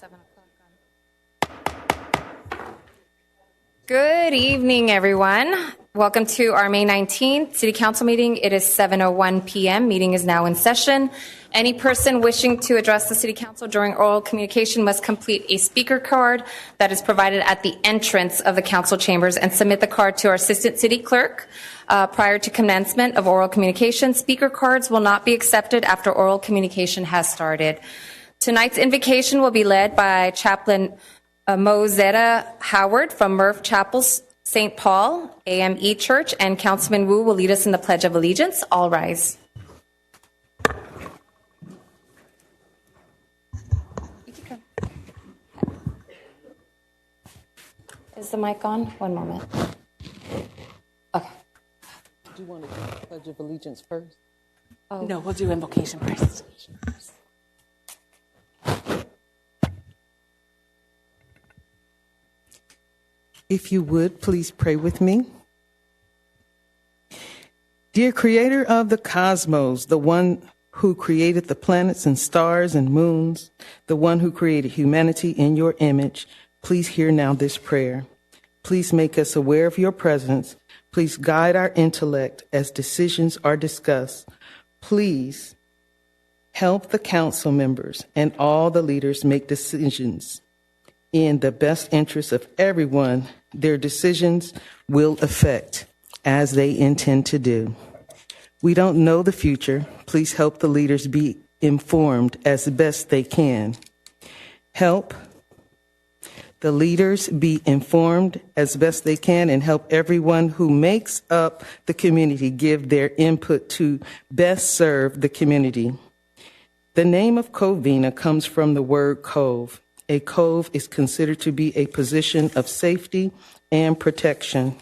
7 o'clock. Good evening, everyone. Welcome to our May 19th City Council meeting. It is 7:01 p.m. Meeting is now in session. Any person wishing to address the City Council during oral communication must complete a speaker card that is provided at the entrance of the council chambers and submit the card to our Assistant City Clerk prior to commencement of oral communication. Speaker cards will not be accepted after oral communication has started. Tonight's invocation will be led by Chaplain Mozetta Howard from Murph Chapel, St. Paul, AME Church, and Councilman Wu will lead us in the Pledge of Allegiance. All rise. Is the mic on? One moment. Okay. Do you want to do the Pledge of Allegiance first? Oh. No, we'll do invocation first. If you would, please pray with me. Dear Creator of the cosmos, the one who created the planets and stars and moons, the one who created humanity in your image, please hear now this prayer. Please make us aware of your presence. Please guide our intellect as decisions are discussed. Please help the council members and all the leaders make decisions in the best interest of everyone their decisions will affect, as they intend to do. We don't know the future. Please help the leaders be informed as best they can. Help the leaders be informed as best they can and help everyone who makes up the community give their input to best serve the community. The name of Covina comes from the word cove. A cove is considered to be a position of safety and protection.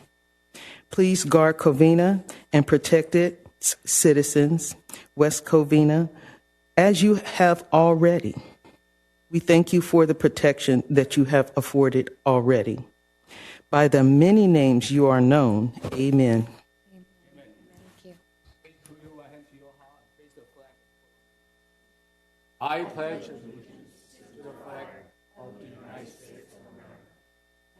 Please guard Covina and protect its citizens, West Covina, as you have already. We thank you for the protection that you have afforded already. By the many names you are known, amen. I pledge allegiance to the flag of the United States of America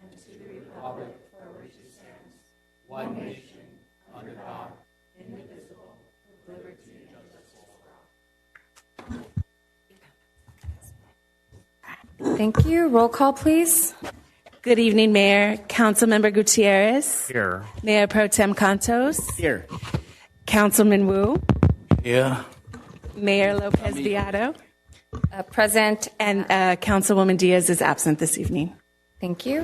and to the republic for which it stands, one nation, under God, indivisible, with liberty and justice for all. Thank you. Roll call, please. Good evening, Mayor. Councilmember Gutierrez. Here. Mayor Pro Tem Cantos. Here. Councilman Wu. Here. Mayor Lopez Beato. Present. And Councilwoman Diaz is absent this evening. Thank you.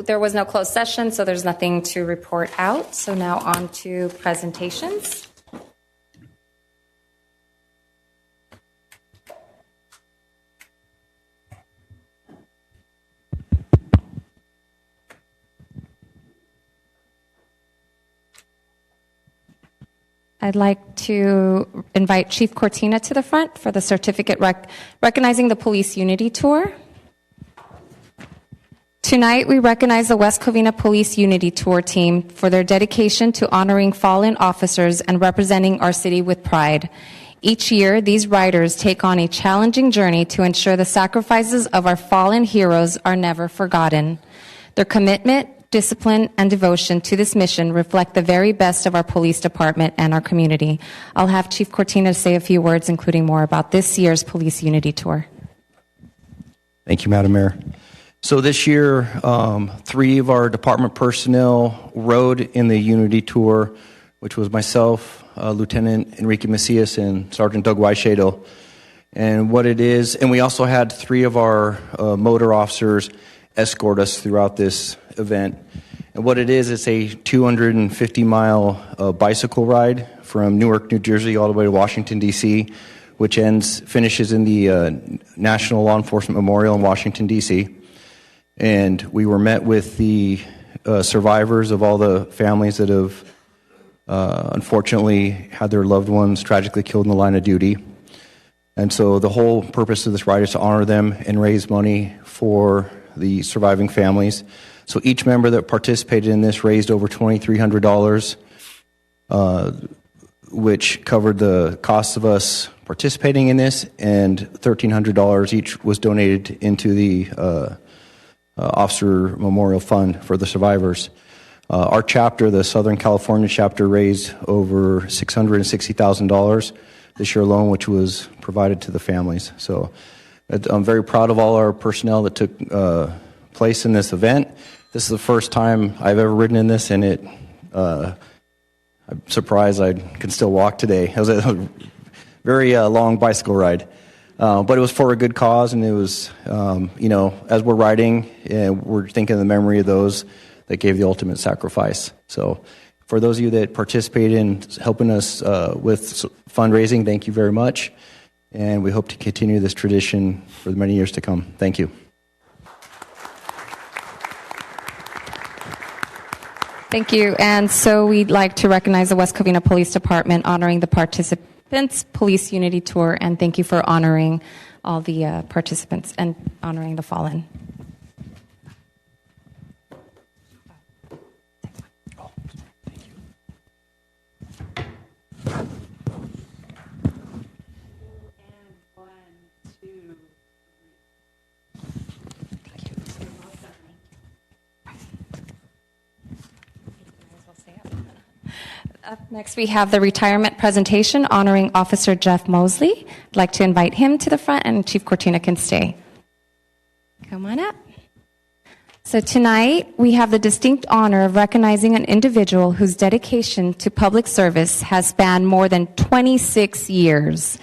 There was no closed session, so there's nothing to report out. So now on to presentations. I'd like to invite Chief Cortina to the front for the certificate recognizing the Police Unity Tour. Tonight, we recognize the West Covina Police Unity Tour team for their dedication to honoring fallen officers and representing our city with pride. Each year, these riders take on a challenging journey to ensure the sacrifices of our fallen heroes are never forgotten. Their commitment, discipline, and devotion to this mission reflect the very best of our police department and our community. I'll have Chief Cortina say a few words, including more about this year's Police Unity Tour. Thank you, Madam Mayor. So this year, 3 of our department personnel rode in the Unity Tour, which was myself, Lieutenant Enrique Macias, and Sergeant Doug Weishadel. And what it is, and we also had 3 of our motor officers escort us throughout this event. And what it is, it's a 250-mile bicycle ride from Newark, New Jersey, all the way to Washington, D.C., which finishes in the National Law Enforcement Memorial in Washington, D.C. And we were met with the survivors of all the families that have unfortunately had their loved ones tragically killed in the line of duty. And so the whole purpose of this ride is to honor them and raise money for the surviving families. So each member that participated in this raised over $2,300, which covered the cost of us participating in this, and $1,300 each was donated into the Officer Memorial Fund for the survivors. Our chapter, the Southern California chapter, raised over $660,000 this year alone, which was provided to the families. So I'm very proud of all our personnel that took place in this event. This is the first time I've ever ridden in this, and I'm surprised I can still walk today. It was a very long bicycle ride. But it was for a good cause, and it was, as we're riding, we're thinking of the memory of those that gave the ultimate sacrifice. So for those of you that participated in helping us with fundraising, thank you very much. And we hope to continue this tradition for the many years to come. Thank you. Thank you. And so we'd like to recognize the West Covina Police Department honoring the participants, Police Unity Tour, and thank you for honoring all the participants and honoring the fallen. Up next, we have the retirement presentation honoring Officer Jeff Mosley. I'd like to invite him to the front, and Chief Cortina can stay. Come on up. So tonight, we have the distinct honor of recognizing an individual whose dedication to public service has spanned more than 26 years.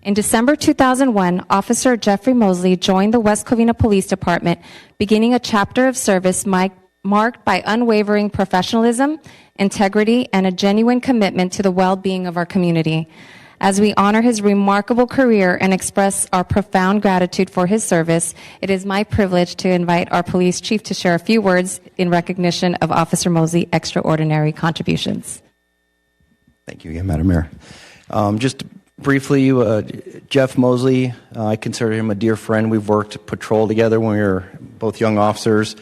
In December 2001, Officer Jeffrey Mosley joined the West Covina Police Department, beginning a chapter of service marked by unwavering professionalism, integrity, and a genuine commitment to the well-being of our community. As we honor his remarkable career and express our profound gratitude for his service, it is my privilege to invite our police chief to share a few words in recognition of Officer Mosley's extraordinary contributions. Thank you again, Madam Mayor. Just briefly, Jeff Mosley, I consider him a dear friend. We've worked patrol together when we were both young officers.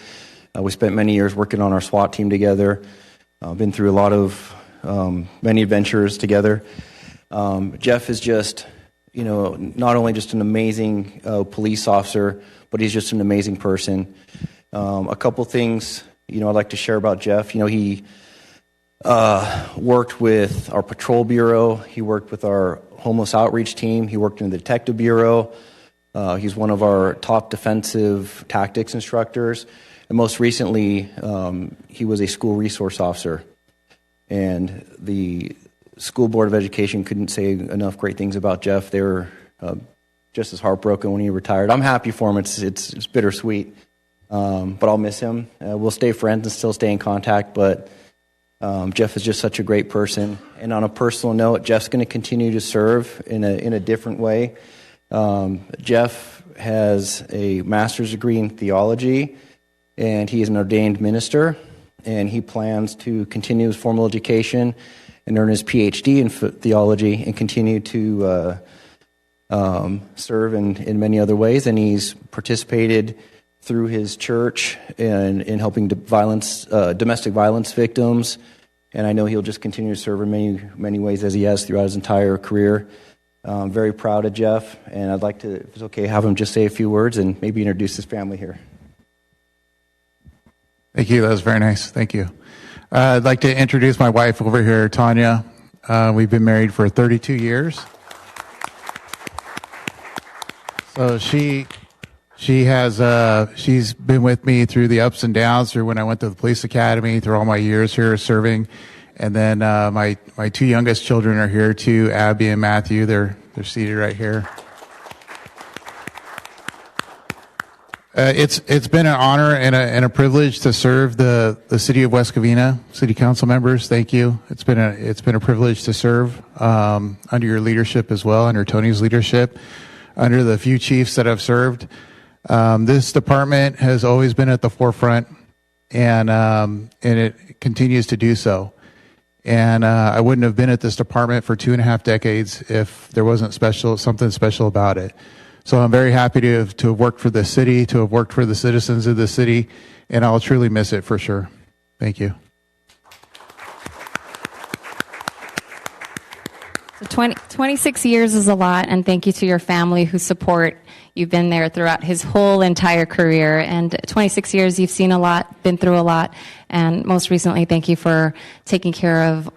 We spent many years working on our SWAT team together. Been through a lot of many adventures together. Jeff is just, not only just an amazing police officer, but he's just an amazing person. A couple things, I'd like to share about Jeff. He worked with our patrol bureau. He worked with our homeless outreach team. He worked in the detective bureau. He's one of our top defensive tactics instructors. And most recently, he was a school resource officer. And the School Board of Education couldn't say enough great things about Jeff. They were just as heartbroken when he retired. I'm happy for him. It's bittersweet. But I'll miss him. We'll stay friends and still stay in contact. But Jeff is just such a great person. And on a personal note, Jeff's going to continue to serve in a different way. Jeff has a master's degree in theology, and he is an ordained minister, and he plans to continue his formal education and earn his PhD in theology and continue to serve in many other ways. And he's participated through his church in helping domestic violence victims, and I know he'll just continue to serve in many ways as he has throughout his entire career. I'm very proud of Jeff, and I'd like to, if it's okay, have him just say a few words and maybe introduce his family here. Thank you. That was very nice. Thank you. I'd like to introduce my wife over here, Tanya. We've been married for 32 years. So she's been with me through the ups and downs, through when I went to the police academy, through all my years here serving. And then my two youngest children are here too, Abby and Matthew. They're seated right here. It's been an honor and a privilege to serve the city of West Covina. City council members, thank you. It's been a privilege to serve under your leadership as well, under Tony's leadership, under the few chiefs that I've served. This department has always been at the forefront, and it continues to do so. And I wouldn't have been at this department for 2.5 decades if there wasn't something special about it. So I'm very happy to have worked for the city, to have worked for the citizens of the city, and I'll truly miss it for sure. Thank you. So 26 years is a lot, and thank you to your family who support. You've been there throughout his whole entire career, and 26 years you've seen a lot, been through a lot, and most recently, thank you for taking care of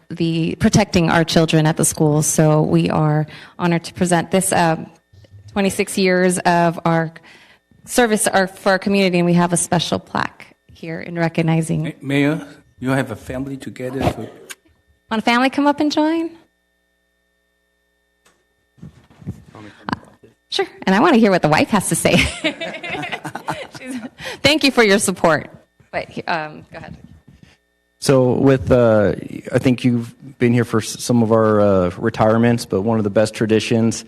protecting our children at the schools. So we are honored to present this 26 years of our service for our community, and we have a special plaque here in recognizing. Mayor, you have a family together. Want a family come up and join? Sure, and I want to hear what the wife has to say. Thank you for your support. But go ahead. So I think you've been here for some of our retirements, but one of the best traditions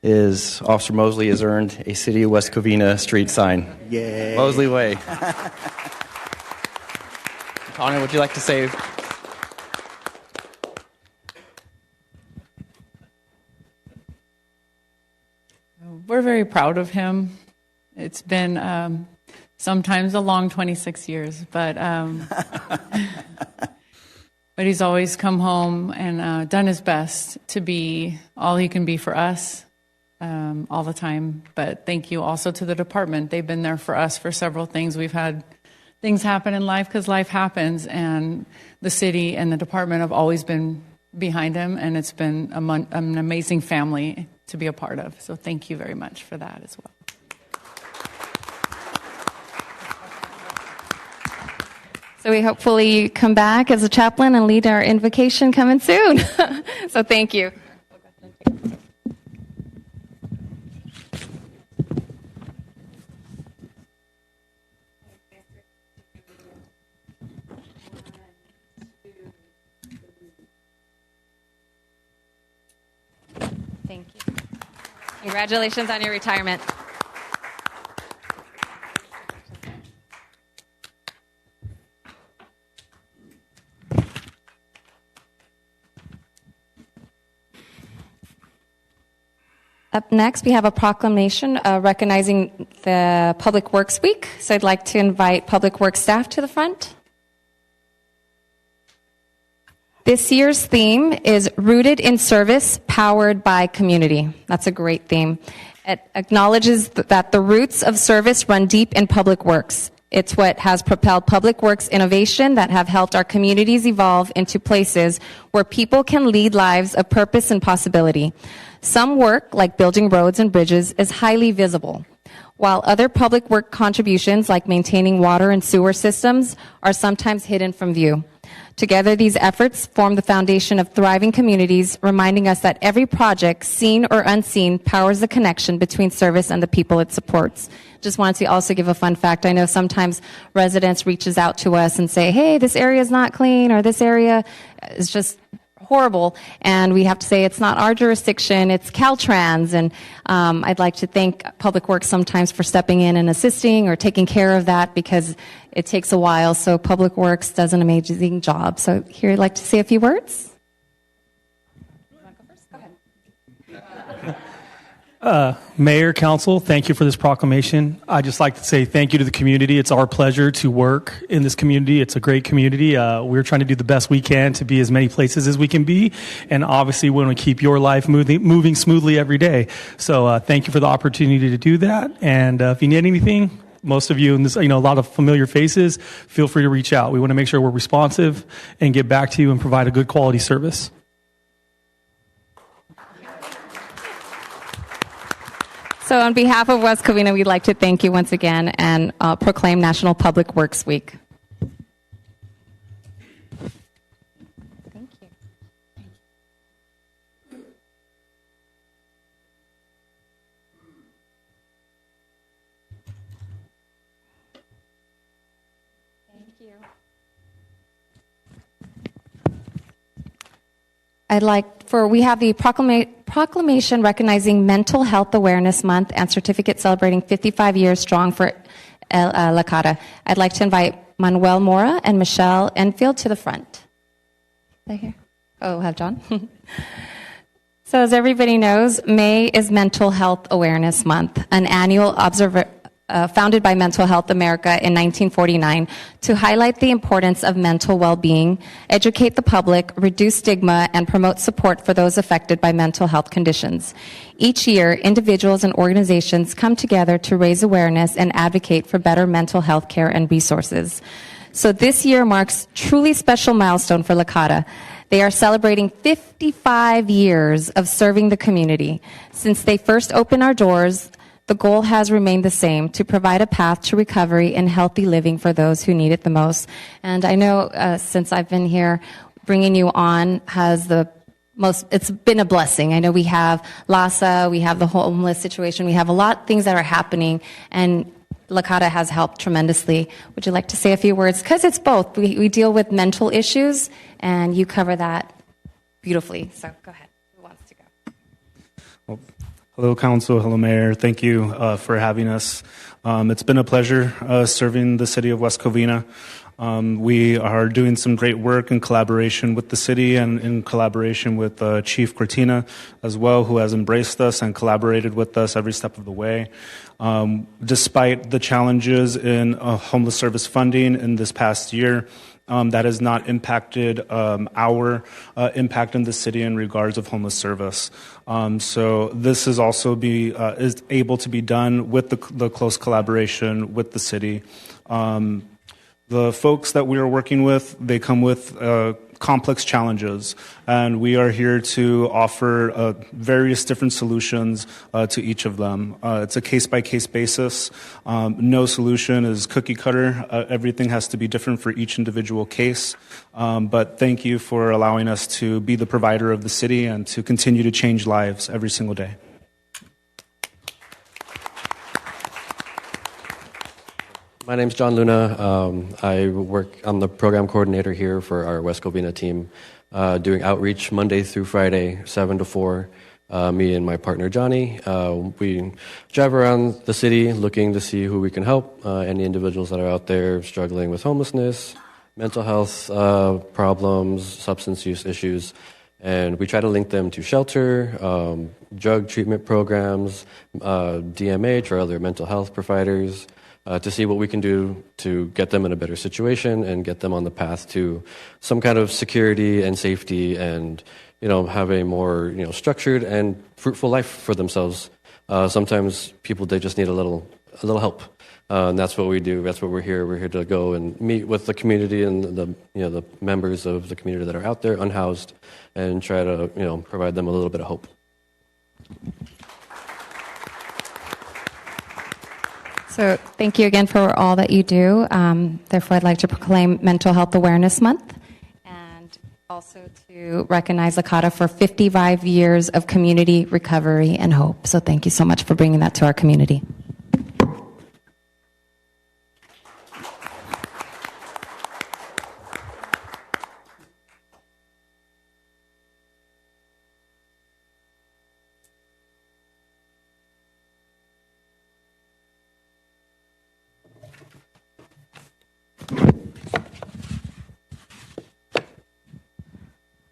is Officer Mosley has earned a City of West Covina street sign. Yay. Mosley Way. Tanya, would you like to say? We're very proud of him. It's been sometimes a long 26 years, but he's always come home and done his best to be all he can be for us all the time. But thank you also to the department. They've been there for us for several things. We've had things happen in life because life happens, and the city and the department have always been behind him, and it's been an amazing family to be a part of. So thank you very much for that as well. So we hopefully come back as a chaplain and lead our invocation coming soon. So thank you. Thank you. Congratulations on your retirement. Up next, we have a proclamation recognizing the Public Works Week. So I'd like to invite Public Works staff to the front. This year's theme is Rooted in Service, Powered by Community. That's a great theme. It acknowledges that the roots of service run deep in public works. It's what has propelled public works innovation that have helped our communities evolve into places where people can lead lives of purpose and possibility. Some work, like building roads and bridges, is highly visible, while other public work contributions, like maintaining water and sewer systems, are sometimes hidden from view. Together, these efforts form the foundation of thriving communities, reminding us that every project, seen or unseen, powers the connection between service and the people it supports. Just wanted to also give a fun fact. I know sometimes residents reaches out to us and say, hey, this area is not clean, or this area is just horrible, and we have to say it's not our jurisdiction, it's Caltrans, and I'd like to thank Public Works sometimes for stepping in and assisting or taking care of that, because it takes a while. So Public Works does an amazing job. So here I'd like to say a few words. You want to go first? Go ahead. Mayor, Council, thank you for this proclamation. I'd just like to say thank you to the community. It's our pleasure to work in this community. It's a great community. We're trying to do the best we can to be as many places as we can be, and obviously we want to keep your life moving smoothly every day. So thank you for the opportunity to do that. And if you need anything, most of you, and this, a lot of familiar faces, feel free to reach out. We want to make sure we're responsive and get back to you and provide a good quality service. So on behalf of West Covina, we'd like to thank you once again and proclaim National Public Works Week. Thank you. Thank you. We have the proclamation recognizing Mental Health Awareness Month and certificate celebrating 55 years strong for La Cara. I'd like to invite Manuel Mora and Michelle Enfield to the front. They're here. Oh, we'll have John. So as everybody knows, May is Mental Health Awareness Month, an annual founded by Mental Health America in 1949 to highlight the importance of mental well-being, educate the public, reduce stigma, and promote support for those affected by mental health conditions. Each year, individuals and organizations come together to raise awareness and advocate for better mental health care and resources. So this year marks truly special milestone for Licata. They are celebrating 55 years of serving the community. Since they first opened our doors, the goal has remained the same, to provide a path to recovery and healthy living for those who need it the most. And I know since I've been here, bringing you on it's been a blessing. I know we have LASA, we have the homeless situation, we have a lot of things that are happening, and Licata has helped tremendously. Would you like to say a few words? Because it's both. We deal with mental issues, and you cover that beautifully. So go ahead. Who wants to go? Well, hello, Council. Hello, Mayor. Thank you for having us. It's been a pleasure serving the city of West Covina. We are doing some great work in collaboration with the city and in collaboration with Chief Cortina as well, who has embraced us and collaborated with us every step of the way. Despite the challenges in homeless service funding in this past year, that has not impacted our impact in the city in regards of homeless service. So this is also is able to be done with the close collaboration with the city. The folks that we are working with, they come with complex challenges, and we are here to offer various different solutions to each of them. It's a case-by-case basis. No solution is cookie cutter. Everything has to be different for each individual case. But thank you for allowing us to be the provider of the city and to continue to change lives every single day. My name's John Luna. I'm the program coordinator here for our West Covina team, doing outreach Monday through Friday, 7 to 4. Me and my partner Johnny, we drive around the city looking to see who we can help, any individuals that are out there struggling with homelessness, mental health problems, substance use issues, and we try to link them to shelter, drug treatment programs, DMH or other mental health providers, to see what we can do to get them in a better situation and get them on the path to some kind of security and safety and, have a more, structured and fruitful life for themselves. Sometimes people, they just need a little help. And that's what we do. That's what we're here. We're here to go and meet with the community and the members of the community that are out there unhoused and try to, provide them a little bit of hope. So thank you again for all that you do. Therefore, I'd like to proclaim Mental Health Awareness Month and also to recognize Licata for 55 years of community recovery and hope. So thank you so much for bringing that to our community.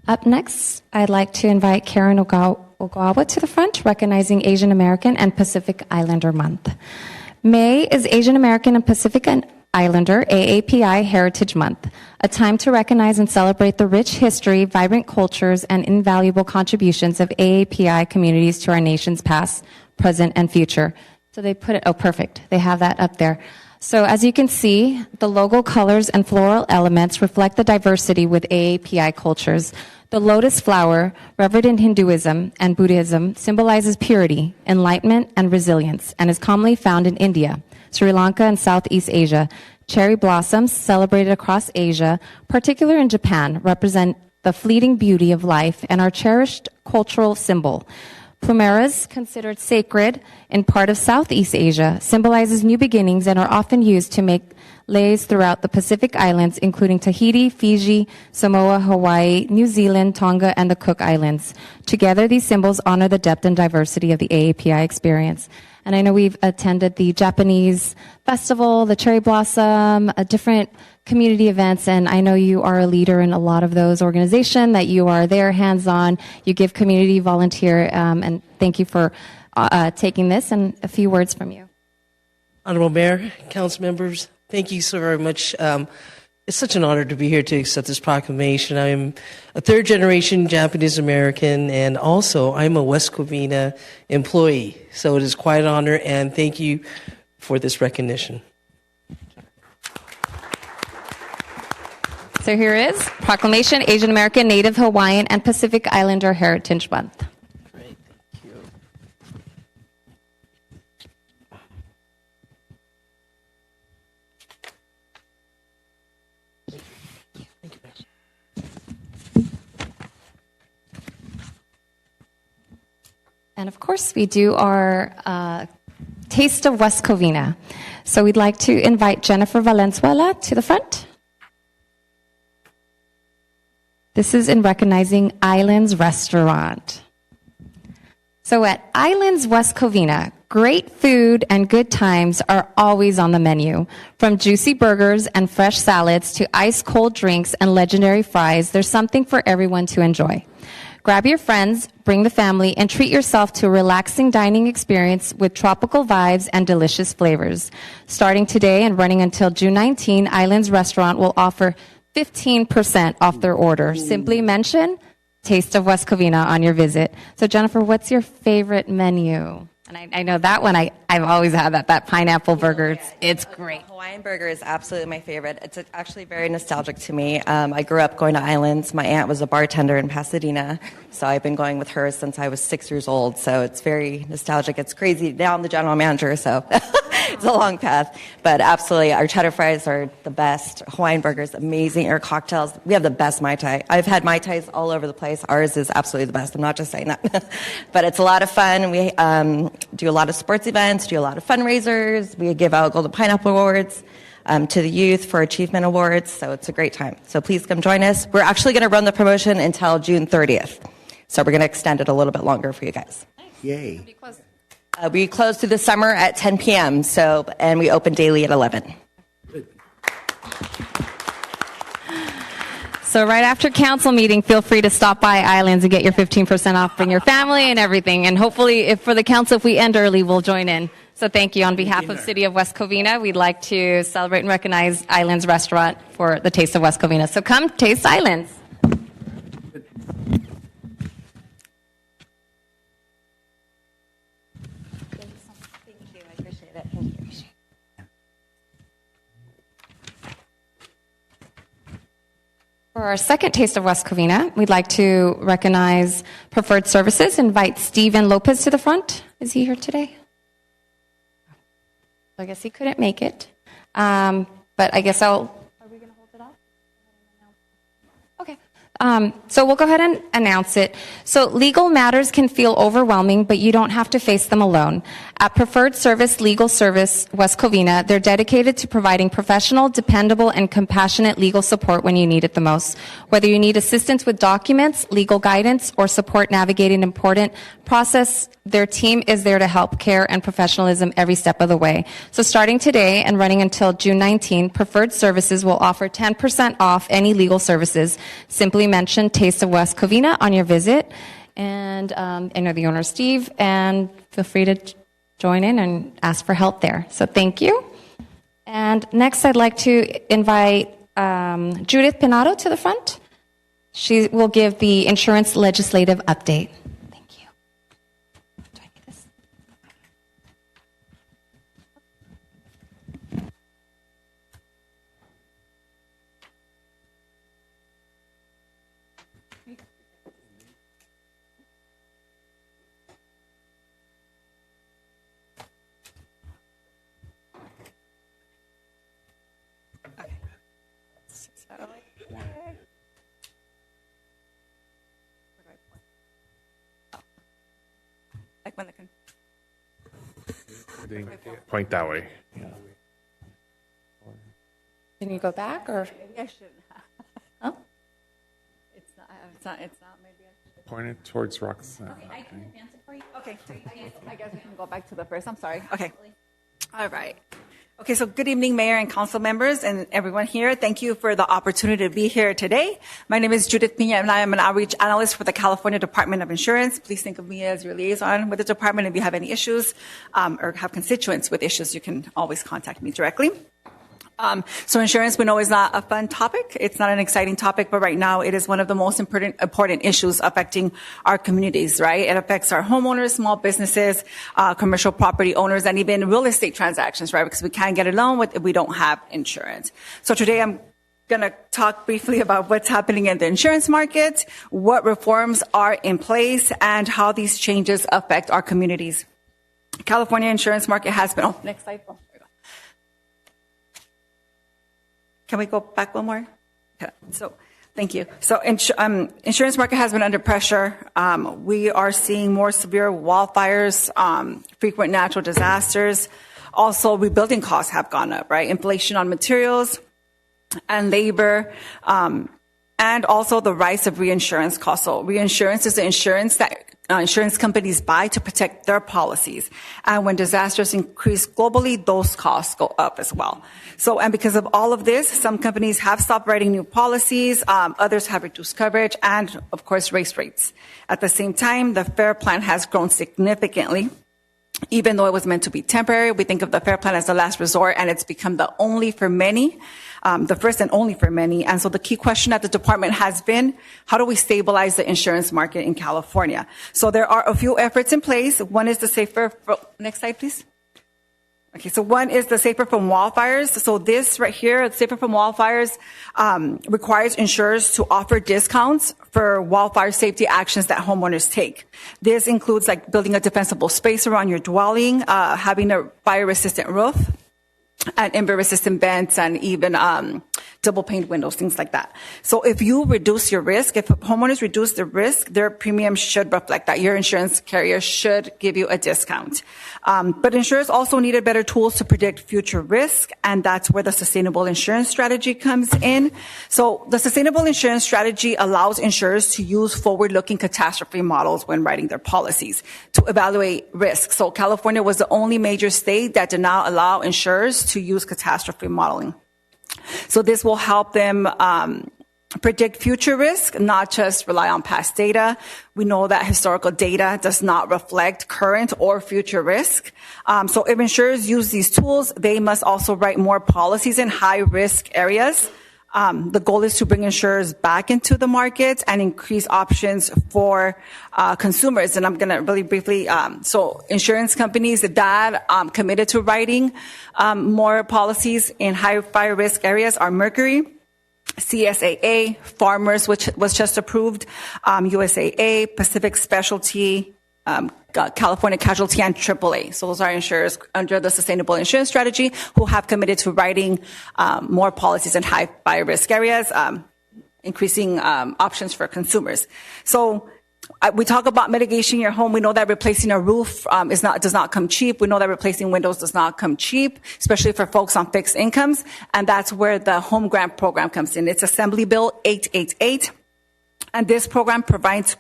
Up next, I'd like to invite Karen Ogawa to the front, recognizing Asian American and Pacific Islander Month. May is Asian American and Pacific Islander AAPI Heritage Month, a time to recognize and celebrate the rich history, vibrant cultures, and invaluable contributions of AAPI communities to our nation's past, present, and future. So they put it, perfect. They have that up there. So as you can see, the logo colors and floral elements reflect the diversity with AAPI cultures. The lotus flower, revered in Hinduism and Buddhism, symbolizes purity, enlightenment, and resilience, and is commonly found in India, Sri Lanka, and Southeast Asia. Cherry blossoms, celebrated across Asia, particularly in Japan, represent the fleeting beauty of life and are cherished cultural symbol. Plumeras, considered sacred in part of Southeast Asia, symbolizes new beginnings and are often used to make leis throughout the Pacific Islands, including Tahiti, Fiji, Samoa, Hawaii, New Zealand, Tonga, and the Cook Islands. Together, these symbols honor the depth and diversity of the AAPI experience. And I know we've attended the Japanese festival, the cherry blossom, different community events, and I know you are a leader in a lot of those organizations, that you are there hands-on, you give community volunteer, and thank you for taking this, and a few words from you. Honorable Mayor, council members, thank you so very much. It's such an honor to be here to accept this proclamation. I'm a third-generation Japanese American, and also I'm a West Covina employee. So it is quite an honor, and thank you for this recognition. So here is Proclamation Asian American, Native Hawaiian, and Pacific Islander Heritage Month. Great, thank you. And of course, we do our Taste of West Covina. So we'd like to invite Jennifer Valenzuela to the front. This is in recognizing Islands Restaurant. So at Islands West Covina, great food and good times are always on the menu. From juicy burgers and fresh salads to ice-cold drinks and legendary fries, there's something for everyone to enjoy. Grab your friends, bring the family, and treat yourself to a relaxing dining experience with tropical vibes and delicious flavors. Starting today and running until June 19, Islands Restaurant will offer 15% off their order. Simply mention Taste of West Covina on your visit. So Jennifer, what's your favorite menu? And I know that one, I've always had that pineapple burger. It's great. Hawaiian burger is absolutely my favorite. It's actually very nostalgic to me. I grew up going to Islands. My aunt was a bartender in Pasadena, so I've been going with her since I was 6 years old. So it's very nostalgic. It's crazy. Now I'm the general manager, so it's a long path. But absolutely, our cheddar fries are the best. Hawaiian burgers, amazing. Our cocktails, we have the best Mai Tai. I've had Mai Tais all over the place. Ours is absolutely the best. I'm not just saying that. But it's a lot of fun. We do a lot of sports events, do a lot of fundraisers. We give out Golden Pineapple Awards to the youth for Achievement Awards. So it's a great time. So please come join us. We're actually going to run the promotion until June 30th. So we're going to extend it a little bit longer for you guys. Yay. We close through the summer at 10 p.m. And we open daily at 11. So right after council meeting, feel free to stop by Islands and get your 15% off, bring your family and everything. And hopefully, if for the council, if we end early, we'll join in. So thank you. On behalf of City of West Covina, we'd like to celebrate and recognize Islands Restaurant for the Taste of West Covina. So come taste Islands. Thank you. I appreciate it. Thank you. For our second Taste of West Covina, we'd like to recognize Preferred Services. Invite Steven Lopez to the front. Is he here today? I guess he couldn't make it. But I guess Are we going to hold it off? Okay. So we'll go ahead and announce it. So legal matters can feel overwhelming, but you don't have to face them alone. At Preferred Service Legal Service West Covina, they're dedicated to providing professional, dependable, and compassionate legal support when you need it the most. Whether you need assistance with documents, legal guidance, or support navigating important process, their team is there to help care and professionalism every step of the way. So starting today and running until June 19, Preferred Services will offer 10% off any legal services. Simply mention Taste of West Covina on your visit. And I know the owner, Steve, and feel free to join in and ask for help there. So thank you. And next, I'd like to invite Judith Pinato to the front. She will give the insurance legislative update. Thank you. Do I need this? Like when the Point that way. Yeah. Can you go back or? Maybe I shouldn't. Oh. It's not. Maybe I should. Point it towards rocks. Okay, I can advance it for you. Okay. I guess we can go back to the first. I'm sorry. Okay. All right. Okay, so good evening, Mayor and council members and everyone here. Thank you for the opportunity to be here today. My name is Judith Pina, and I am an outreach analyst for the California Department of Insurance. Please think of me as your liaison with the department. If you have any issues or have constituents with issues, you can always contact me directly. So insurance, we know, is not a fun topic. It's not an exciting topic, but right now it is one of the most important issues affecting our communities, right? It affects our homeowners, small businesses, commercial property owners, and even real estate transactions, right? Because we can't get a loan if we don't have insurance. So today I'm going to talk briefly about what's happening in the insurance market, what reforms are in place, and how these changes affect our communities. California insurance market has been, next slide. Can we go back one more? Okay. So, thank you. So, insurance market has been under pressure. We are seeing more severe wildfires, frequent natural disasters. Also, rebuilding costs have gone up, right? Inflation on materials and labor, and also the rise of reinsurance costs. So, reinsurance is the insurance that insurance companies buy to protect their policies. And when disasters increase globally, those costs go up as well. So, and because of all of this, some companies have stopped writing new policies, others have reduced coverage, and of course, raised rates. At the same time, the FAIR plan has grown significantly. Even though it was meant to be temporary, we think of the FAIR plan as the last resort, and it's become the only for many, the first and only for many. And so the key question at the department has been, how do we stabilize the insurance market in California? So there are a few efforts in place. One is the safer, next slide, please. Okay, so one is the Safer from Wildfires. So this right here, the Safer from Wildfires, requires insurers to offer discounts for wildfire safety actions that homeowners take. This includes like building a defensible space around your dwelling, having a fire-resistant roof, and inverter-resistant vents, and even double pane windows, things like that. So if you reduce your risk, if homeowners reduce the risk, their premium should reflect that. Your insurance carrier should give you a discount. But insurers also needed better tools to predict future risk, and that's where the sustainable insurance strategy comes in. So the sustainable insurance strategy allows insurers to use forward-looking catastrophe models when writing their policies to evaluate risk. So California was the only major state that did not allow insurers to use catastrophe modeling. So this will help them predict future risk, not just rely on past data. We know that historical data does not reflect current or future risk. So if insurers use these tools, they must also write more policies in high-risk areas. The goal is to bring insurers back into the market and increase options for consumers. And I'm going to really briefly, so insurance companies that committed to writing more policies in high fire risk areas are Mercury, CSAA, Farmers, which was just approved, USAA, Pacific Specialty, California Casualty, and AAA. So those are insurers under the sustainable insurance strategy who have committed to writing more policies in high fire risk areas, increasing options for consumers. So we talk about mitigating your home. We know that replacing a roof does not come cheap. We know that replacing windows does not come cheap, especially for folks on fixed incomes. And that's where the home grant program comes in. It's Assembly Bill 888. And this program provides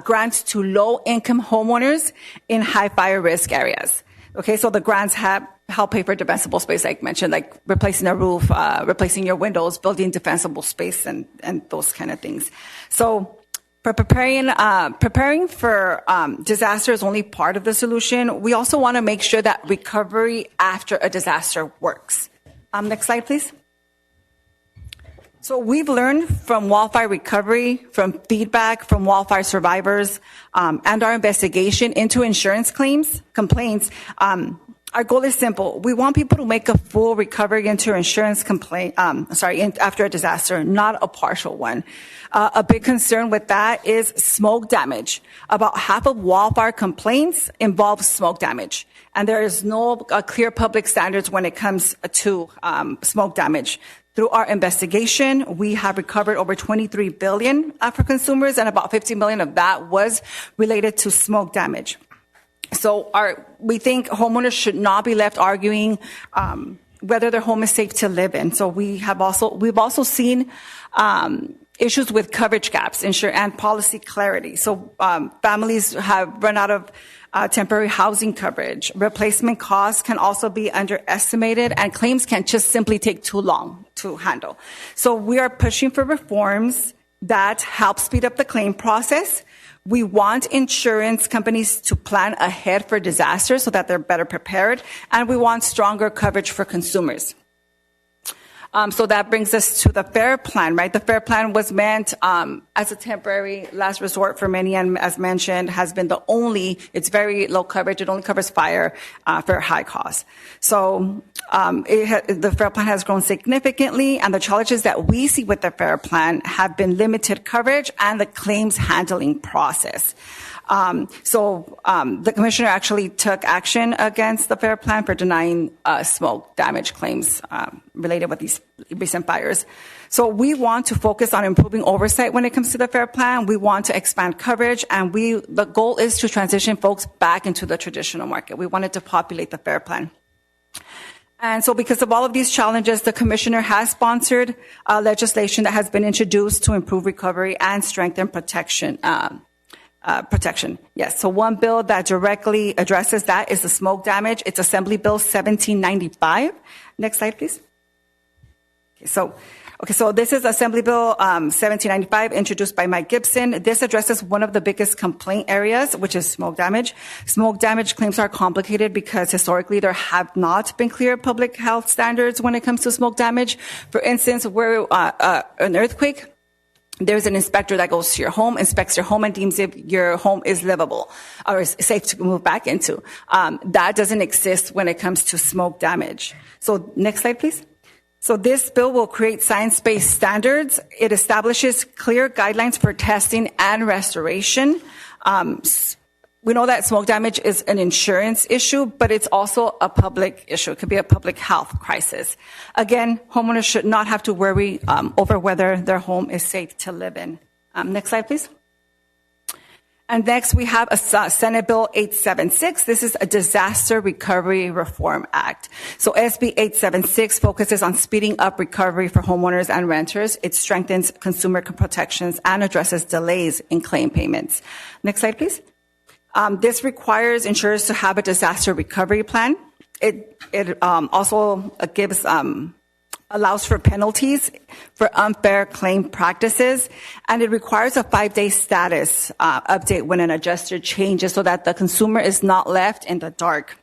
grants to low-income homeowners in high fire risk areas. Okay, so the grants help pay for defensible space, like mentioned, like replacing a roof, replacing your windows, building defensible space, and those kind of things. So for preparing for disaster is only part of the solution. We also want to make sure that recovery after a disaster works. Next slide, please. So we've learned from wildfire recovery, from feedback from wildfire survivors, and our investigation into insurance complaints. Our goal is simple. We want people to make a full recovery into insurance after a disaster, not a partial one. A big concern with that is smoke damage. About half of wildfire complaints involve smoke damage. And there is no clear public standards when it comes to smoke damage. Through our investigation, we have recovered over $23 billion for consumers, and about $50 million of that was related to smoke damage. So we think homeowners should not be left arguing whether their home is safe to live in. So we've also seen issues with coverage gaps, and policy clarity. So families have run out of temporary housing coverage. Replacement costs can also be underestimated, and claims can just simply take too long to handle. So we are pushing for reforms that help speed up the claim process. We want insurance companies to plan ahead for disasters so that they're better prepared, and we want stronger coverage for consumers. So that brings us to the FAIR Plan, right? The FAIR Plan was meant as a temporary last resort for many, and as mentioned, has been it's very low coverage. It only covers fire for high cost. So the FAIR Plan has grown significantly, and the challenges that we see with the FAIR Plan have been limited coverage and the claims handling process. The commissioner actually took action against the FAIR Plan for denying smoke damage claims related with these recent fires. So we want to focus on improving oversight when it comes to the FAIR Plan. We want to expand coverage, and the goal is to transition folks back into the traditional market. We wanted to populate the FAIR Plan. And so because of all of these challenges, the commissioner has sponsored legislation that has been introduced to improve recovery and strengthen protection. Yes. So one bill that directly addresses that is the smoke damage. It's Assembly Bill 1795. Next slide, please. So this is Assembly Bill 1795, introduced by Mike Gibson. This addresses one of the biggest complaint areas, which is smoke damage. Smoke damage claims are complicated because historically there have not been clear public health standards when it comes to smoke damage. For instance, where an earthquake, there's an inspector that goes to your home, inspects your home, and deems if your home is livable or is safe to move back into. That doesn't exist when it comes to smoke damage. So next slide, please. So this bill will create science-based standards. It establishes clear guidelines for testing and restoration. We know that smoke damage is an insurance issue, but it's also a public issue. It could be a public health crisis. Again, homeowners should not have to worry over whether their home is safe to live in. Next slide, please. And next, we have a Senate Bill 876. This is a Disaster Recovery Reform Act. So SB 876 focuses on speeding up recovery for homeowners and renters. It strengthens consumer protections and addresses delays in claim payments. Next slide, please. This requires insurers to have a disaster recovery plan. It also allows for penalties for unfair claim practices, and it requires a 5-day status update when an adjuster changes so that the consumer is not left in the dark.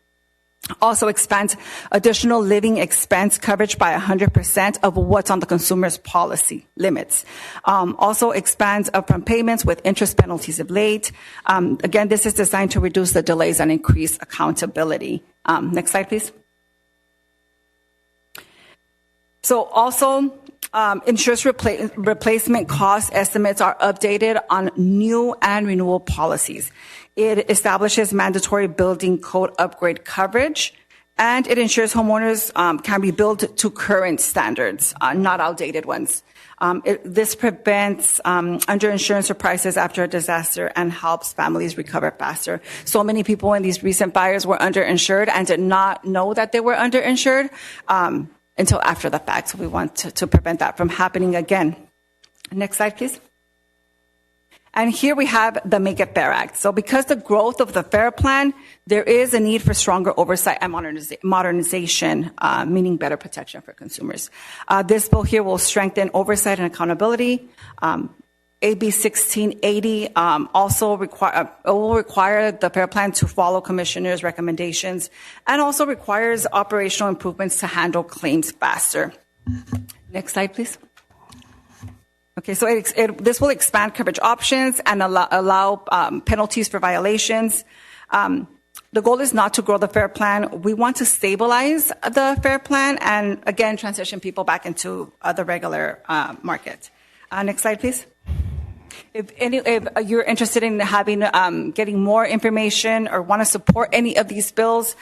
Also expands additional living expense coverage by 100% of what's on the consumer's policy limits. Also expands upfront payments with interest penalties if late. Again, this is designed to reduce the delays and increase accountability. Next slide, please. So also, insurance replacement cost estimates are updated on new and renewal policies. It establishes mandatory building code upgrade coverage, and it ensures homeowners can be billed to current standards, not outdated ones. This prevents underinsurance surprises after a disaster and helps families recover faster. So many people in these recent fires were underinsured and did not know that they were underinsured until after the fact. So we want to prevent that from happening again. Next slide, please. And here we have the Make It Fair Act. So because the growth of the FAIR Plan, there is a need for stronger oversight and modernization, meaning better protection for consumers. This bill here will strengthen oversight and accountability. AB 1680 also will require the FAIR Plan to follow commissioners' recommendations, and also requires operational improvements to handle claims faster. Next slide, please. Okay, so this will expand coverage options and allow penalties for violations. The goal is not to grow the FAIR Plan. We want to stabilize the FAIR Plan and, again, transition people back into the regular market. Next slide, please. If you're interested in getting more information or want to support any of these bills,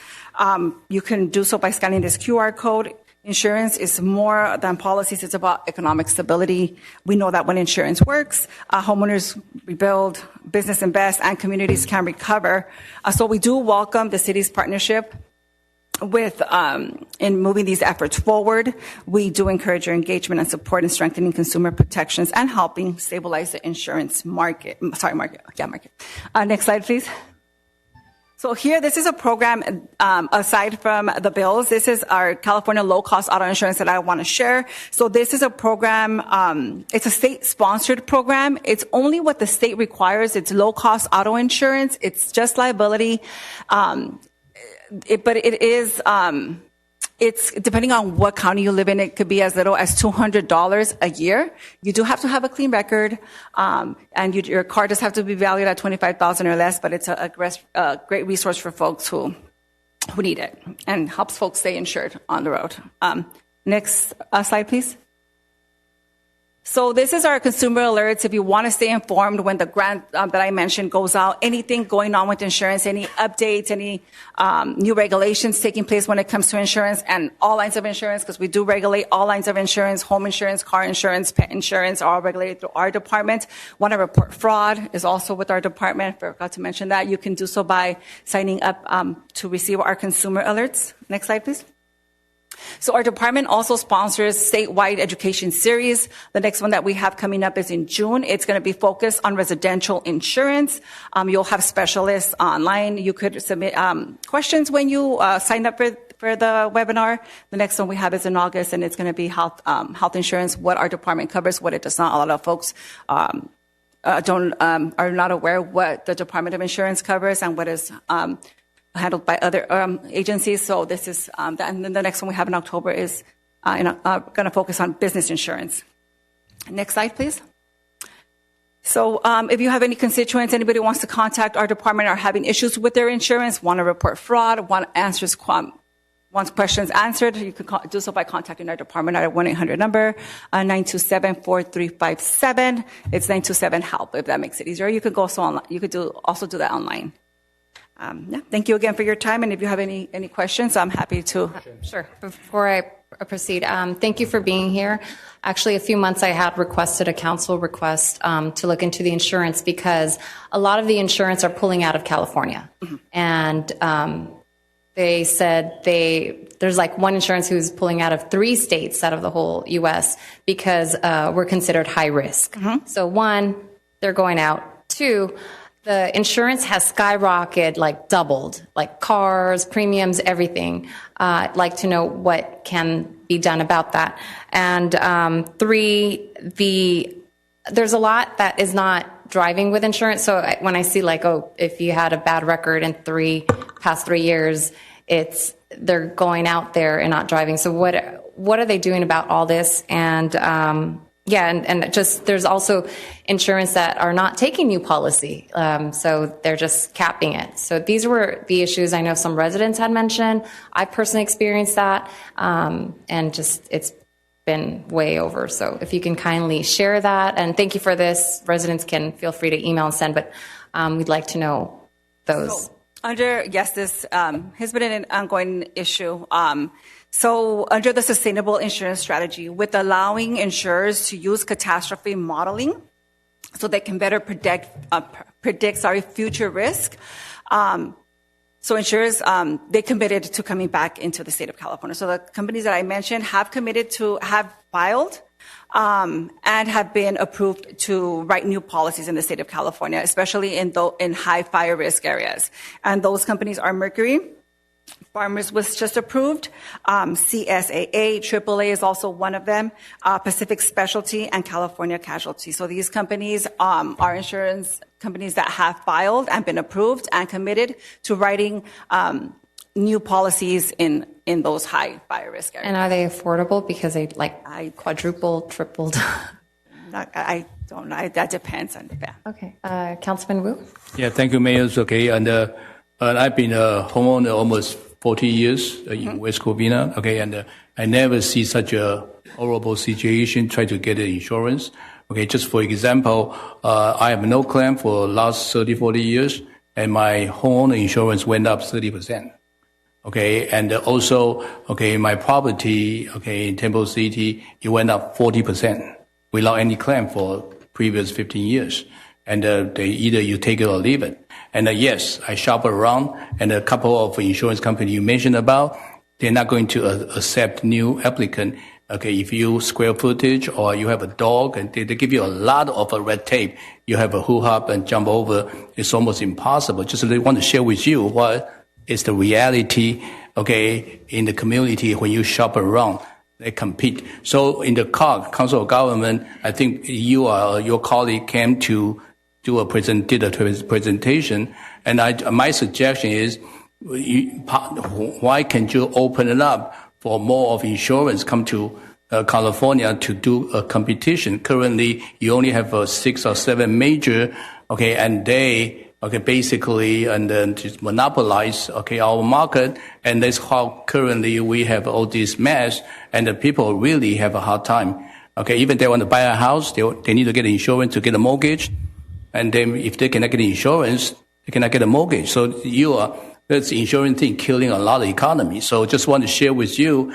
you can do so by scanning this QR code. Insurance is more than policies. It's about economic stability. We know that when insurance works, homeowners rebuild, business invest, and communities can recover. So we do welcome the city's partnership in moving these efforts forward. We do encourage your engagement and support in strengthening consumer protections and helping stabilize the insurance market. Market. Next slide, please. So here, this is a program, aside from the bills, this is our California low-cost auto insurance that I want to share. So this is a program, it's a state-sponsored program. It's only what the state requires. It's low-cost auto insurance. It's just liability. But it is, it's depending on what county you live in, it could be as little as $200 a year. You do have to have a clean record, and your car does have to be valued at $25,000 or less. But it's a great resource for folks who need it and helps folks stay insured on the road. Next slide, please. So this is our consumer alerts. If you want to stay informed when the grant that I mentioned goes out, anything going on with insurance, any updates, any new regulations taking place when it comes to insurance and all lines of insurance, because we do regulate all lines of insurance, home insurance, car insurance, pet insurance, are all regulated through our department. Want to report fraud is also with our department. Forgot to mention that. You can do so by signing up to receive our consumer alerts. Next slide, please. So our department also sponsors statewide education series. The next one that we have coming up is in June. It's going to be focused on residential insurance. You'll have specialists online. You could submit questions when you sign up for the webinar. The next one we have is in August, and it's going to be health insurance, what our department covers, what it does not. A lot of folks are not aware what the Department of Insurance covers and what is handled by other agencies. So this is, and then the next one we have in October is going to focus on business insurance. Next slide, please. So if you have any constituents, anybody wants to contact our department, are having issues with their insurance, want to report fraud, wants questions answered, you can do so by contacting our department at our 1-800 number, 927-4357. It's 927-HELP, if that makes it easier. You could go online. You could also do that online. Thank you again for your time, and if you have any questions, I'm happy to. Sure. Before I proceed, thank you for being here. Actually, a few months I had requested a council request to look into the insurance because a lot of the insurance are pulling out of California. Mm-hmm. And they said there's like one insurance who's pulling out of 3 states out of the whole U.S. because we're considered high risk. Mm-hmm. So 1, they're going out. 2, the insurance has skyrocketed, like doubled, like cars, premiums, everything. I'd like to know what can be done about that. And 3, there's a lot that is not driving with insurance. So when I see like, if you had a bad record in past 3 years, they're going out there and not driving. So what are they doing about all this? And and just there's also insurance that are not taking new policy, so they're just capping it. So these were the issues I know some residents had mentioned. I personally experienced that, and just it's been way over. So if you can kindly share that, and thank you for this. Residents can feel free to email and send, but we'd like to know those. So this has been an ongoing issue. So under the sustainable insurance strategy, with allowing insurers to use catastrophe modeling so they can better predict future risk. So insurers, they committed to coming back into the state of California. So the companies that I mentioned have filed and have been approved to write new policies in the state of California, especially in high fire risk areas. And those companies are Mercury, Farmers was just approved. CSAA, AAA is also one of them. Pacific Specialty and California Casualty. So these companies are insurance companies that have filed and been approved and committed to writing new policies in those high fire risk areas. And are they affordable because they quadrupled, tripled? I don't know. That depends on that. Okay. Councilman Wu? Yeah, thank you, Mayor. Okay, and I've been a homeowner almost 40 years in West Covina. Okay, and I never see such a horrible situation. Try to get insurance. Okay, just for example, I have no claim for the last 30, 40 years, and my homeowner insurance went up 30%. Okay, and also, okay, my property, okay, in Temple City, it went up 40% without any claim for previous 15 years. And they either you take it or leave it. And yes, I shop around, and a couple of insurance companies you mentioned about, they're not going to accept new applicant. Okay, if you square footage or you have a dog, and they give you a lot of red tape, you have a hoo-hop and jump over, it's almost impossible. Just they want to share with you what is the reality, okay, in the community when you shop around. They compete. So in the Council of Government, I think your colleague came to did a presentation, and my suggestion is, why can't you open it up for more of insurance come to California to do a competition? Currently, you only have 6 or 7 major, okay, and they, okay, basically, and then just monopolize, okay, our market, and that's how currently we have all this mess, and the people really have a hard time. Okay, even they want to buy a house, they need to get insurance to get a mortgage, and then if they cannot get insurance, they cannot get a mortgage. So that's the insurance thing killing a lot of economy. So just want to share with you,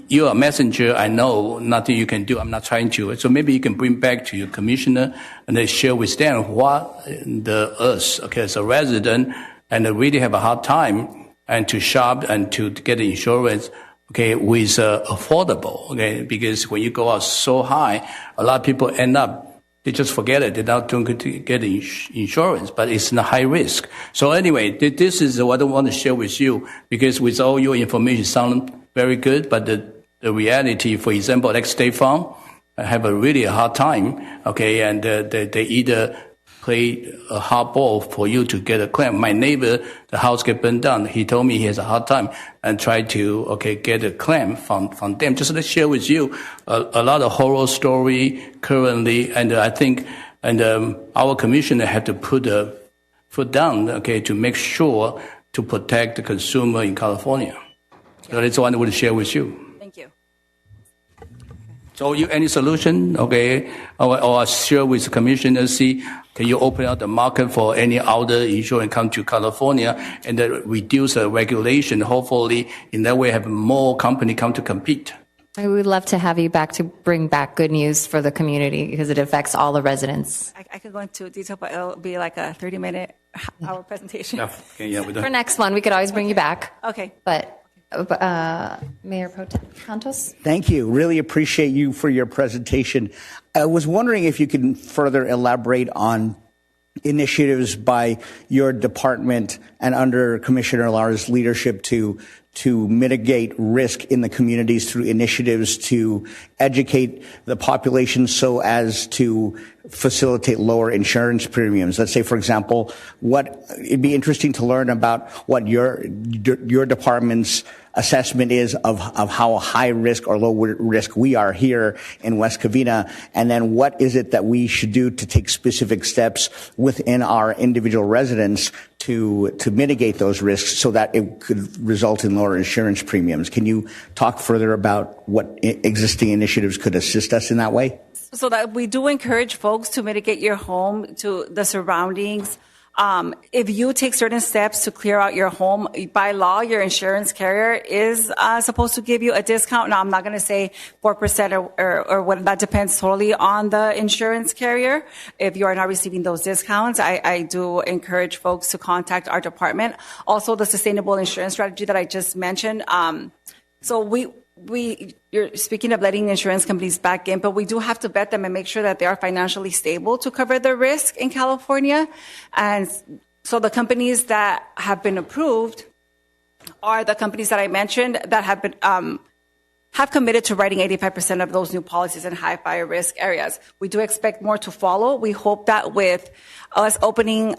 you're a messenger. I know nothing you can do. I'm not trying to. So maybe you can bring back to your commissioner and then share with them what us, okay, as a resident, and they really have a hard time and to shop and to get the insurance, okay, with affordable, okay, because when you go out so high, a lot of people end up, they just forget it. They're not going to get insurance, but it's not high risk. So anyway, this is what I want to share with you, because with all your information sound very good, but the reality, for example, like State Farm, have a really hard time, okay, and they either play a hardball for you to get a claim. My neighbor, the house get burned down. He told me he has a hard time and try to, okay, get a claim from them. Just to share with you a lot of horror story currently. And I think, our commissioner had to put a foot down, okay, to make sure to protect the consumer in California. So that's what I want to share with you. Thank you. So any solution, okay, or share with the commissioner, see, can you open up the market for any other insurance come to California and then reduce the regulation? Hopefully, in that way, have more company come to compete. We would love to have you back to bring back good news for the community because it affects all the residents. I could go into detail, but it'll be like a 30-minute hour presentation. Yeah, okay, yeah, For next one, we could always bring you back. Okay. But Mayor Pro Tem Santos? Thank you. Really appreciate you for your presentation. I was wondering if you could further elaborate on initiatives by your department and under Commissioner Lara's leadership to mitigate risk in the communities through initiatives to educate the population so as to facilitate lower insurance premiums. Let's say, for example, it'd be interesting to learn about what your department's assessment is of how high risk or low risk we are here in West Covina, and then what is it that we should do to take specific steps within our individual residents to mitigate those risks so that it could result in lower insurance premiums. Can you talk further about what existing initiatives could assist us in that way? So that we do encourage folks to mitigate your home to the surroundings. If you take certain steps to clear out your home, by law, your insurance carrier is supposed to give you a discount. Now, I'm not going to say 4% or what. That depends totally on the insurance carrier. If you are not receiving those discounts, I do encourage folks to contact our department. Also, the sustainable insurance strategy that I just mentioned. So you're speaking of letting insurance companies back in, but we do have to vet them and make sure that they are financially stable to cover the risk in California. And so the companies that have been approved are the companies that I mentioned that have been have committed to writing 85% of those new policies in high fire risk areas. We do expect more to follow. We hope that with us opening,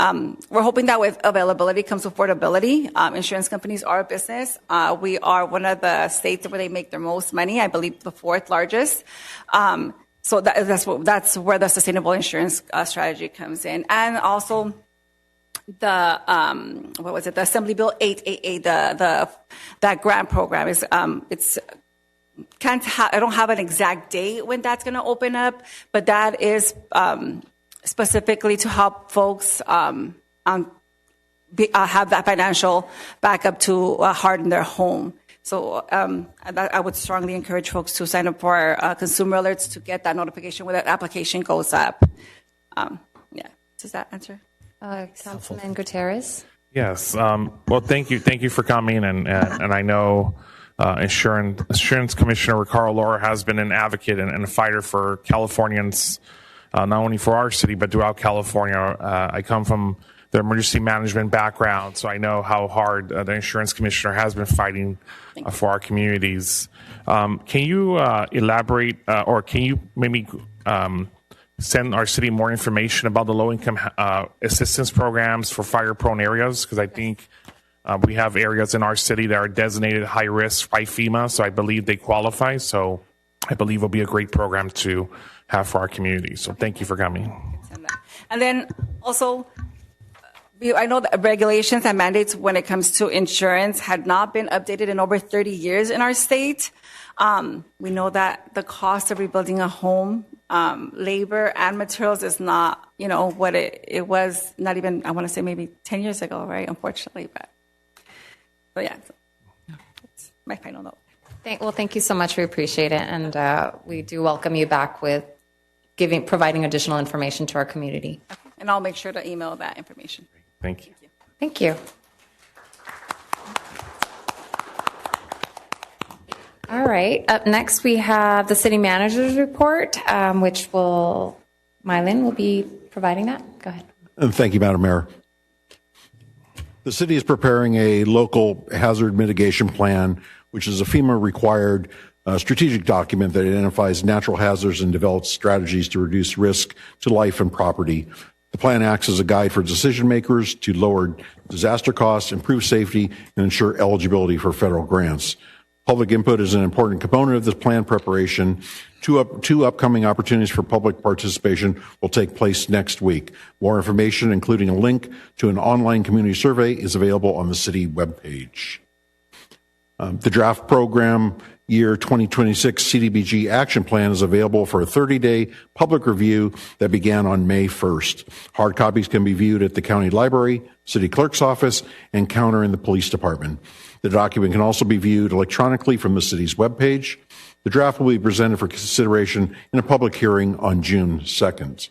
we're hoping that with availability comes affordability. Insurance companies are a business. We are one of the states where they make their most money, I believe the 4th largest. So that's where the sustainable insurance strategy comes in. And also the, the Assembly Bill 888, that grant program is, I don't have an exact date when that's going to open up, but that is specifically to help folks have that financial backup to harden their home. So I would strongly encourage folks to sign up for consumer alerts to get that notification when that application goes up. Yeah, does that answer? Councilman Gutierrez? Yes. Well, thank you for coming, and I know Insurance Commissioner Ricardo Laura has been an advocate and a fighter for Californians, not only for our city but throughout California. I come from the emergency management background, so I know how hard the Insurance Commissioner has been fighting for our communities. Can you elaborate, or can you maybe send our city more information about the low-income assistance programs for fire-prone areas? Because I think we have areas in our city that are designated high risk by FEMA, so I believe they qualify. So I believe it'll be a great program to have for our community. So thank you for coming. And then also, I know that regulations and mandates when it comes to insurance had not been updated in over 30 years in our state. We know that the cost of rebuilding a home, labor and materials is not, what it was, not even, I want to say maybe 10 years ago, right? Unfortunately, but yeah, that's my final note. Thank you so much. We appreciate it. And we do welcome you back with providing additional information to our community. Okay. And I'll make sure to email that information. Thank you. Thank you. All right. Up next, we have the city manager's report, which Mylin will be providing that. Go ahead. Thank you, Madam Mayor. The city is preparing a local hazard mitigation plan, which is a FEMA-required strategic document that identifies natural hazards and develops strategies to reduce risk to life and property. The plan acts as a guide for decision makers to lower disaster costs, improve safety, and ensure eligibility for federal grants. Public input is an important component of this plan preparation. Two upcoming opportunities for public participation will take place next week. More information, including a link to an online community survey, is available on the city webpage. The draft program year 2026 CDBG action plan is available for a 30-day public review that began on May 1st. Hard copies can be viewed at the county library, city clerk's office, and counter in the police department. The document can also be viewed electronically from the city's webpage. The draft will be presented for consideration in a public hearing on June 2nd.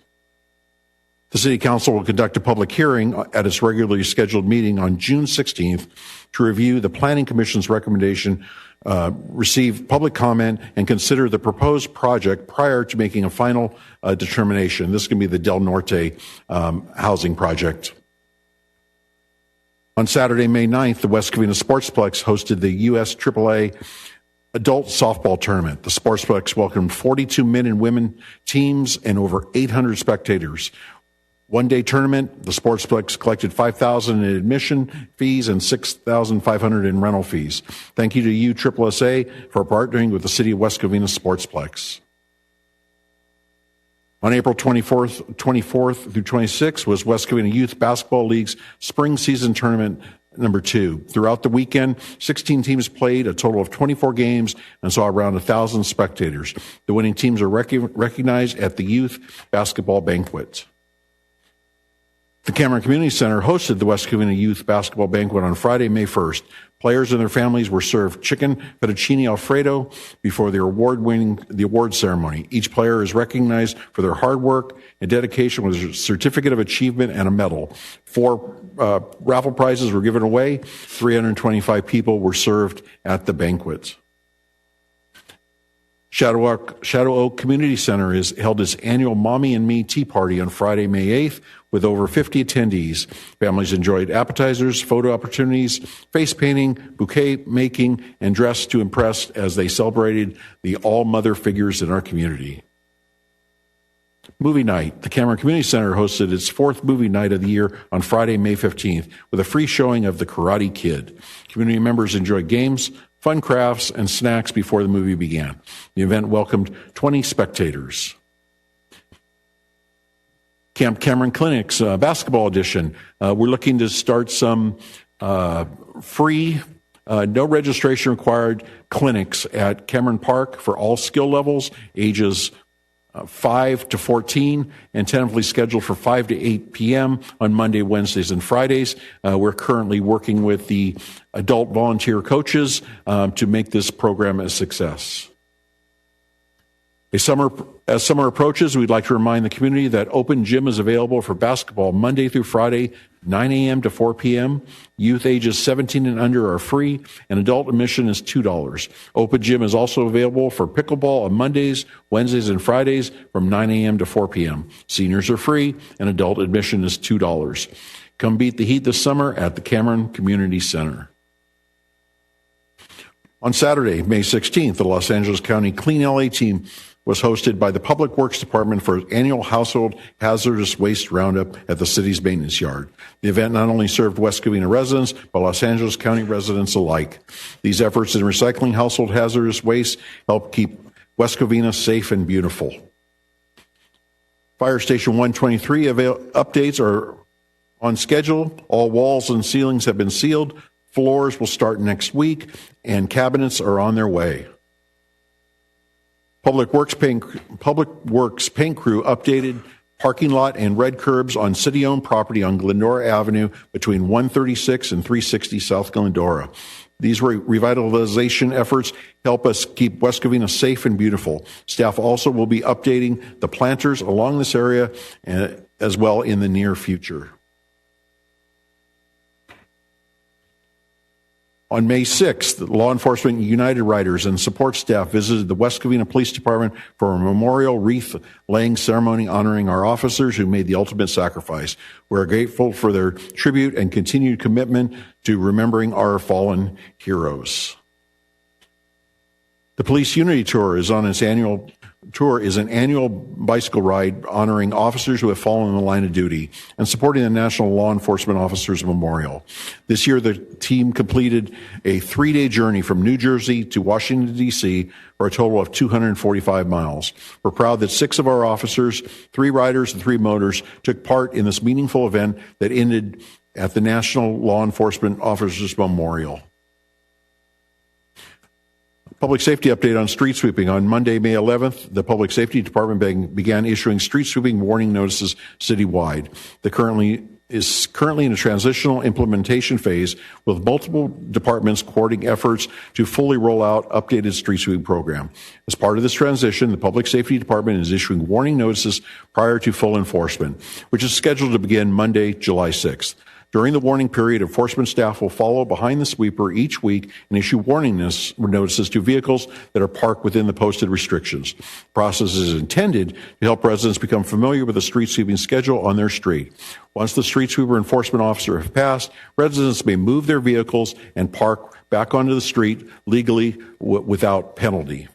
The City Council will conduct a public hearing at its regularly scheduled meeting on June 16th to review the Planning Commission's recommendation, receive public comment, and consider the proposed project prior to making a final determination. This can be the Del Norte housing project. On Saturday, May 9th, the West Covina Sportsplex hosted the U.S. AAA Adult Softball Tournament. The Sportsplex welcomed 42 men and women teams and over 800 spectators. One-day tournament, the Sportsplex collected $5,000 in admission fees and $6,500 in rental fees. Thank you to USSSA for partnering with the City of West Covina Sportsplex. On April 24th through 26th was West Covina Youth Basketball League's Spring Season Tournament number 2. Throughout the weekend, 16 teams played a total of 24 games and saw around 1,000 spectators. The winning teams are recognized at the Youth Basketball Banquet. The Cameron Community Center hosted the West Covina Youth Basketball Banquet on Friday, May 1st. Players and their families were served chicken fettuccine Alfredo before the award ceremony. Each player is recognized for their hard work and dedication with a certificate of achievement and a medal. 4 raffle prizes were given away. 325 people were served at the banquet. Shadow Oak Community Center has held its annual Mommy and Me Tea Party on Friday, May 8th, with over 50 attendees. Families enjoyed appetizers, photo opportunities, face painting, bouquet making, and dressed to impress as they celebrated the all-mother figures in our community. Movie night. The Cameron Community Center hosted its 4th movie night of the year on Friday, May 15th, with a free showing of The Karate Kid. Community members enjoyed games, fun crafts, and snacks before the movie began. The event welcomed 20 spectators. Camp Cameron Clinics basketball edition. We're looking to start some free, no registration required clinics at Cameron Park for all skill levels, ages 5 to 14, and tentatively scheduled for 5 to 8 p.m. on Monday, Wednesdays, and Fridays. We're currently working with the adult volunteer coaches to make this program a success. As summer approaches, we'd like to remind the community that open gym is available for basketball Monday through Friday 9 a.m. to 4 p.m. Youth ages 17 and under are free, and adult admission is $2. Open gym is also available for pickleball on Mondays, Wednesdays, and Fridays from 9 a.m. to 4 p.m. Seniors are free, and adult admission is $2. Come beat the heat this summer at the Cameron Community Center. On Saturday, May 16th, the Los Angeles County Clean LA team was hosted by the Public Works Department for its annual Household Hazardous Waste Roundup at the city's maintenance yard. The event not only served West Covina residents, but Los Angeles County residents alike. These efforts in recycling household hazardous waste help keep West Covina safe and beautiful. Fire Station 123 updates are on schedule. All walls and ceilings have been sealed. Floors will start next week, and cabinets are on their way. Public Works paint crew updated parking lot and red curbs on city-owned property on Glendora Avenue between 136 and 360 South Glendora. These revitalization efforts help us keep West Covina safe and beautiful. Staff also will be updating the planters along this area as well in the near future. On May 6th, Law Enforcement United Riders and support staff visited the West Covina Police Department for a memorial wreath-laying ceremony honoring our officers who made the ultimate sacrifice. We're grateful for their tribute and continued commitment to remembering our fallen heroes. The Police Unity Tour is on its annual an annual bicycle ride honoring officers who have fallen in the line of duty and supporting the National Law Enforcement Officers Memorial. This year, the team completed a 3-day journey from New Jersey to Washington, D.C. for a total of 245 miles. We're proud that 6 of our officers, 3 riders and 3 motors, took part in this meaningful event that ended at the National Law Enforcement Officers Memorial. Public safety update on street sweeping. On Monday, May 11th, the Public Safety Department began issuing street sweeping warning notices citywide. Is currently in a transitional implementation phase with multiple departments coordinating efforts to fully roll out updated street sweeping program. As part of this transition, the Public Safety Department is issuing warning notices prior to full enforcement, which is scheduled to begin Monday, July 6th. During the warning period, enforcement staff will follow behind the sweeper each week and issue warning notices to vehicles that are parked within the posted restrictions. The process is intended to help residents become familiar with the street sweeping schedule on their street. Once the street sweeper enforcement officer has passed, residents may move their vehicles and park back onto the street legally without penalty.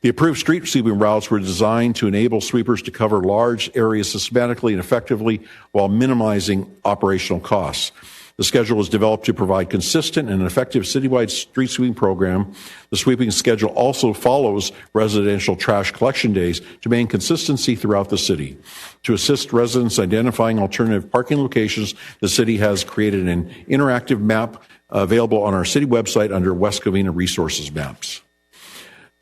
The approved street sweeping routes were designed to enable sweepers to cover large areas systematically and effectively while minimizing operational costs. The schedule was developed to provide consistent and effective citywide street sweeping program. The sweeping schedule also follows residential trash collection days to maintain consistency throughout the city. To assist residents identifying alternative parking locations, the city has created an interactive map available on our city website under West Covina Resources Maps.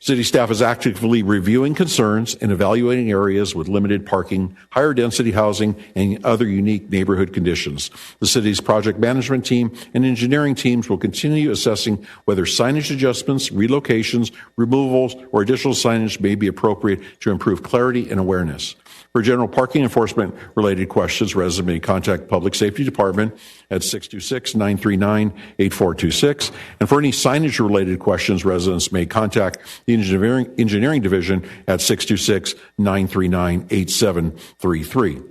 City staff is actively reviewing concerns and evaluating areas with limited parking, higher density housing, and other unique neighborhood conditions. The city's project management team and engineering teams will continue assessing whether signage adjustments, relocations, removals, or additional signage may be appropriate to improve clarity and awareness. For general parking enforcement related questions, residents may contact Public Safety Department at 626-939-8426. And for any signage related questions, residents may contact the Engineering Division at 626-939-8733.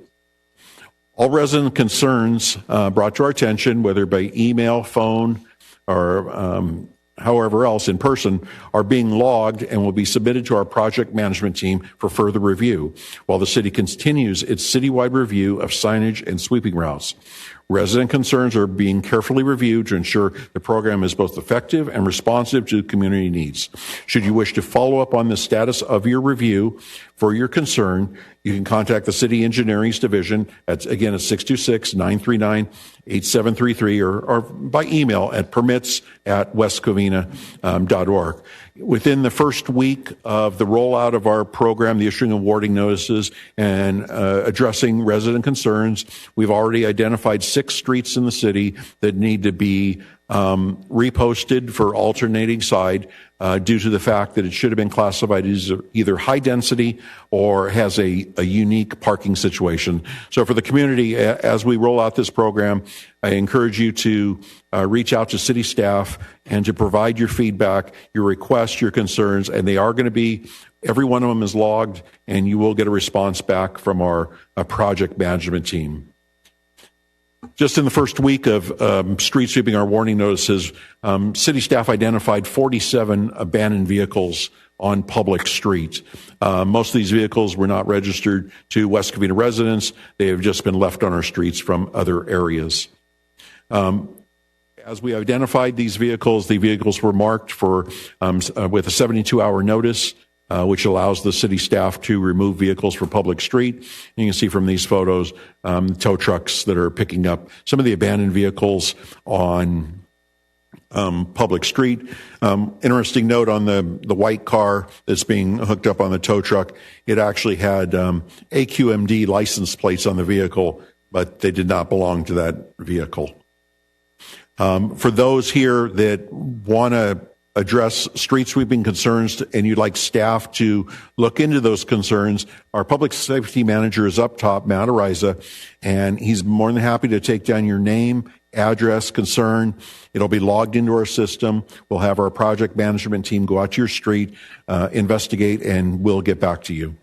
All resident concerns brought to our attention, whether by email, phone, or however else in person, are being logged and will be submitted to our project management team for further review while the city continues its citywide review of signage and sweeping routes. Resident concerns are being carefully reviewed to ensure the program is both effective and responsive to community needs. Should you wish to follow up on the status of your review for your concern, you can contact the City Engineering's Division at 626-939-8733 or by email at permits@westcovina.org. Within the first week of the rollout of our program, the issuing of warning notices and addressing resident concerns, we've already identified 6 streets in the city that need to be reposted for alternating side due to the fact that it should have been classified as either high density or has a unique parking situation. So for the community, as we roll out this program, I encourage you to reach out to city staff and to provide your feedback, your requests, your concerns, and they are going to be, every one of them is logged, and you will get a response back from our project management team. Just in the first week of street sweeping our warning notices, city staff identified 47 abandoned vehicles on public streets. Most of these vehicles were not registered to West Covina residents. They have just been left on our streets from other areas. As we identified these vehicles, the vehicles were marked for with a 72-hour notice, which allows the city staff to remove vehicles from public street. And you can see from these photos, tow trucks that are picking up some of the abandoned vehicles on public street. Interesting note on the white car that's being hooked up on the tow truck, it actually had AQMD license plates on the vehicle, but they did not belong to that vehicle. For those here that want to address street sweeping concerns and you'd like staff to look into those concerns, our public safety manager is up top, Matt Ariza, and he's more than happy to take down your name, address, concern. It'll be logged into our system. We'll have our project management team go out to your street, investigate, and we'll get back to you.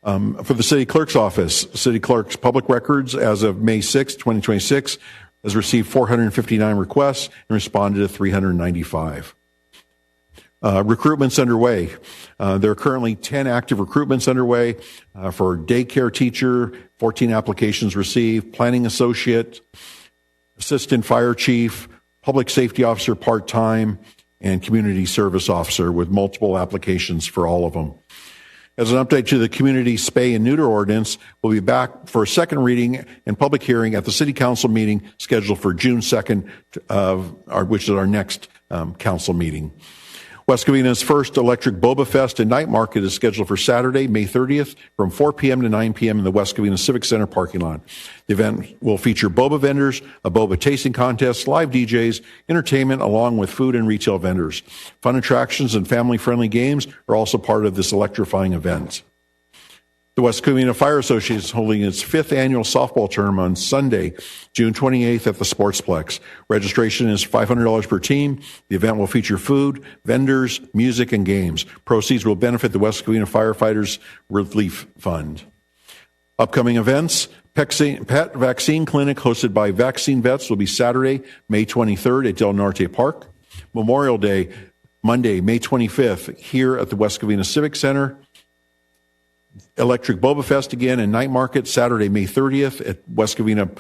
For the city clerk's office, city clerk's public records as of May 6, 2026, has received 459 requests and responded to 395. Recruitment's underway. There are currently 10 active recruitments underway for daycare teacher, 14 applications received, planning associate, assistant fire chief, public safety officer part-time, and community service officer with multiple applications for all of them. As an update to the community spay and neuter ordinance, we'll be back for a second reading and public hearing at the City Council meeting scheduled for June 2nd, which is our next council meeting. West Covina's first electric Boba Fest and night market is scheduled for Saturday, May 30th from 4 p.m. to 9 p.m. in the West Covina Civic Center parking lot. The event will feature boba vendors, a boba tasting contest, live DJs, entertainment, along with food and retail vendors. Fun attractions and family-friendly games are also part of this electrifying event. The West Covina Fire Association is holding its 5th annual softball tournament on Sunday, June 28th at the Sportsplex. Registration is $500 per team. The event will feature food, vendors, music, and games. Proceeds will benefit the West Covina Firefighters Relief Fund. Upcoming events, Pet Vaccine Clinic hosted by Vaccine Vets will be Saturday, May 23rd at Del Norte Park. Memorial Day, Monday, May 25th, here at the West Covina Civic Center. Electric Boba Fest again and night market Saturday, May 30th at West Covina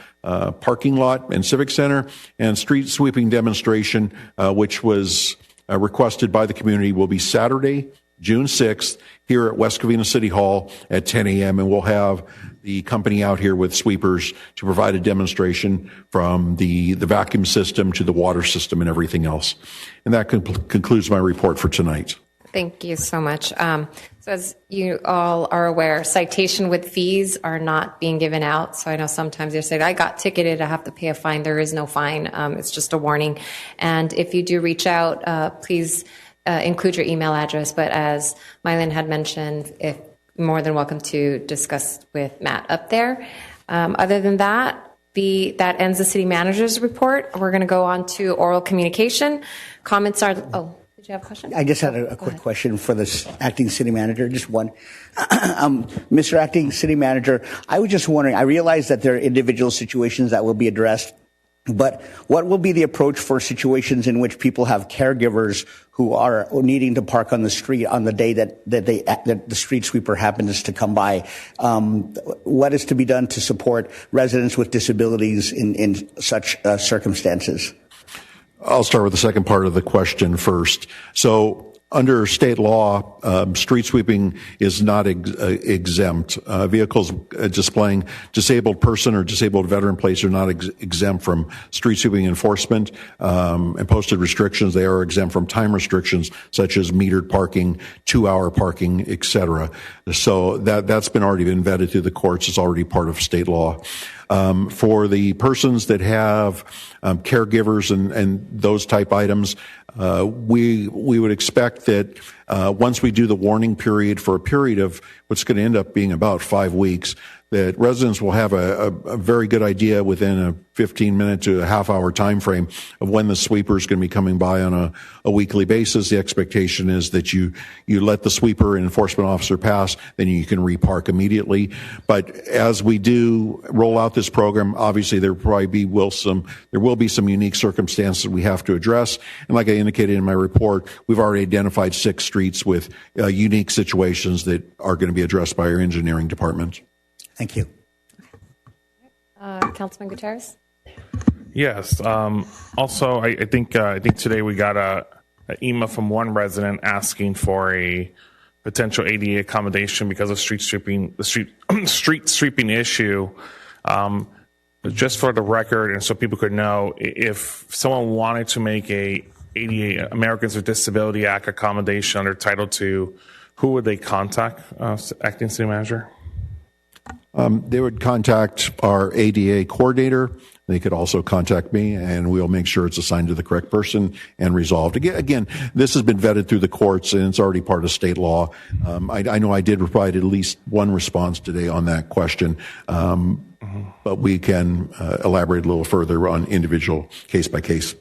parking lot and Civic Center, and street sweeping demonstration, which was requested by the community, will be Saturday, June 6th here at West Covina City Hall at 10 a.m. And we'll have the company out here with sweepers to provide a demonstration from the vacuum system to the water system and everything else. And that concludes my report for tonight. Thank you so much. So as you all are aware, citation with fees are not being given out. So I know sometimes they say, I got ticketed, I have to pay a fine. There is no fine. It's just a warning. And if you do reach out, please include your email address. But as Mylin had mentioned, if more than welcome to discuss with Matt up there. Other than that, that ends the city manager's report. We're going to go on to oral communication. Comments are, did you have a question? I just had a quick question for the acting city manager, just one. Mr. Acting City Manager, I was just wondering, I realize that there are individual situations that will be addressed, but what will be the approach for situations in which people have caregivers who are needing to park on the street on the day that the street sweeper happens to come by? What is to be done to support residents with disabilities in such circumstances? I'll start with the second part of the question first. So under state law, street sweeping is not exempt. Vehicles displaying disabled person or disabled veteran plates are not exempt from street sweeping enforcement and posted restrictions. They are exempt from time restrictions such as metered parking, 2-hour parking, etc. So that's already been vetted through the courts. It's already part of state law. For the persons that have caregivers and those type items, we would expect that once we do the warning period for a period of what's going to end up being about 5 weeks, that residents will have a very good idea within a 15-minute to a half-hour time frame of when the sweeper is going to be coming by on a weekly basis. The expectation is that you let the sweeper and enforcement officer pass, then you can repark immediately. But as we do roll out this program, obviously there will be some unique circumstances we have to address. And like I indicated in my report, we've already identified 6 streets with unique situations that are going to be addressed by our engineering department. Thank you. Councilman Gutierrez? Yes. Also, I think today we got an email from one resident asking for a potential ADA accommodation because of street sweeping issue. Just for the record, and so people could know, if someone wanted to make a ADA, Americans with Disability Act accommodation under Title II, who would they contact, Acting City Manager? They would contact our ADA coordinator. They could also contact me, and we'll make sure it's assigned to the correct person and resolved. Again, this has been vetted through the courts, and it's already part of state law. I know I did provide at least one response today on that question, but we can elaborate a little further on individual case by case.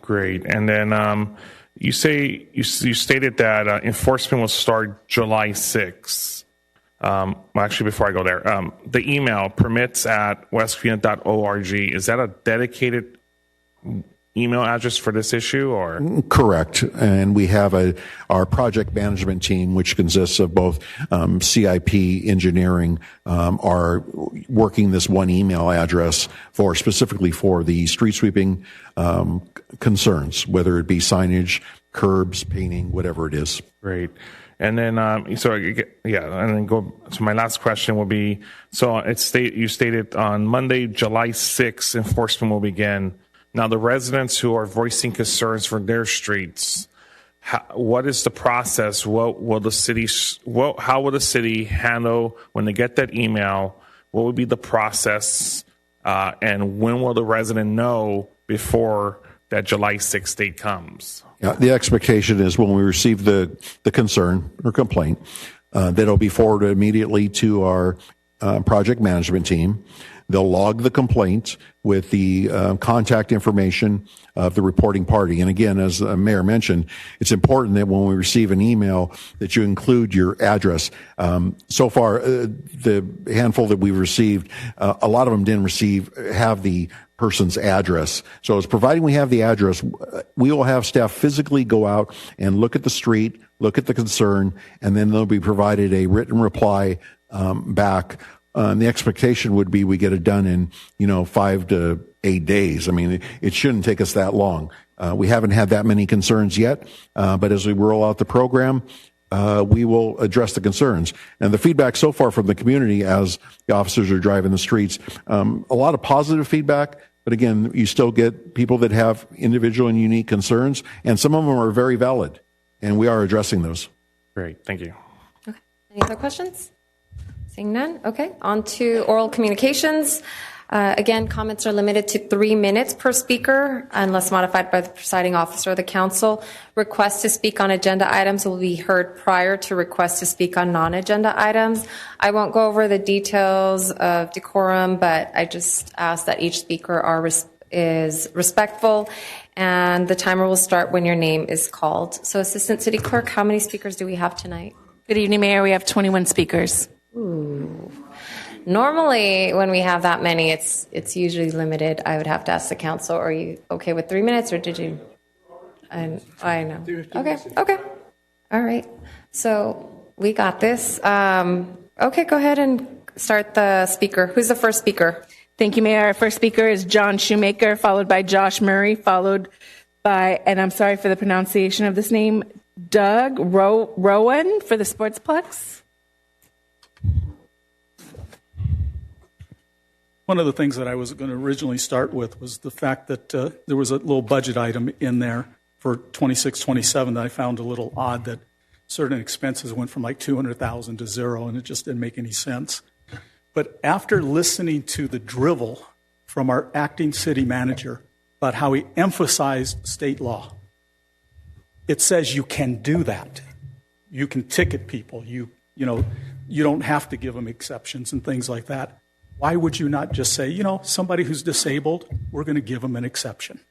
Great. And then you stated that enforcement will start July 6th. Well, actually, before I go there, the email permits@westcovina.org, is that a dedicated email address for this issue, or? Correct. And we have our project management team, which consists of both CIP engineering, are working this one email address specifically for the street sweeping concerns, whether it be signage, curbs, painting, whatever it is. Great. And then, and then go to my last question will be, so you stated on Monday, July 6th, enforcement will begin. Now, the residents who are voicing concerns for their streets, what is the process? How will the city handle when they get that email? What would be the process? And when will the resident know before that July 6th date comes? Yeah, the expectation is when we receive the concern or complaint, that it'll be forwarded immediately to our project management team. They'll log the complaint with the contact information of the reporting party. And again, as the mayor mentioned, it's important that when we receive an email that you include your address. So far, the handful that we've received, a lot of them didn't have the person's address. So as providing we have the address, we will have staff physically go out and look at the street, look at the concern, and then they'll be provided a written reply back. The expectation would be we get it done in 5 to 8 days. I mean, it shouldn't take us that long. We haven't had that many concerns yet, but as we roll out the program, we will address the concerns. And the feedback so far from the community as the officers are driving the streets, a lot of positive feedback. But again, you still get people that have individual and unique concerns, and some of them are very valid, and we are addressing those. Great, thank you. Okay. Any other questions? Seeing none. Okay, on to oral communications. Again, comments are limited to 3 minutes per speaker unless modified by the presiding officer of the council. Requests to speak on agenda items will be heard prior to requests to speak on non-agenda items. I won't go over the details of decorum, but I just ask that each speaker is respectful, and the timer will start when your name is called. So, Assistant City Clerk, how many speakers do we have tonight? Good evening, Mayor. We have 21 speakers. Ooh. Normally, when we have that many, it's usually limited. I would have to ask the council, are you okay with 3 minutes, or did you? I know. Okay. All right. So we got this. Okay, go ahead and start the speaker. Who's the first speaker? Thank you, Mayor. Our first speaker is John Shoemaker, followed by Josh Murray, followed by, and I'm sorry for the pronunciation of this name, Doug Rowan for the Sportsplex. One of the things that I was going to originally start with was the fact that there was a little budget item in there for 26-27 that I found a little odd, that certain expenses went from like $200,000 to zero, and it just didn't make any sense. But after listening to the drivel from our acting city manager about how he emphasized state law, it says you can do that. You can ticket people. You don't have to give them exceptions and things like that. Why would you not just say, somebody who's disabled, we're going to give them an exception?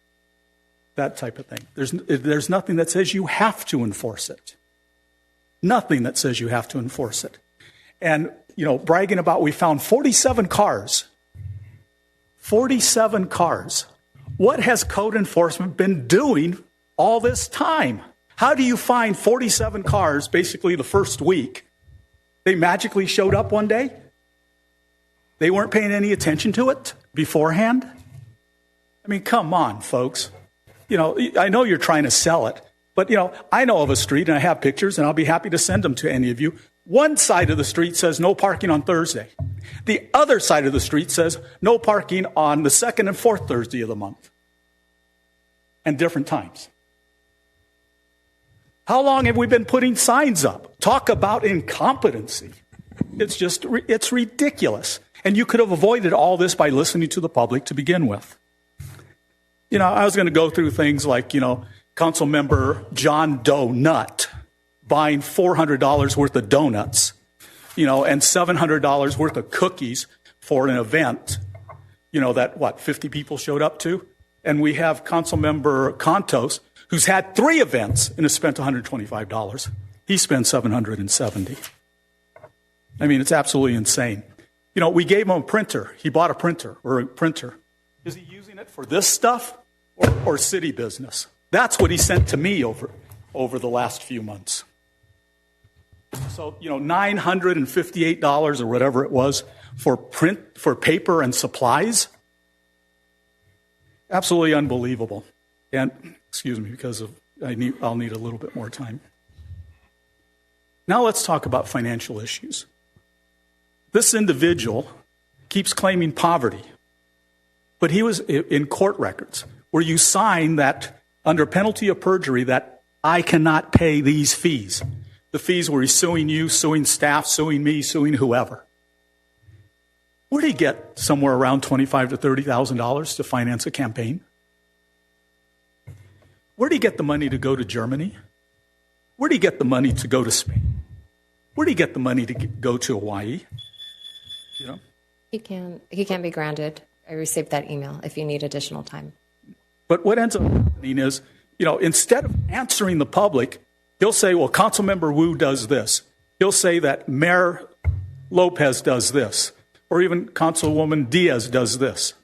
That type of thing. There's nothing that says you have to enforce it. Nothing that says you have to enforce it. And, bragging about we found 47 cars. 47 cars. What has code enforcement been doing all this time? How do you find 47 cars basically the first week? They magically showed up one day? They weren't paying any attention to it beforehand? I mean, come on, folks. I know you're trying to sell it, but, I know of a street and I have pictures and I'll be happy to send them to any of you. One side of the street says no parking on Thursday. The other side of the street says no parking on the second and fourth Thursday of the month. And different times. How long have we been putting signs up? Talk about incompetency. It's ridiculous. And you could have avoided all this by listening to the public to begin with. I was going to go through things like, Council Member John Doe Nutt buying $400 worth of donuts, and $700 worth of cookies for an event, that 50 people showed up to. And we have Council Member Contos, who's had 3 events and has spent $125. He spent $770. I mean, it's absolutely insane. We gave him a printer. He bought a printer. Is he using it for this stuff or city business? That's what he sent to me over the last few months. So, $958 or whatever it was for paper and supplies. Absolutely unbelievable. And excuse me, because I'll need a little bit more time. Now let's talk about financial issues. This individual keeps claiming poverty, but he was in court records where you sign that under penalty of perjury that I cannot pay these fees. The fees where he's suing you, suing staff, suing me, suing whoever. Where did he get somewhere around $25,000 to $30,000 to finance a campaign? Where did he get the money to go to Germany? Where did he get the money to go to Spain? Where did he get the money to go to Hawaii? He can be granted. I received that email if you need additional time. But what ends up happening is, instead of answering the public, he'll say, well, Councilmember Wu does this. He'll say that Mayor Lopez does this. Or even Councilwoman Diaz does this.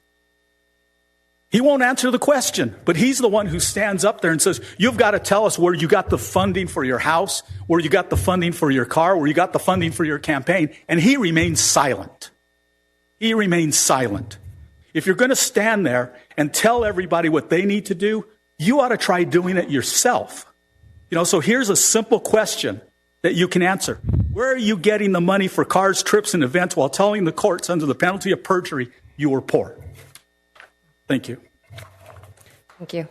He won't answer the question, but he's the one who stands up there and says, you've got to tell us where you got the funding for your house, where you got the funding for your car, where you got the funding for your campaign. And he remains silent. He remains silent. If you're going to stand there and tell everybody what they need to do, you ought to try doing it yourself. So here's a simple question that you can answer. Where are you getting the money for cars, trips, and events while telling the courts under the penalty of perjury you were poor? Thank you. Thank you.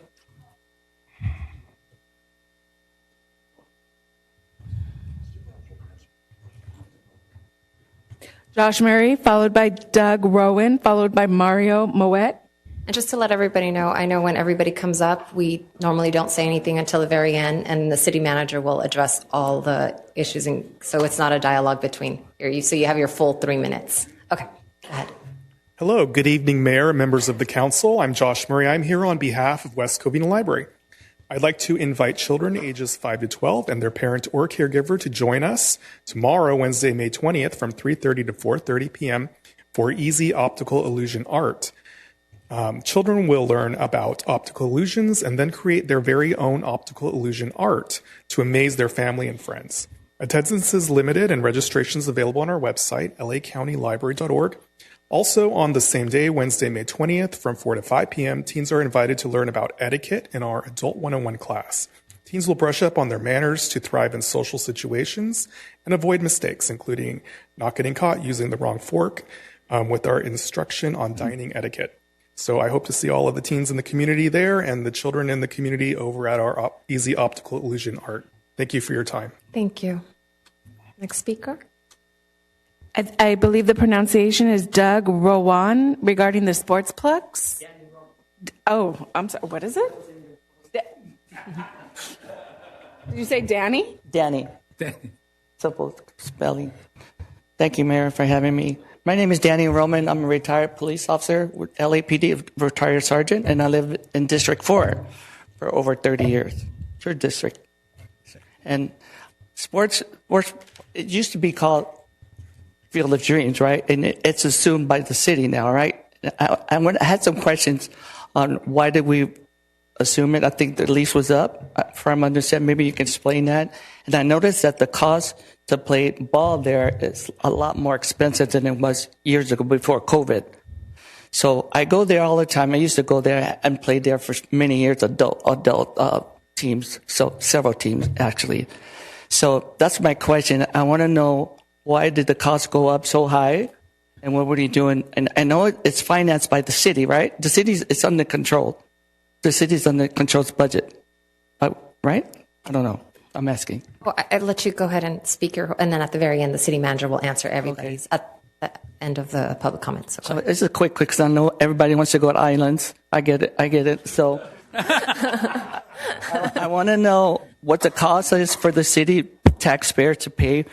Josh Murray, followed by Doug Rowan, followed by Mario Moet. And just to let everybody know, I know when everybody comes up, we normally don't say anything until the very end, and the city manager will address all the issues. And so it's not a dialogue between here. So you have your full 3 minutes. Okay, go ahead. Hello, good evening, Mayor, members of the council. I'm Josh Murray. I'm here on behalf of West Covina Library. I'd like to invite children ages 5 to 12 and their parent or caregiver to join us tomorrow, Wednesday, May 20th, from 3:30 to 4:30 p.m. for Easy Optical Illusion Art. Children will learn about optical illusions and then create their very own optical illusion art to amaze their family and friends. Attendance is limited and registrations available on our website, lacountylibrary.org. Also on the same day, Wednesday, May 20th, from 4 to 5 p.m., teens are invited to learn about etiquette in our Adult 101 class. Teens will brush up on their manners to thrive in social situations and avoid mistakes, including not getting caught using the wrong fork, with our instruction on dining etiquette. So I hope to see all of the teens in the community there and the children in the community over at our Easy Optical Illusion Art. Thank you for your time. Thank you. Next speaker. I believe the pronunciation is Doug Rowan regarding the sportsplex. Oh, I'm sorry. What is it? Did you say Danny? Danny. Simple spelling. Thank you, Mayor, for having me. My name is Danny Roman. I'm a retired police officer with LAPD, retired sergeant, and I live in District 4 for over 30 years. It's your district. And sports, it used to be called Field of Dreams, right? And it's assumed by the city now, right? I had some questions on why did we assume it. I think the lease was up from understand. Maybe you can explain that. And I noticed that the cost to play ball there is a lot more expensive than it was years ago before COVID. So I go there all the time. I used to go there and play there for many years, adult teams, so several teams actually. So that's my question. I want to know, why did the cost go up so high? And what were you doing? And I know it's financed by the city, right? The city's, it's under control. The city's under control's budget, right? I don't know. I'm asking. Well, I'll let you go ahead and speak and then at the very end, the city manager will answer everybody's at the end of the public comments. So it's a quick, because I know everybody wants to go to islands. I get it. So I want to know what the cost is for the city taxpayer to pay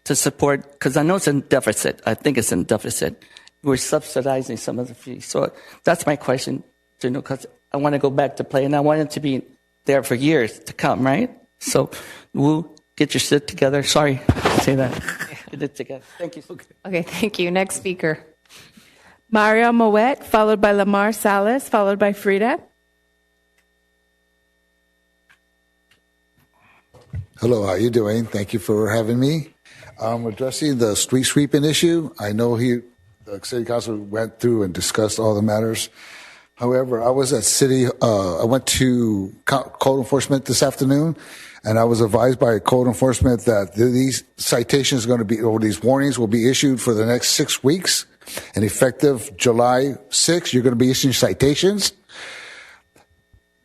to support, because I know it's in deficit. I think it's in deficit. We're subsidizing some of the fees. So that's my question, to know, because I want to go back to play, and I want it to be there for years to come, right? So we'll get your shit together. Sorry to say that. Get it together. Thank you. Okay, thank you. Next speaker. Mario Moet, followed by Lamar Salas, followed by Frida. Hello, how you doing? Thank you for having me. I'm addressing the street sweeping issue. I know the city council went through and discussed all the matters. However, I was at I went to code enforcement this afternoon, and I was advised by code enforcement that these citations or these warnings will be issued for the next 6 weeks, and effective July 6th, you're going to be issuing citations.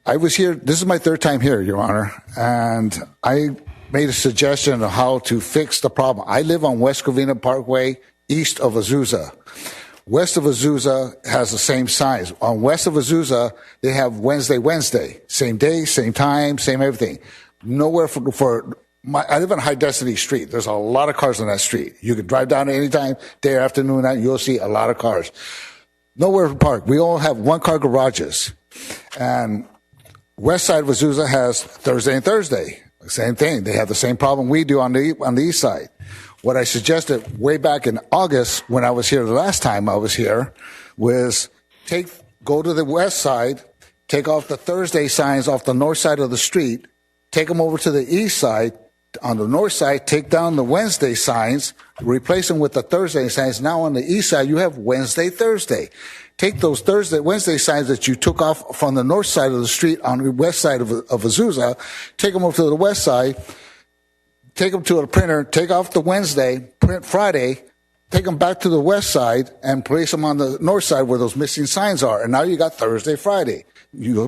I was here, this is my third time here, Your Honor, and I made a suggestion of how to fix the problem. I live on West Covina Parkway, east of Azusa. West of Azusa has the same size. On west of Azusa, they have Wednesday. Same day, same time, same everything. Nowhere I live on High Destiny Street. There's a lot of cars on that street. You can drive down at any time, day or afternoon, night, you'll see a lot of cars. Nowhere to park. We all have one-car garages. And west side of Azusa has Thursday and Thursday. Same thing. They have the same problem we do on the east side. What I suggested way back in August when I was here the last time I was here was go to the west side, take off the Thursday signs off the north side of the street, take them over to the east side. On the north side, take down the Wednesday signs, replace them with the Thursday signs. Now on the east side, you have Wednesday, Thursday. Take those Wednesday signs that you took off from the north side of the street on the west side of Azusa, take them over to the west side, take them to a printer, take off the Wednesday, print Friday, take them back to the west side, and place them on the north side where those missing signs are. And now you got Thursday, Friday.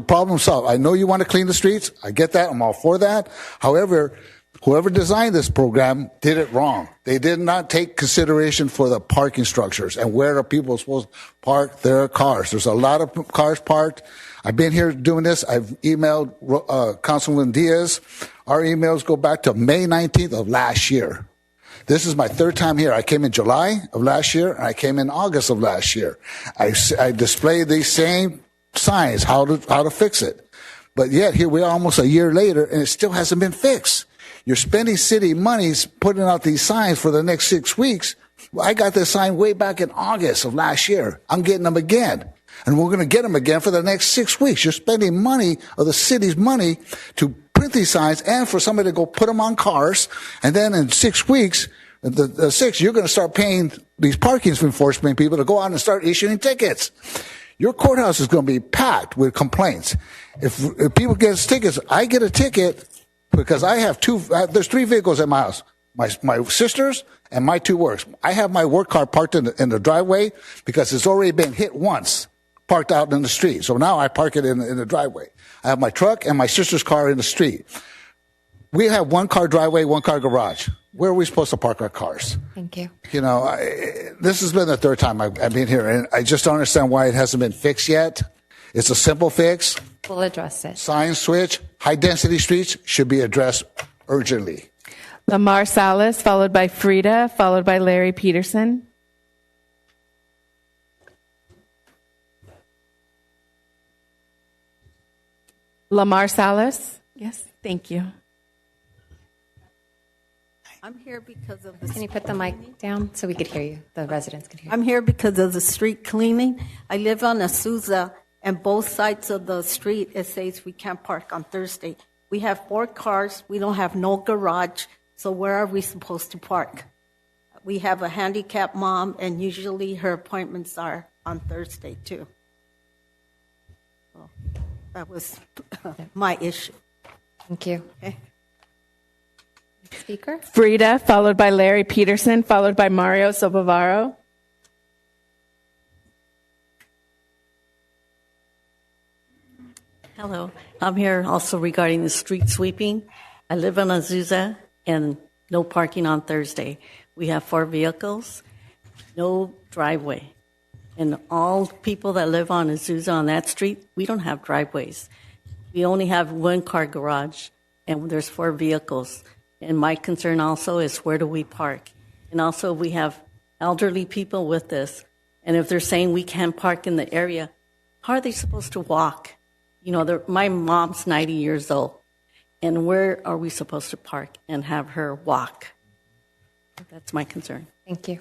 Problem solved. I know you want to clean the streets. I get that. I'm all for that. However, whoever designed this program did it wrong. They did not take consideration for the parking structures and where are people supposed to park their cars. There's a lot of cars parked. I've been here doing this. I've emailed Councilman Diaz. Our emails go back to May 19th of last year. This is my third time here. I came in July of last year, and I came in August of last year. I displayed these same signs, how to fix it. But yet, here we are almost a year later, and it still hasn't been fixed. You're spending city monies putting out these signs for the next 6 weeks. I got this sign way back in August of last year. I'm getting them again. And we're going to get them again for the next 6 weeks. You're spending money, or the city's money, to print these signs and for somebody to go put them on cars. And then in 6 weeks, you're going to start paying these parking enforcement people to go out and start issuing tickets. Your courthouse is going to be packed with complaints. If people get tickets, I get a ticket because I have there's 3 vehicles at my house. My sister's and my 2 works. I have my work car parked in the driveway because it's already been hit once, parked out in the street. So now I park it in the driveway. I have my truck and my sister's car in the street. We have 1-car driveway, 1-car garage. where are we supposed to park our cars? Thank you. You know, this has been the third time I've been here, and I just don't understand why it hasn't been fixed yet. It's a simple fix. We'll address it. Sign switch, high-density streets should be addressed urgently. Lamar Salas, followed by Frida, followed by Larry Peterson. Lamar Salas. Yes, thank you. I'm here because of the. Can you put the mic down so we could hear you? The residents could hear you. I'm here because of the street cleaning. I live on Azusa, and both sides of the street, it says we can't park on Thursday. We have 4 cars. We don't have no garage. So where are we supposed to park? We have a handicapped mom, and usually her appointments are on Thursday, too. So that was my issue. Thank you. Okay. Speaker. Frida, followed by Larry Peterson, followed by Mario Sobavaro. Hello. I'm here also regarding the street sweeping. I live on Azusa, and no parking on Thursday. We have 4 vehicles, no driveway. And all people that live on Azusa on that street, we don't have driveways. We only have 1-car garage, and there's 4 vehicles. And my concern also is, where do we park? And also, we have elderly people with us. And if they're saying we can't park in the area, how are they supposed to walk? You know, my mom's 90 years old. And where are we supposed to park and have her walk? That's my concern. Thank you.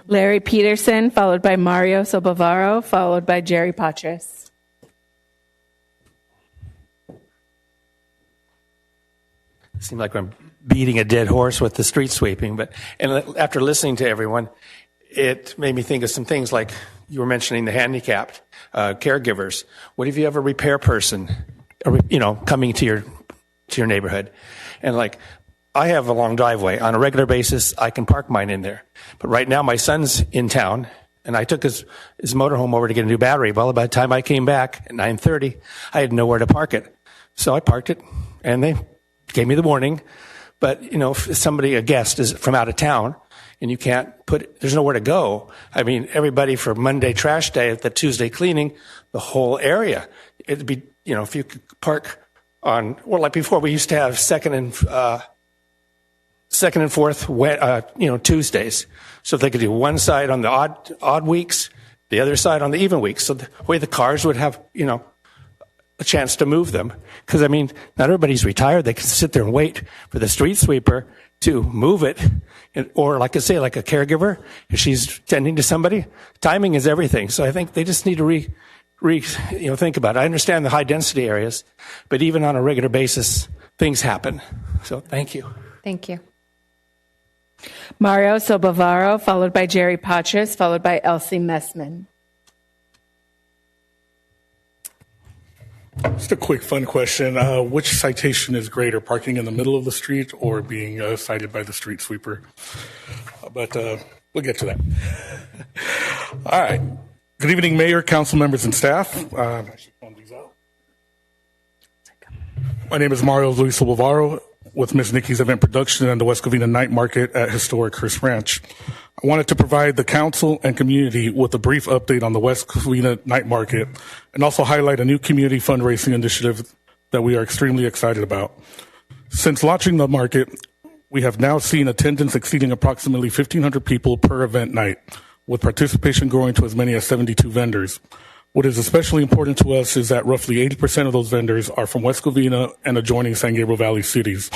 Larry Peterson, followed by Mario Sobavaro, followed by Jerry Patras. Seems like I'm beating a dead horse with the street sweeping, but after listening to everyone, it made me think of some things like you were mentioning the handicapped caregivers. What if you have a repair person, coming to your neighborhood, and like I have a long driveway on a regular basis, I can park mine in there. But right now my son's in town, and I took his motorhome over to get a new battery. Well, by the time I came back at 9:30, I had nowhere to park it, so I parked it, and they gave me the warning. But if somebody, a guest, is from out of town, and you can't there's nowhere to go. I mean, everybody for Monday trash day, at the Tuesday cleaning, the whole area. It'd be, if you could park on, like before, we used to have second and fourth, Tuesdays. So they could do one side on the odd weeks, the other side on the even weeks. So the way the cars would have, a chance to move them. Because, not everybody's retired. They can sit there and wait for the street sweeper to move it. Or, like I say, like a caregiver, if she's tending to somebody, timing is everything. So I think they just need to think about it. I understand the high density areas, but even on a regular basis, things happen. So thank you. Thank you. Mario Sobavaro, followed by Jerry Patras, followed by Elsie Messman. Just a quick fun question. Which citation is greater, parking in the middle of the street or being cited by the street sweeper? But we'll get to that. All right. Good evening, Mayor, council members, and staff. My name is Mario Luis Sobavaro with Miss Nikki's Event Production and the West Covina Night Market at Historic Hearst Ranch. I wanted to provide the council and community with a brief update on the West Covina Night Market and also highlight a new community fundraising initiative that we are extremely excited about. Since launching the market, we have now seen attendance exceeding approximately 1,500 people per event night, with participation growing to as many as 72 vendors. What is especially important to us is that roughly 80% of those vendors are from West Covina and adjoining San Gabriel Valley cities.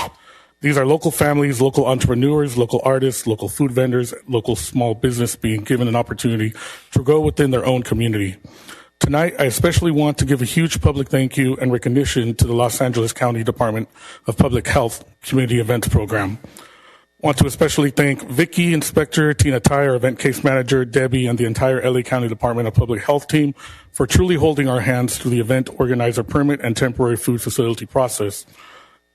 These are local families, local entrepreneurs, local artists, local food vendors, local small business being given an opportunity to grow within their own community. Tonight, I especially want to give a huge public thank you and recognition to the Los Angeles County Department of Public Health Community Events Program. I want to especially thank Vicky, Inspector, Tina Ty, our event case manager, Debbie, and the entire LA County Department of Public Health team for truly holding our hands through the event organizer permit and temporary food facility process.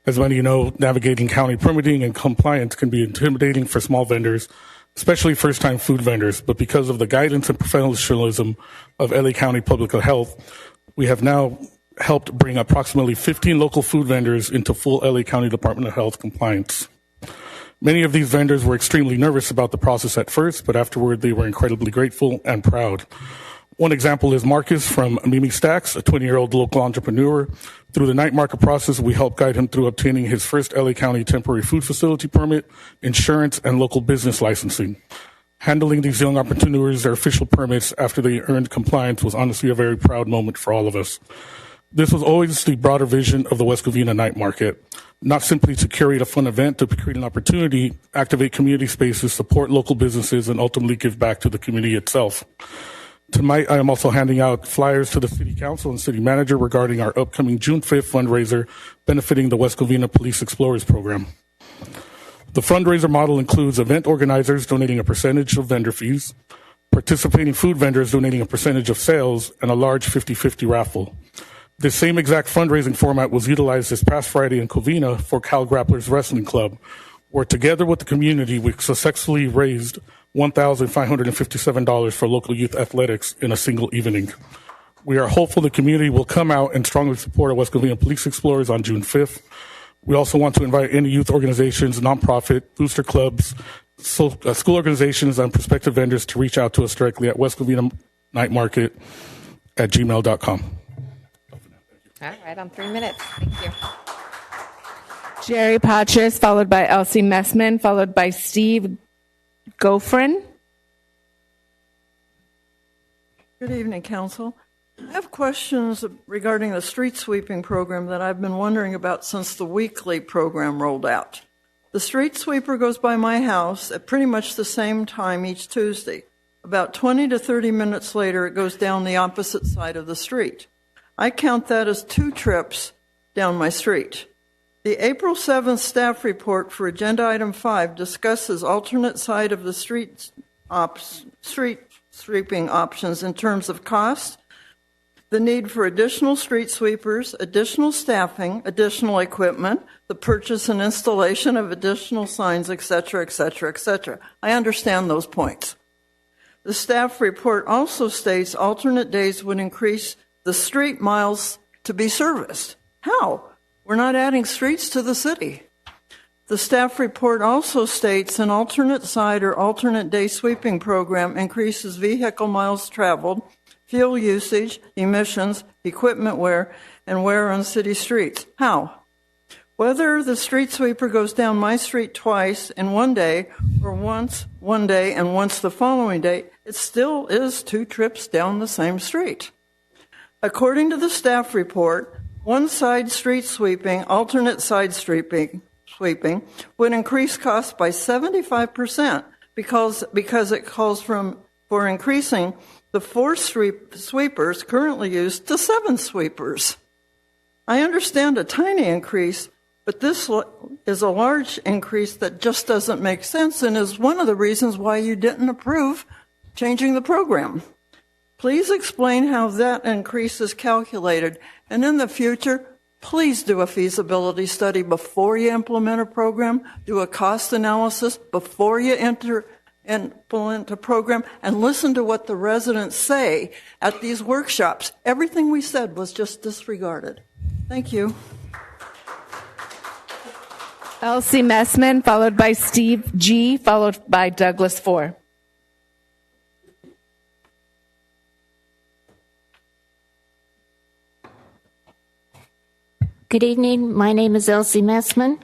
As many of you know, navigating county permitting and compliance can be intimidating for small vendors, especially first-time food vendors. But because of the guidance and professionalism of LA County Public Health, we have now helped bring approximately 15 local food vendors into full LA County Department of Health compliance. Many of these vendors were extremely nervous about the process at first, but afterward they were incredibly grateful and proud. One example is Marcus from Mimi Stacks, a 20-year-old local entrepreneur. Through the night market process, we helped guide him through obtaining his first LA County temporary food facility permit, insurance, and local business licensing. Handling these young entrepreneurs their official permits after they earned compliance was honestly a very proud moment for all of us. This was always the broader vision of the West Covina Night Market, not simply to curate a fun event, to create an opportunity, activate community spaces, support local businesses, and ultimately give back to the community itself. Tonight, I am also handing out flyers to the City Council and City Manager regarding our upcoming June 5th fundraiser benefiting the West Covina Police Explorers Program. The fundraiser model includes event organizers donating a percentage of vendor fees, participating food vendors donating a percentage of sales, and a large 50-50 raffle. This same exact fundraising format was utilized this past Friday in Covina for Cal Grapplers Wrestling Club, where together with the community, we successfully raised $1,557 for local youth athletics in a single evening. We are hopeful the community will come out and strongly support our West Covina Police Explorers on June 5th. We also want to invite any youth organizations, nonprofit, booster clubs, school organizations, and prospective vendors to reach out to us directly at westcovinanightmarket@gmail.com. All right, on 3 minutes. Thank you. Jerry Patches, followed by Elsie Messman, followed by Steve Goffrin. Good evening, Council. I have questions regarding the street sweeping program that I've been wondering about since the weekly program rolled out. The street sweeper goes by my house at pretty much the same time each Tuesday. About 20 to 30 minutes later, it goes down the opposite side of the street. I count that as 2 trips down my street. The April 7th staff report for Agenda Item 5 discusses alternate side of the street sweeping options in terms of cost, the need for additional street sweepers, additional staffing, additional equipment, the purchase and installation of additional signs, etc., etc., etc. I understand those points. The staff report also states alternate days would increase the street miles to be serviced. How? We're not adding streets to the city. The staff report also states an alternate side or alternate day sweeping program increases vehicle miles traveled, fuel usage, emissions, equipment wear, and wear on city streets. How? Whether the street sweeper goes down my street twice in one day or once one day and once the following day, it still is 2 trips down the same street. According to the staff report, one side street sweeping, alternate side sweeping would increase costs by 75% because it calls for increasing the 4 sweepers currently used to 7 sweepers. I understand a tiny increase, but this is a large increase that just doesn't make sense and is one of the reasons why you didn't approve changing the program. Please explain how that increase is calculated, and in the future, please do a feasibility study before you implement a program, do a cost analysis before you implement a program, and listen to what the residents say at these workshops. Everything we said was just disregarded. Thank you. Elsie Messman, followed by Steve G., followed by Douglas 4. Good evening. My name is Elsie Messman.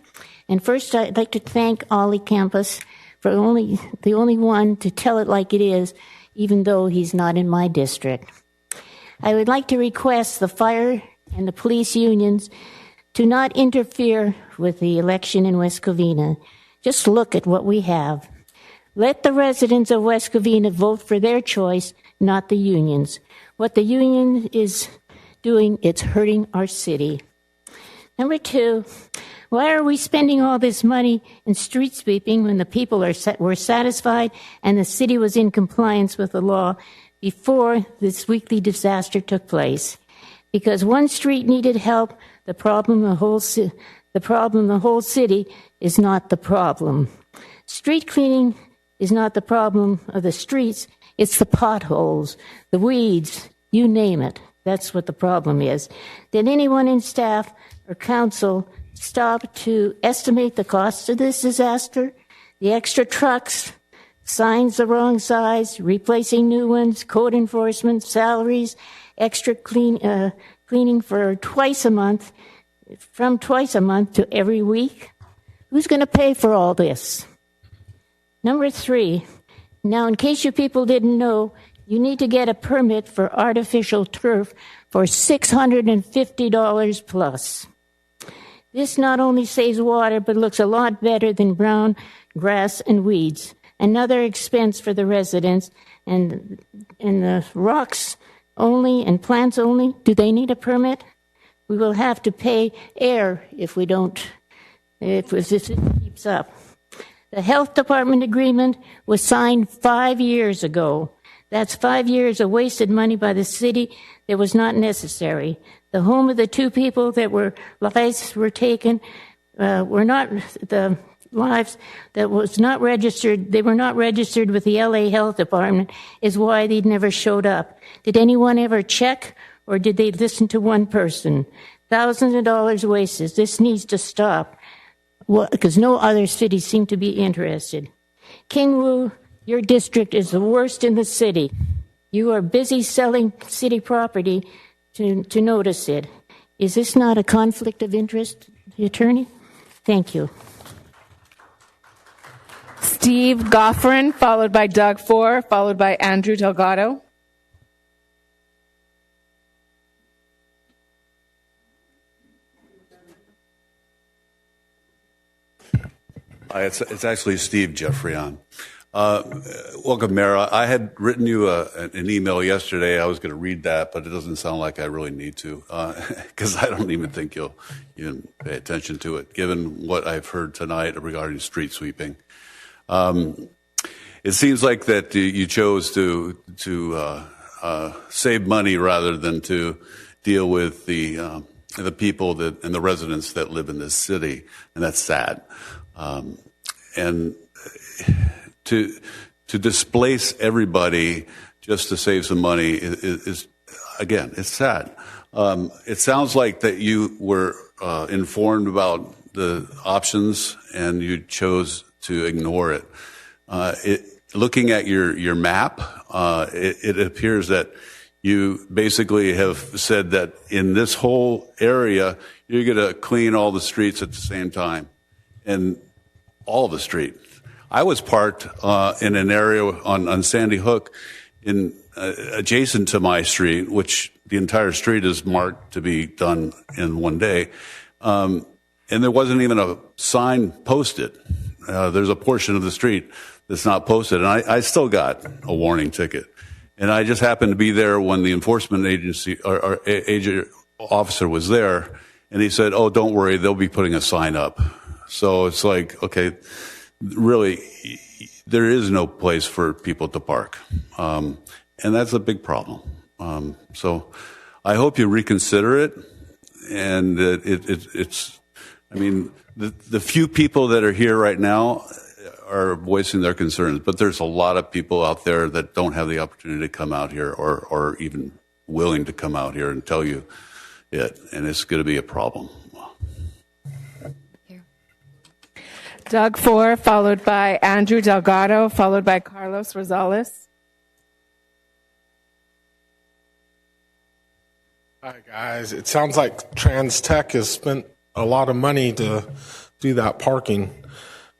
And first, I'd like to thank Ollie Campus for the only one to tell it like it is, even though he's not in my district. I would like to request the fire and the police unions to not interfere with the election in West Covina. Just look at what we have. Let the residents of West Covina vote for their choice, not the unions. What the union is doing, it's hurting our city. Number 2, why are we spending all this money in street sweeping when the people were satisfied and the city was in compliance with the law before this weekly disaster took place? Because one street needed help, the problem the whole city is not the problem. Street cleaning is not the problem of the streets, it's the potholes, the weeds, you name it. That's what the problem is. Did anyone in staff or council stop to estimate the cost of this disaster? The extra trucks, signs the wrong size, replacing new ones, code enforcement, salaries, extra cleaning for twice a month, from twice a month to every week. Who's going to pay for all this? Number 3, now in case you people didn't know, you need to get a permit for artificial turf for $650 plus. This not only saves water, but looks a lot better than brown grass and weeds. Another expense for the residents, and the rocks only and plants only, do they need a permit? We will have to pay air if this keeps up. The health department agreement was signed 5 years ago. That's 5 years of wasted money by the city that was not necessary. The home of the 2 people that lives were taken were not the lives that was not registered. They were not registered with the LA Health Department, is why they never showed up. Did anyone ever check, or did they listen to one person? Thousands of dollars wasted. This needs to stop, because no other cities seem to be interested. Kingwu, your district is the worst in the city. You are busy selling city property to notice it. Is this not a conflict of interest, the attorney? Thank you. Steve Goffrin, followed by Doug Four, followed by Andrew Delgado. It's actually Steve Jeffreyon. Welcome, Mayor. I had written you an email yesterday. I was going to read that, but it doesn't sound like I really need to, because I don't even think you'll even pay attention to it, given what I've heard tonight regarding street sweeping. It seems like that you chose to save money rather than to deal with the people and the residents that live in this city, and that's sad. And to displace everybody just to save some money is again, it's sad. It sounds like that you were informed about the options and you chose to ignore it. Looking at your map, it appears that you basically have said that in this whole area, you're going to clean all the streets at the same time, and all the streets. I was parked in an area on Sandy Hook adjacent to my street, which the entire street is marked to be done in one day. And there wasn't even a sign posted. There's a portion of the street that's not posted. And I still got a warning ticket. And I just happened to be there when the enforcement agency or agent officer was there. And he said, "Oh, don't worry, they'll be putting a sign up." So it's like, okay, really, there is no place for people to park. And that's a big problem. So I hope you reconsider it. And it's, I mean, the few people that are here right now are voicing their concerns, but there's a lot of people out there that don't have the opportunity to come out here or even willing to come out here and tell you it. And it's going to be a problem. Doug Four, followed by Andrew Delgado, followed by Carlos Rosales. Hi, guys. It sounds like Trans Tech has spent a lot of money to do that parking.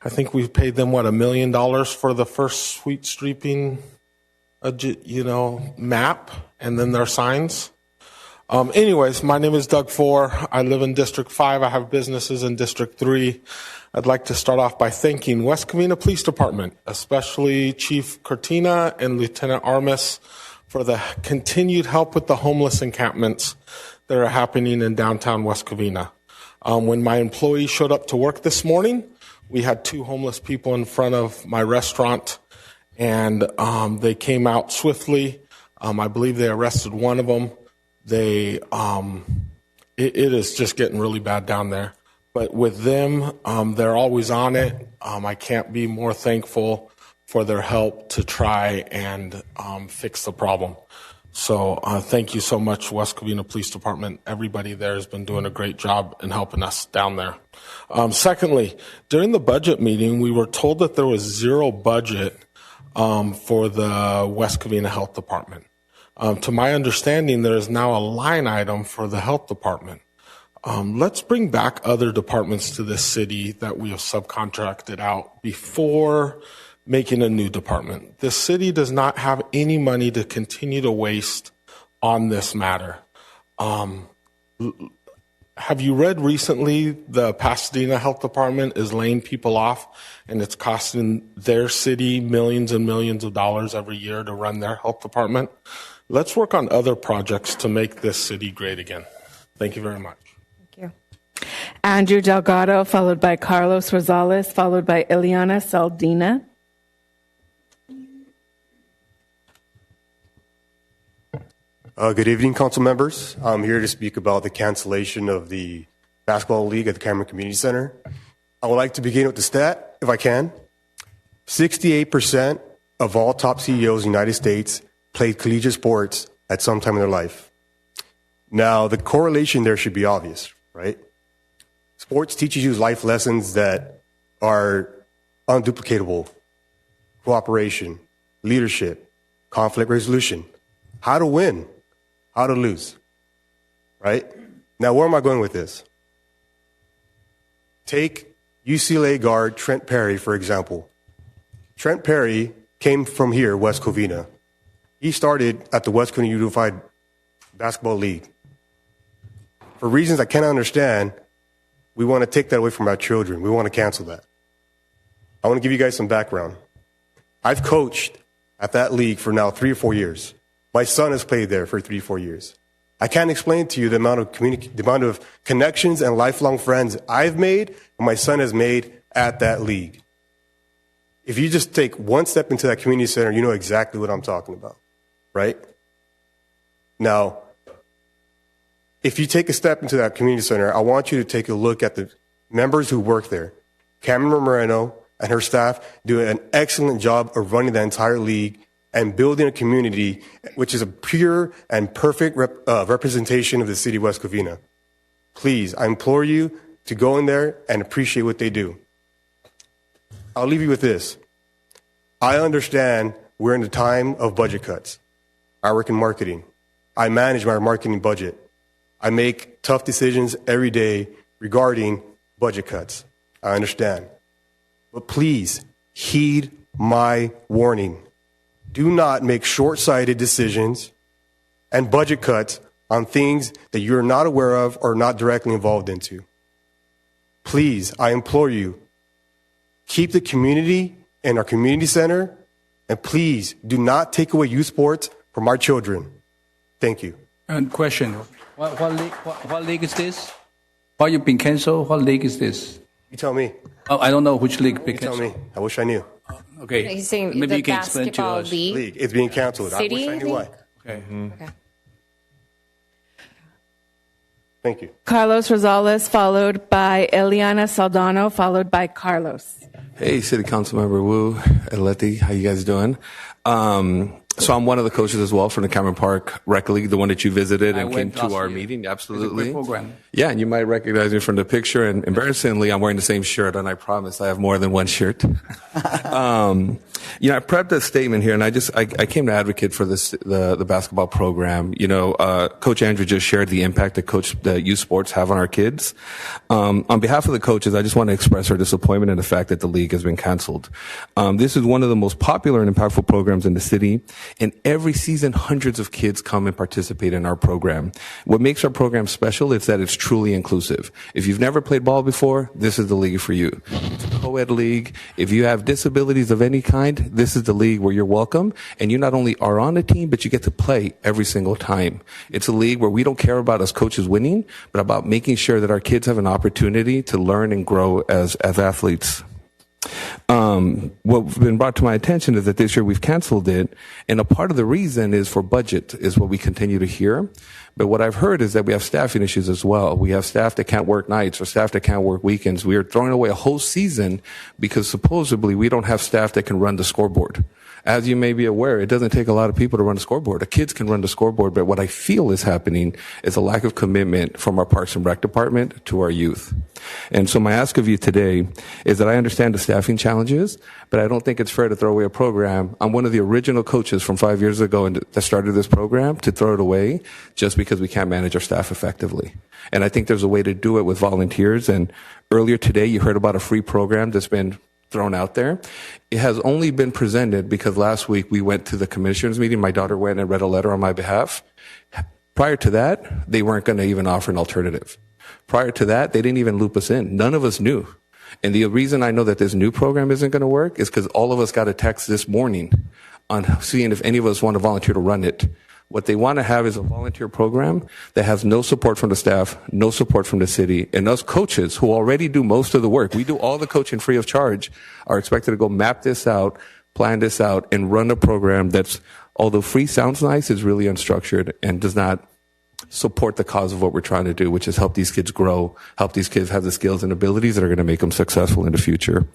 I think we've paid them, $1 million for the first street sweeping, map, and then their signs. Anyways, my name is Doug Four. I live in District 5. I have businesses in District 3. I'd like to start off by thanking West Covina Police Department, especially Chief Cortina and Lieutenant Armis, for the continued help with the homeless encampments that are happening in downtown West Covina. When my employees showed up to work this morning, we had 2 homeless people in front of my restaurant, and they came out swiftly. I believe they arrested one of them. It is just getting really bad down there. But with them, they're always on it. I can't be more thankful for their help to try and fix the problem. So thank you so much, West Covina Police Department. Everybody there has been doing a great job in helping us down there. Secondly, during the budget meeting, we were told that there was zero budget for the West Covina Health Department. To my understanding, there is now a line item for the health department. Let's bring back other departments to this city that we have subcontracted out before making a new department. This city does not have any money to continue to waste on this matter. Have you read recently the Pasadena Health Department is laying people off, and it's costing their city millions and millions of dollars every year to run their health department? Let's work on other projects to make this city great again. Thank you very much. Andrew Delgado, followed by Carlos Rosales, followed by Ileana Saldina. Good evening, council members. I'm here to speak about the cancellation of the basketball league at the Cameron Community Center. I would like to begin with the stat, if I can. 68% of all top CEOs in the United States played collegiate sports at some time in their life. Now, the correlation there should be obvious, right? Sports teaches you life lessons that are unduplicatable. Cooperation, leadership, conflict resolution, how to win, how to lose, right? Now, where am I going with this? Take UCLA guard Trent Perry, for example. Trent Perry came from here, West Covina. He started at the West Covina Unified Basketball League. For reasons I cannot understand, we want to take that away from our children. We want to cancel that. I want to give you guys some background. I've coached at that league for now 3 or 4 years. My son has played there for 3 or 4 years. I can't explain to you the amount of connections and lifelong friends I've made and my son has made at that league. If you just take one step into that community center, you know exactly what I'm talking about, right? Now, if you take a step into that community center, I want you to take a look at the members who work there. Cameron Moreno and her staff do an excellent job of running the entire league and building a community which is a pure and perfect representation of the city of West Covina. Please, I implore you to go in there and appreciate what they do. I'll leave you with this. I understand we're in the time of budget cuts. I work in marketing. I manage my marketing budget. I make tough decisions every day regarding budget cuts. I understand. But please heed my warning. Do not make short-sighted decisions and budget cuts on things that you're not aware of or not directly involved into. Please, I implore you, keep the community in our community center, and please do not take away youth sports from our children. Thank you. And question, what league is this? Why you've been canceled? What league is this? You tell me. Oh, I don't know which league been canceled. You tell me. I wish I knew. Okay. He's saying maybe the you can explain to basketball us. league. It's being canceled. City, I wish I knew why. Okay. Okay. Thank you. Carlos Rosales, followed by Ileana Saldana, followed by Carlos. Hey, City Council Member Wu and Letty, how you guys doing? So I'm one of the coaches as well from the Cameron Park Rec League, the one that you visited and came to our meeting. Absolutely. It's a great program. Yeah, and you might recognize me from the picture. And embarrassingly, I'm wearing the same shirt, and I promise I have more than one shirt. I prepped a statement here, and I came to advocate for this the basketball program. Coach Andrew just shared the impact that youth sports have on our kids. On behalf of the coaches, I just want to express our disappointment in the fact that the league has been canceled. This is one of the most popular and impactful programs in the city. And every season, hundreds of kids come and participate in our program. What makes our program special is that it's truly inclusive. If you've never played ball before, this is the league for you. It's a co-ed league. If you have disabilities of any kind, this is the league where you're welcome. And you not only are on the team, but you get to play every single time. It's a league where we don't care about us coaches winning, but about making sure that our kids have an opportunity to learn and grow as athletes. What's been brought to my attention is that this year we've canceled it, and a part of the reason is for budget, is what we continue to hear. But what I've heard is that we have staffing issues as well. We have staff that can't work nights or staff that can't work weekends. We are throwing away a whole season because supposedly we don't have staff that can run the scoreboard. as you may be aware, it doesn't take a lot of people to run a scoreboard. The kids can run the scoreboard, but what I feel is happening is a lack of commitment from our Parks and Rec department to our youth. And so my ask of you today is that I understand the staffing challenges, but I don't think it's fair to throw away a program. I'm one of the original coaches from 5 years ago that started this program, to throw it away just because we can't manage our staff effectively. And I think there's a way to do it with volunteers. And earlier today, you heard about a free program that's been thrown out there. It has only been presented because last week we went to the commissioners meeting. My daughter went and read a letter on my behalf. Prior to that, they weren't going to even offer an alternative. Prior to that, they didn't even loop us in. None of us knew. And the reason I know that this new program isn't going to work is because all of us got a text this morning on seeing if any of us want to volunteer to run it. What they want to have is a volunteer program that has no support from the staff, no support from the city, and us coaches who already do most of the work. We do all the coaching free of charge, are expected to go map this out, plan this out, and run a program that's, although free sounds nice, is really unstructured and does not support the cause of what we're trying to do, which is help these kids grow, help these kids have the skills and abilities that are going to make them successful in the future.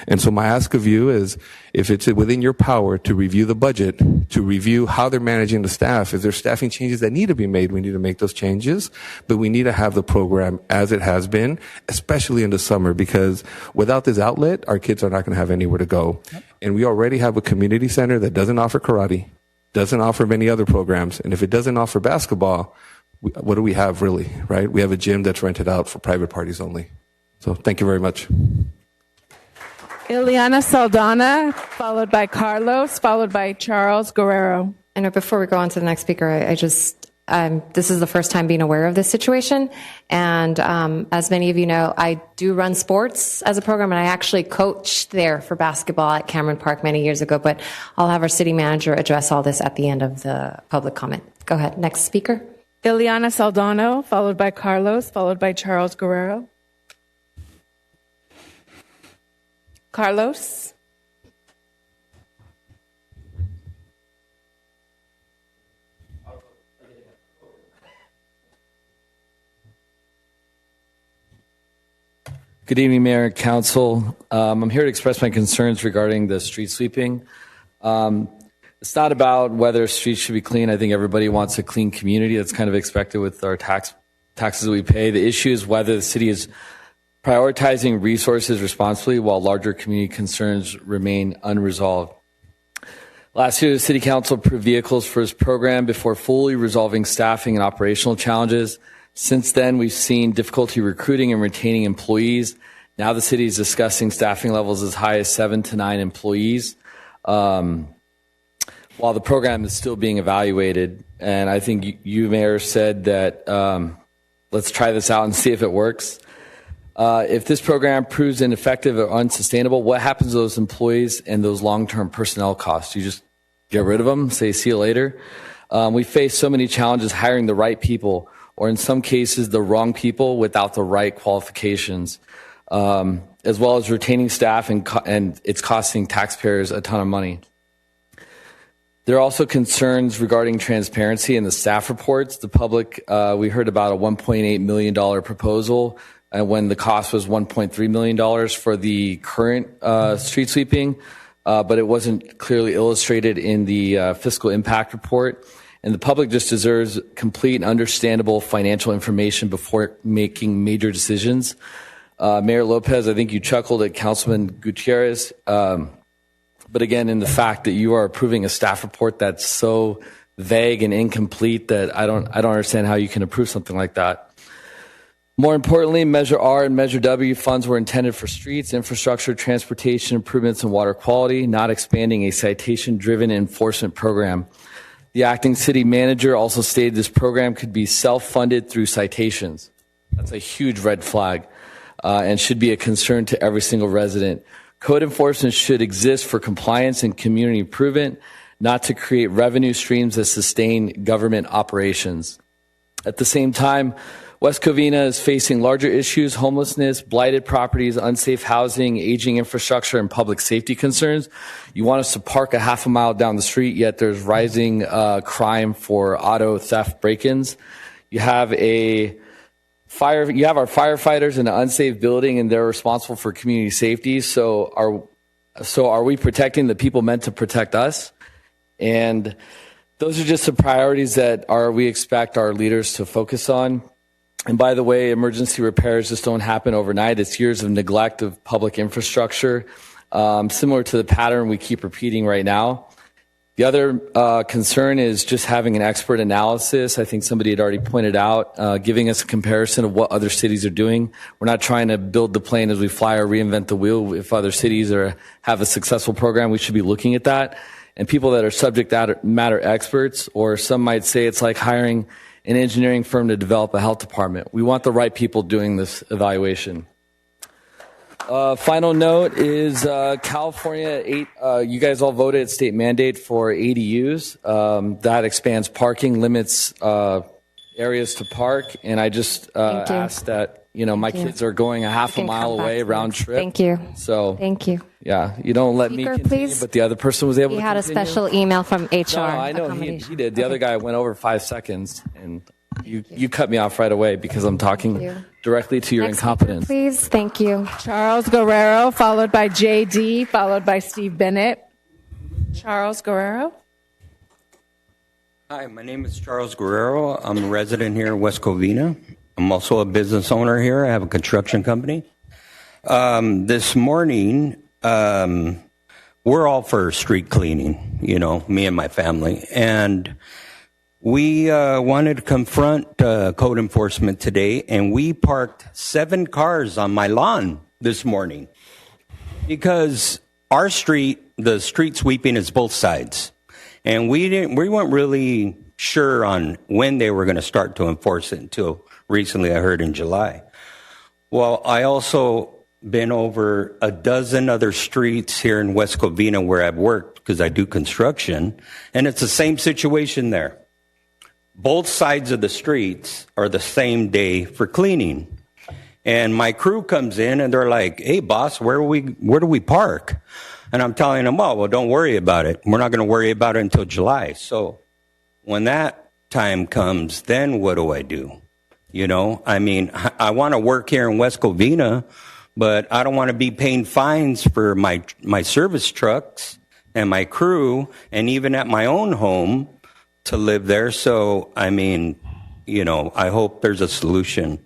And so my ask of you is, if it's within your power to review the budget, to review how they're managing the staff, if there's staffing changes that need to be made, we need to make those changes. But we need to have the program as it has been, especially in the summer, because without this outlet, our kids are not going to have anywhere to go. And we already have a community center that doesn't offer karate, doesn't offer many other programs. And if it doesn't offer basketball, what do we have really, right? We have a gym that's rented out for private parties only. So thank you very much. Ileana Saldana, followed by Carlos, followed by Charles Guerrero. I know before we go on to the next speaker, I just, this is the first time being aware of this situation. And as many of you know, I do run sports as a program, and I actually coached there for basketball at Cameron Park many years ago. But I'll have our city manager address all this at the end of the public comment. Go ahead. Next speaker. Ileana Saldana, followed by Carlos, followed by Charles Guerrero. Carlos. Good evening, Mayor and Council. I'm here to express my concerns regarding the street sweeping. It's not about whether streets should be clean. I think everybody wants a clean community. That's kind of expected with our taxes that we pay. The issue is whether the city is prioritizing resources responsibly while larger community concerns remain unresolved. Last year, the City Council approved vehicles for this program before fully resolving staffing and operational challenges. Since then, we've seen difficulty recruiting and retaining employees. Now the city is discussing staffing levels as high as 7 to 9 employees, while the program is still being evaluated. And I think you, Mayor, said that let's try this out and see if it works. If this program proves ineffective or unsustainable, what happens to those employees and those long-term personnel costs? You just get rid of them, say see you later? We face so many challenges hiring the right people, or in some cases, the wrong people without the right qualifications, as well as retaining staff, and it's costing taxpayers a ton of money. There are also concerns regarding transparency in the staff reports. The public, we heard about a $1.8 million proposal when the cost was $1.3 million for the current street sweeping, but it wasn't clearly illustrated in the fiscal impact report. And the public just deserves complete and understandable financial information before making major decisions. Mayor Lopez, I think you chuckled at Councilman Gutierrez. But again, in the fact that you are approving a staff report that's so vague and incomplete that I don't understand how you can approve something like that. More importantly, Measure R and Measure W funds were intended for streets, infrastructure, transportation improvements, and water quality, not expanding a citation-driven enforcement program. The acting city manager also stated this program could be self-funded through citations. That's a huge red flag and should be a concern to every single resident. Code enforcement should exist for compliance and community improvement, not to create revenue streams that sustain government operations. At the same time, West Covina is facing larger issues: homelessness, blighted properties, unsafe housing, aging infrastructure, and public safety concerns. You want us to park a half a mile down the street, yet there's rising crime for auto theft break-ins. You have our firefighters in an unsafe building, and they're responsible for community safety. So So are we protecting the people meant to protect us? And those are just the priorities that we expect our leaders to focus on. And by the way, emergency repairs just don't happen overnight. It's years of neglect of public infrastructure, similar to the pattern we keep repeating right now. The other concern is just having an expert analysis. I think somebody had already pointed out, giving us a comparison of what other cities are doing. We're not trying to build the plane as we fly or reinvent the wheel. If other cities have a successful program, we should be looking at that. And people that are subject matter experts, or some might say it's like hiring an engineering firm to develop a health department. We want the right people doing this evaluation. Final note is California, you guys all voted at state mandate for ADUs. That expands parking, limits areas to park, and I just asked that, my kids are going a half a mile away round trip. Thank you. So thank you. Yeah, you don't let Speaker, me continue, please. but the other person was able to He had continue. a special email from HR. No, I know he did. The other guy went over 5 seconds, and you cut me off right away because I'm talking directly to your incompetence. Please, thank you. Charles Guerrero, followed by JD, followed by Steve Bennett. Charles Guerrero. Hi, my name is Charles Guerrero. I'm a resident here in West Covina. I'm also a business owner here. I have a construction company. This morning, we're all for street cleaning, me and my family. And we wanted to confront code enforcement today, and we parked 7 cars on my lawn this morning because our street, the street sweeping is both sides. And we weren't really sure on when they were going to start to enforce it until recently, I heard in July. Well, I also been over a dozen other streets here in West Covina where I've worked because I do construction, and it's the same situation there. Both sides of the streets are the same day for cleaning. And my crew comes in and they're like, "Hey boss, where do we park?" And I'm telling them, well, don't worry about it. We're not going to worry about it until July. So when that time comes, then what do I do? I want to work here in West Covina, but I don't want to be paying fines for my service trucks and my crew, and even at my own home to live there. So, I hope there's a solution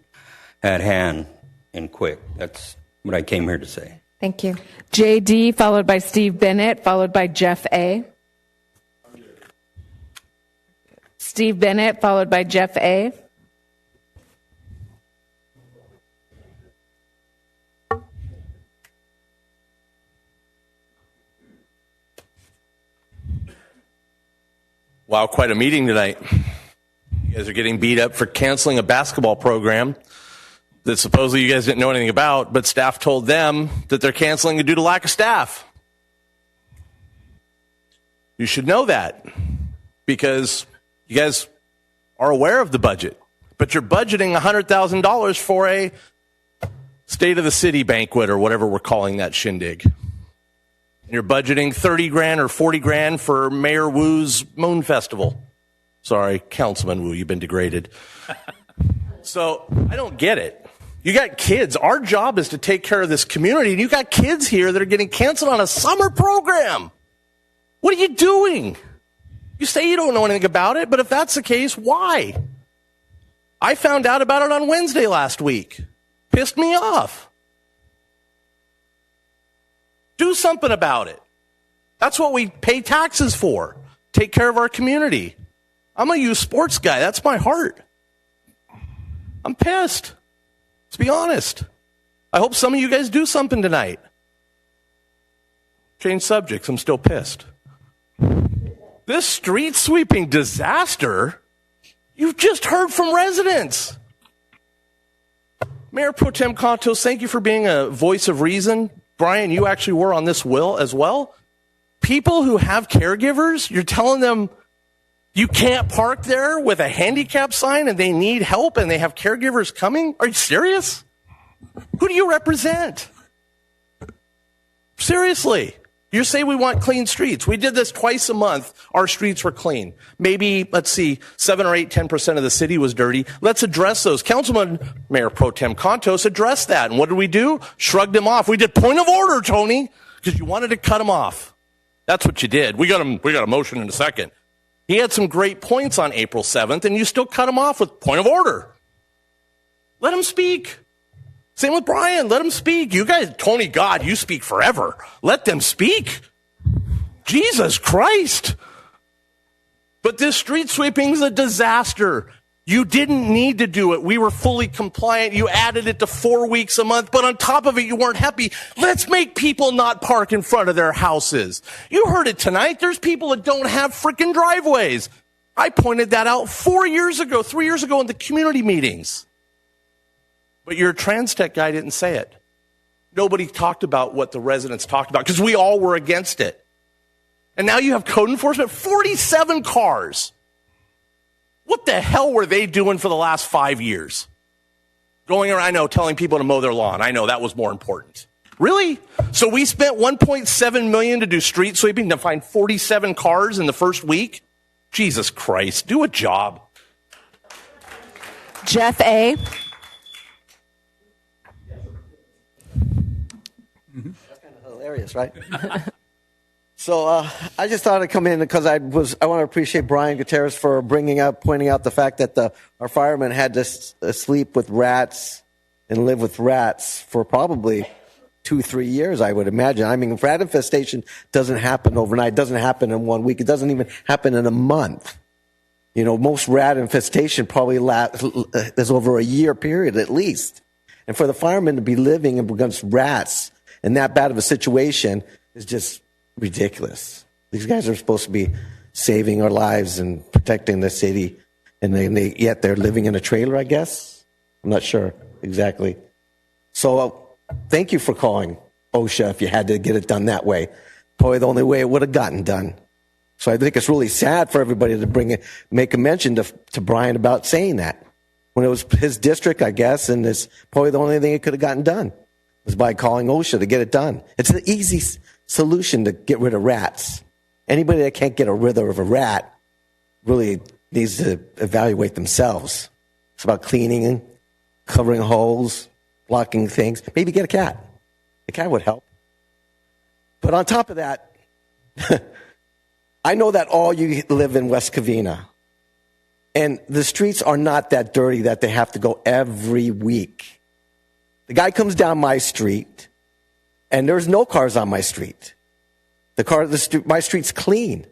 at hand and quick. That's what I came here to say. Thank you. JD, followed by Steve Bennett, followed by Jeff A. Steve Bennett, followed by Jeff A. Wow, quite a meeting tonight. You guys are getting beat up for canceling a basketball program that supposedly you guys didn't know anything about, but staff told them that they're canceling it due to lack of staff. You should know that because you guys are aware of the budget, but you're budgeting $100,000 for a state of the city banquet or whatever we're calling that shindig. You're budgeting $30,000 or $40,000 for Mayor Wu's Moon Festival. Sorry, Councilman Wu, you've been degraded. So I don't get it. You got kids. Our job is to take care of this community, and you got kids here that are getting canceled on a summer program. What are you doing? You say you don't know anything about it, but if that's the case, why? I found out about it on Wednesday last week. Pissed me off. Do something about it. That's what we pay taxes for. Take care of our community. I'm a youth sports guy. That's my heart. I'm pissed. Let's be honest. I hope some of you guys do something tonight. Change subjects. I'm still pissed. This street sweeping disaster, you've just heard from residents. Mayor Pro Tem Contos, thank you for being a voice of reason. Brian, you actually were on this will as well. People who have caregivers, you're telling them you can't park there with a handicap sign and they need help and they have caregivers coming? Are you serious? Who do you represent? Seriously. You say we want clean streets. We did this twice a month. Our streets were clean. Maybe, let's see, 7 or 8, 10% of the city was dirty. Let's address those. Councilman Mayor Pro Tem Contos addressed that. And what did we do? Shrugged him off. We did point of order, Tony, because you wanted to cut him off. That's what you did. We got a motion in a second. He had some great points on April 7th, and you still cut him off with point of order. Let him speak. Same with Brian. Let him speak. You guys, Tony, God, you speak forever. Let them speak. Jesus Christ. But this street sweeping is a disaster. You didn't need to do it. We were fully compliant. You added it to 4 weeks a month, but on top of it, you weren't happy. Let's make people not park in front of their houses. You heard it tonight. There's people that don't have freaking driveways. I pointed that out 3 years ago in the community meetings. But your TransTech guy didn't say it. Nobody talked about what the residents talked about because we all were against it. And now you have code enforcement, 47 cars. What the hell were they doing for the last 5 years? Going around, I know, telling people to mow their lawn. I know that was more important. Really? So we spent $1.7 million to do street sweeping to find 47 cars in the first week? Jesus Christ, do a job. Jeff A. That's kind of hilarious, right? So I just thought I'd come in because I want to appreciate Brian Gutierrez for pointing out the fact that our firemen had to sleep with rats and live with rats for probably 2-3 years, I would imagine. I mean, rat infestation doesn't happen overnight. It doesn't happen in 1 week. It doesn't even happen in a month. You know, most rat infestation probably is over a year period at least. And for the firemen to be living against rats in that bad of a situation is just ridiculous. These guys are supposed to be saving our lives and protecting the city, and yet they're living in a trailer, I guess. I'm not sure exactly. So thank you for calling OSHA if you had to get it done that way. Probably the only way it would have gotten done. So I think it's really sad for everybody to make a mention to Brian about saying that. When it was his district, I guess, and it's probably the only thing it could have gotten done was by calling OSHA to get it done. It's an easy solution to get rid of rats. Anybody that can't get rid of a rat really needs to evaluate themselves. It's about cleaning, covering holes, blocking things. Maybe get a cat. A cat would help. But on top of that, I know that all you live in West Covina. And the streets are not that dirty that they have to go every week. The guy comes down my street, and there's no cars on my street. My street's clean.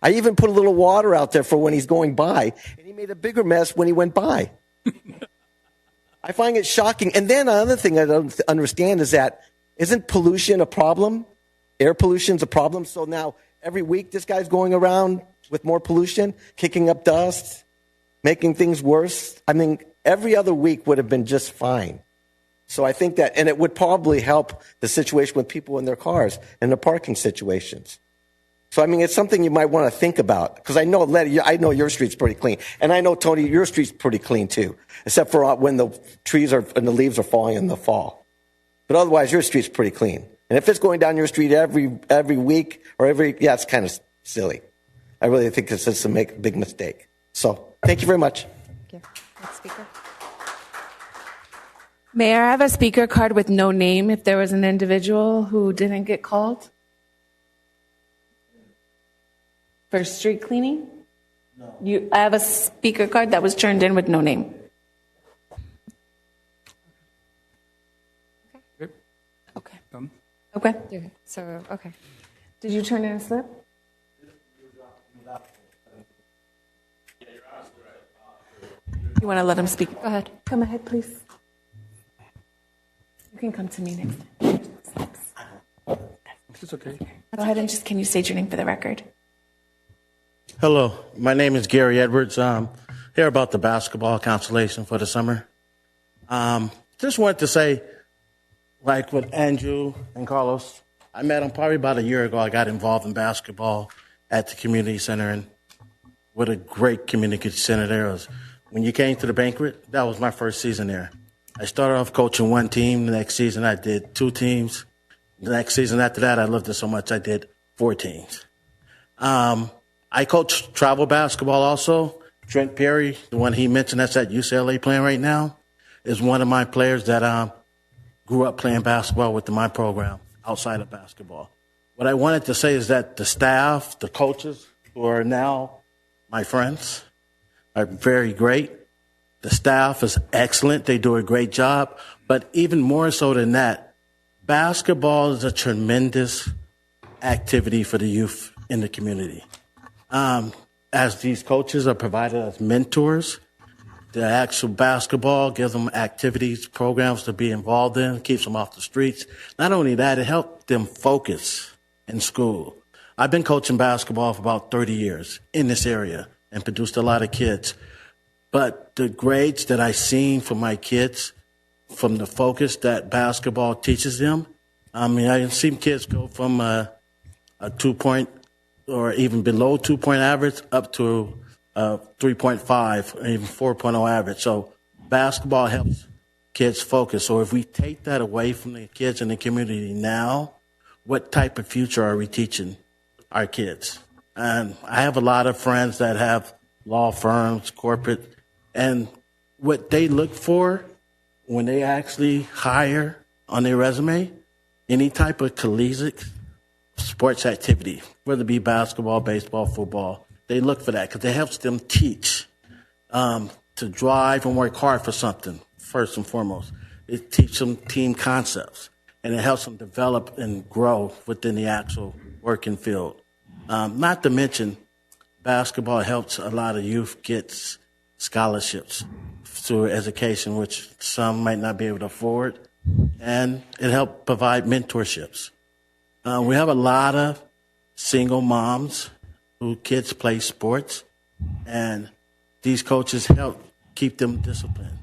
I even put a little water out there for when he's going by, and he made a bigger mess when he went by. I find it shocking. And then another thing I don't understand is that isn't pollution a problem? Air pollution's a problem. So now every week this guy's going around with more pollution, kicking up dust, making things worse. I mean, every other week would have been just fine. So I think that, and it would probably help the situation with people in their cars and the parking situations. So, I mean, it's something you might want to think about. Because I know, Letty, I know your street's pretty clean. And I know, Tony, your street's pretty clean too. Except for when the trees and the leaves are falling in the fall. But otherwise, your street's pretty clean. And if it's going down your street every week or it's kind of silly. I really think it's just a big mistake. So, thank you very much. Thank you. Next speaker. Mayor, I have a speaker card with no name if there was an individual who didn't get called. For street cleaning? No. I have a speaker card that was turned in with no name. Okay. Okay. So, okay. Did you turn in a slip? You want to let him speak? Go ahead. Come ahead, please. You can come to me next time. It's okay. Go ahead and can you state your name for the record? Hello, my name is Gary Edwards. Here about the basketball constellation for the summer. Just wanted to say, like with Andrew and Carlos, I met them probably about a year ago. I got involved in basketball at the community center, and what a great community center there was. When you came to the banquet, that was my first season there. I started off coaching one team. The next season, I did 2 teams. The next season after that, I loved it so much, I did 4 teams. I coach travel basketball also. Trent Perry, the one he mentioned that's at UCLA playing right now, is one of my players that grew up playing basketball with my program. outside of basketball. What I wanted to say is that the staff, the coaches, who are now my friends, are very great. The staff is excellent. They do a great job. But even more so than that, basketball is a tremendous activity for the youth in the community. As these coaches are provided as mentors, the actual basketball gives them activities, programs to be involved in, keeps them off the streets. Not only that, it helps them focus in school. I've been coaching basketball for about 30 years in this area and produced a lot of kids. But the grades that I've seen from my kids, from the focus that basketball teaches them, I mean, I've seen kids go from a 2-point or even below 2-point average up to 3.5 or even 4.0 average. So basketball helps kids focus. So if we take that away from the kids in the community now, what type of future are we teaching our kids? And I have a lot of friends that have law firms, corporate, and what they look for when they actually hire on their resume, any type of collegiate sports activity, whether it be basketball, baseball, football, they look for that because it helps them teach to drive and work hard for something, first and foremost. It teaches them team concepts, and it helps them develop and grow within the actual working field. Not to mention, basketball helps a lot of youth get scholarships through education, which some might not be able to afford, and it helps provide mentorships. We have a lot of single moms whose kids play sports, and these coaches help keep them disciplined.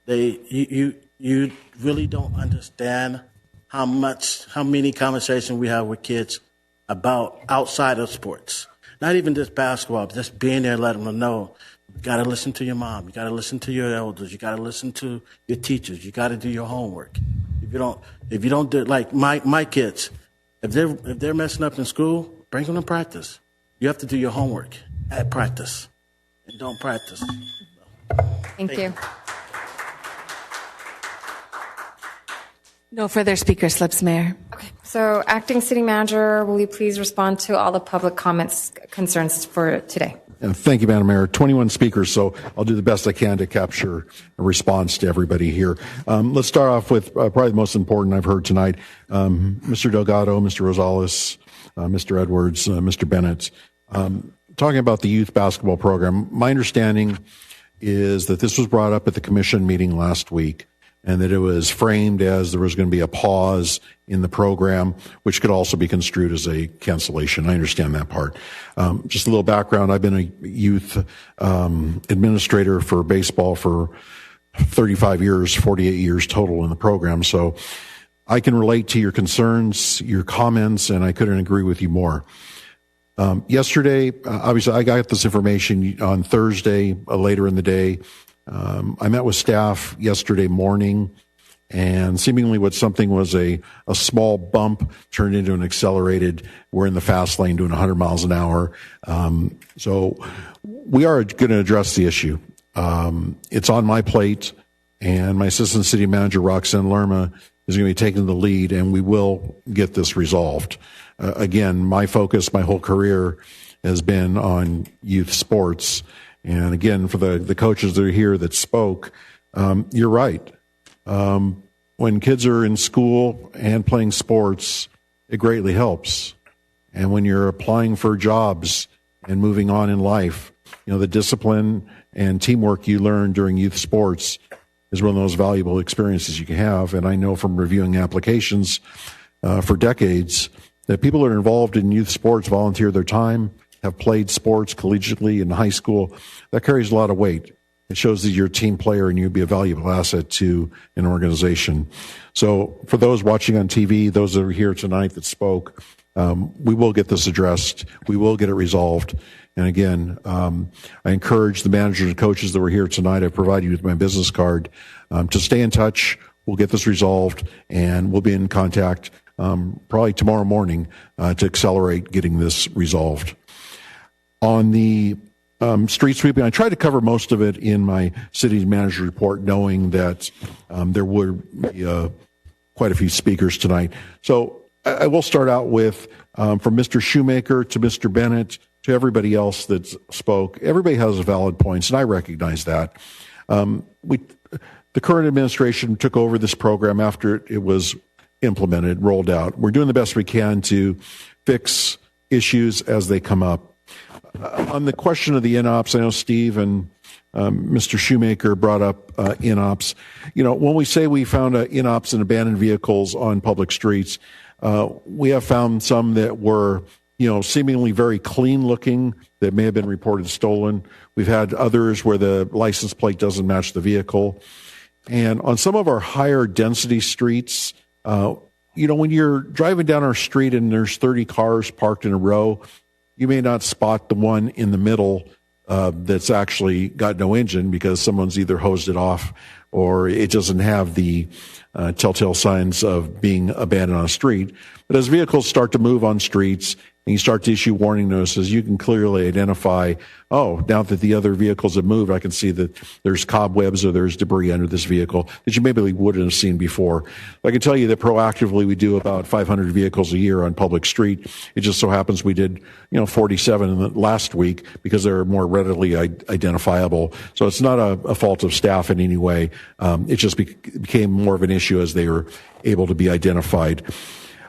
You really don't understand how many conversations we have with kids about outside of sports. Not even just basketball, but just being there, letting them know, you got to listen to your mom, you got to listen to your elders, you got to listen to your teachers, you got to do your homework. If you don't do, like my kids, if they're messing up in school, bring them to practice. You have to do your homework at practice, and don't practice. Thank you. No further speaker slips, Mayor. Okay. So, Acting City Manager, will you please respond to all the public comments, concerns for today? Thank you, Madam Mayor. 21 speakers, so I'll do the best I can to capture a response to everybody here. Let's start off with probably the most important I've heard tonight. Mr. Delgado, Mr. Rosales, Mr. Edwards, Mr. Bennett, talking about the youth basketball program. My understanding is that this was brought up at the commission meeting last week, and that it was framed as there was going to be a pause in the program, which could also be construed as a cancellation. I understand that part. Just a little background. I've been a youth administrator for baseball for 35 years, 48 years total in the program. So I can relate to your concerns, your comments, and I couldn't agree with you more. Yesterday, obviously, I got this information on Thursday, later in the day. I met with staff yesterday morning, and seemingly what something was a small bump turned into an accelerated. We're in the fast lane doing 100 miles an hour. So we are going to address the issue. It's on my plate, and my assistant city manager, Roxanne Lerma, is going to be taking the lead, and we will get this resolved. Again, my focus, my whole career has been on youth sports. And again, for the coaches that are here that spoke, you're right. When kids are in school and playing sports, it greatly helps. And when you're applying for jobs and moving on in life, the discipline and teamwork you learn during youth sports is one of those valuable experiences you can have. And I know from reviewing applications for decades that people that are involved in youth sports volunteer their time, have played sports collegiately in high school. That carries a lot of weight. It shows that you're a team player and you'd be a valuable asset to an organization. So for those watching on TV, those that are here tonight that spoke, we will get this addressed. We will get it resolved. And again, I encourage the managers and coaches that were here tonight, I provided you with my business card, to stay in touch. We'll get this resolved, and we'll be in contact probably tomorrow morning to accelerate getting this resolved. On the street sweeping, I tried to cover most of it in my city manager report, knowing that there would be quite a few speakers tonight. So I will start out with from Mr. Shoemaker to Mr. Bennett to everybody else that spoke. Everybody has valid points, and I recognize that. The current administration took over this program after it was implemented, rolled out. We're doing the best we can to fix issues as they come up. On the question of the INOPS, I know Steve and Mr. Shoemaker brought up INOPS. When we say we found INOPS in abandoned vehicles on public streets, we have found some that were, seemingly very clean looking that may have been reported stolen. We've had others where the license plate doesn't match the vehicle. And on some of our higher density streets, when you're driving down our street and there's 30 cars parked in a row, you may not spot the one in the middle that's actually got no engine because someone's either hosed it off or it doesn't have the telltale signs of being abandoned on a street. But as vehicles start to move on streets and you start to issue warning notices, you can clearly identify, now that the other vehicles have moved, I can see that there's cobwebs or there's debris under this vehicle that you maybe wouldn't have seen before. I can tell you that proactively we do about 500 vehicles a year on public street. It just so happens we did, 47 in the last week because they're more readily identifiable. So it's not a fault of staff in any way. It just became more of an issue as they were able to be identified.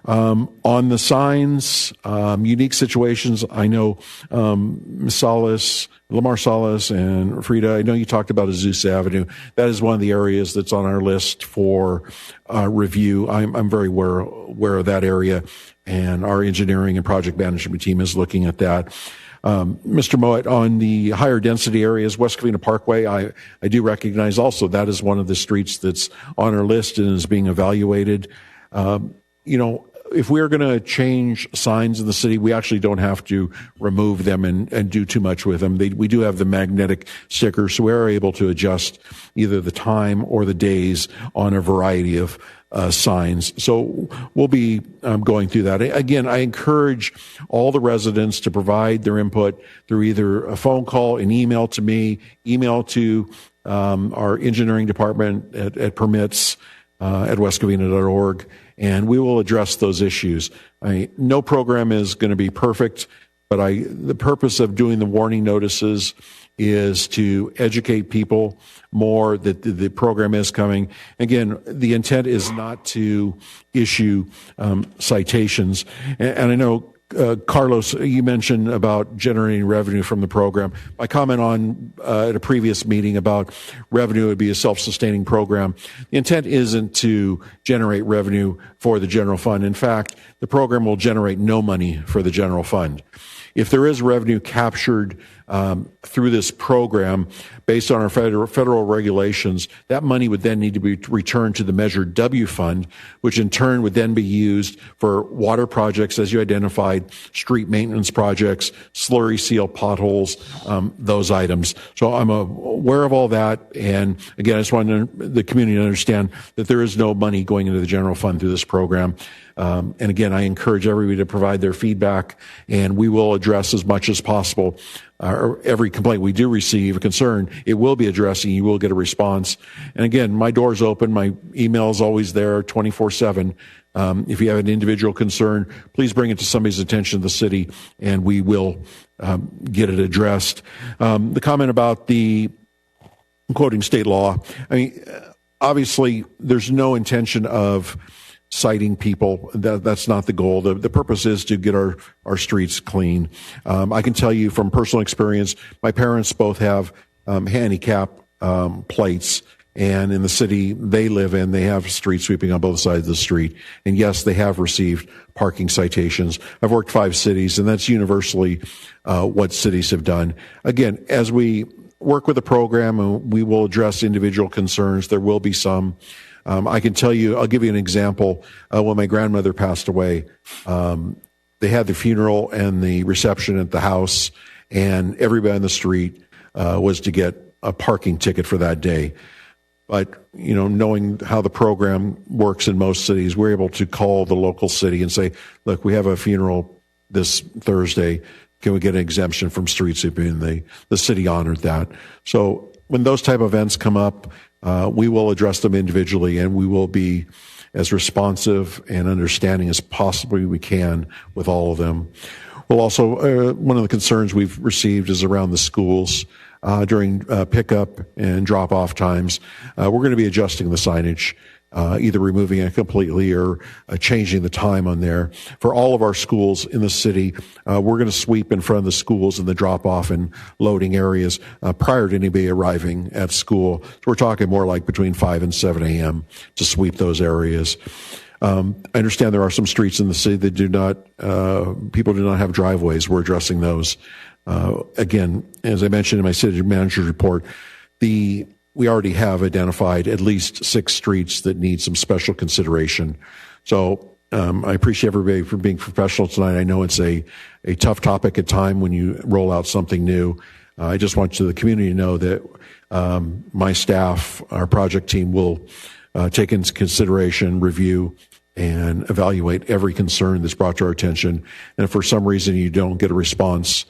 On the signs, unique situations, I know Ms. Salas, Lamar Salas, and Frida, I know you talked about Azusa Avenue. That is one of the areas that's on our list for review. I'm very aware of that area, and our engineering and project management team is looking at that. Mr. Moet, on the higher density areas, West Covina Parkway, I do recognize also that is one of the streets that's on our list and is being evaluated. If we're going to change signs in the city, we actually don't have to remove them and do too much with them. We do have the magnetic stickers, so we're able to adjust either the time or the days on a variety of signs. So we'll be going through that. Again, I encourage all the residents to provide their input through either a phone call, an email to me, email to our engineering department at permits at westcovina.org. And we will address those issues. No program is going to be perfect, but the purpose of doing the warning notices is to educate people more that the program is coming. Again, the intent is not to issue citations. And I know, Carlos, you mentioned about generating revenue from the program. My comment on at a previous meeting about revenue would be a self-sustaining program. The intent isn't to generate revenue for the general fund. In fact, the program will generate no money for the general fund. If there is revenue captured through this program based on our federal regulations, that money would then need to be returned to the Measure W fund, which in turn would then be used for water projects, as you identified, street maintenance projects, slurry seal potholes, those items. So I'm aware of all that. And again, I just want the community to understand that there is no money going into the general fund through this program. And again, I encourage everybody to provide their feedback, and we will address as much as possible. Every complaint we do receive, a concern, it will be addressed, and you will get a response. And again, my door's open. My email is always there 24/7. If you have an individual concern, please bring it to somebody's attention in the city, and we will get it addressed. The comment about I'm quoting state law. Obviously, there's no intention of citing people. That's not the goal. The purpose is to get our streets clean. I can tell you from personal experience, my parents both have handicap plates, and in the city they live in, they have street sweeping on both sides of the street. And yes, they have received parking citations. I've worked 5 cities, and that's universally what cities have done. Again, as we work with the program, we will address individual concerns. There will be some. I can tell you, I'll give you an example. When my grandmother passed away, they had the funeral and the reception at the house, and everybody on the street was to get a parking ticket for that day. But, knowing how the program works in most cities, we're able to call the local city and say, look, we have a funeral this Thursday. Can we get an exemption from street sweeping? And the city honored that. So when those type of events come up, we will address them individually, and we will be as responsive and understanding as possibly we can with all of them. Well, also, one of the concerns we've received is around the schools during pickup and drop-off times. We're going to be adjusting the signage, either removing it completely or changing the time on there. For all of our schools in the city, we're going to sweep in front of the schools in the drop-off and loading areas prior to anybody arriving at school. So we're talking more like between 5 and 7 a.m. to sweep those areas. I understand there are some streets in the city that people do not have driveways. We're addressing those. Again, as I mentioned in my city manager's report, we already have identified at least 6 streets that need some special consideration. So I appreciate everybody for being professional tonight. I know it's a tough topic at time when you roll out something new. I just want the community to know that my staff, our project team, will take into consideration, review, and evaluate every concern that's brought to our attention. And if for some reason you don't get a response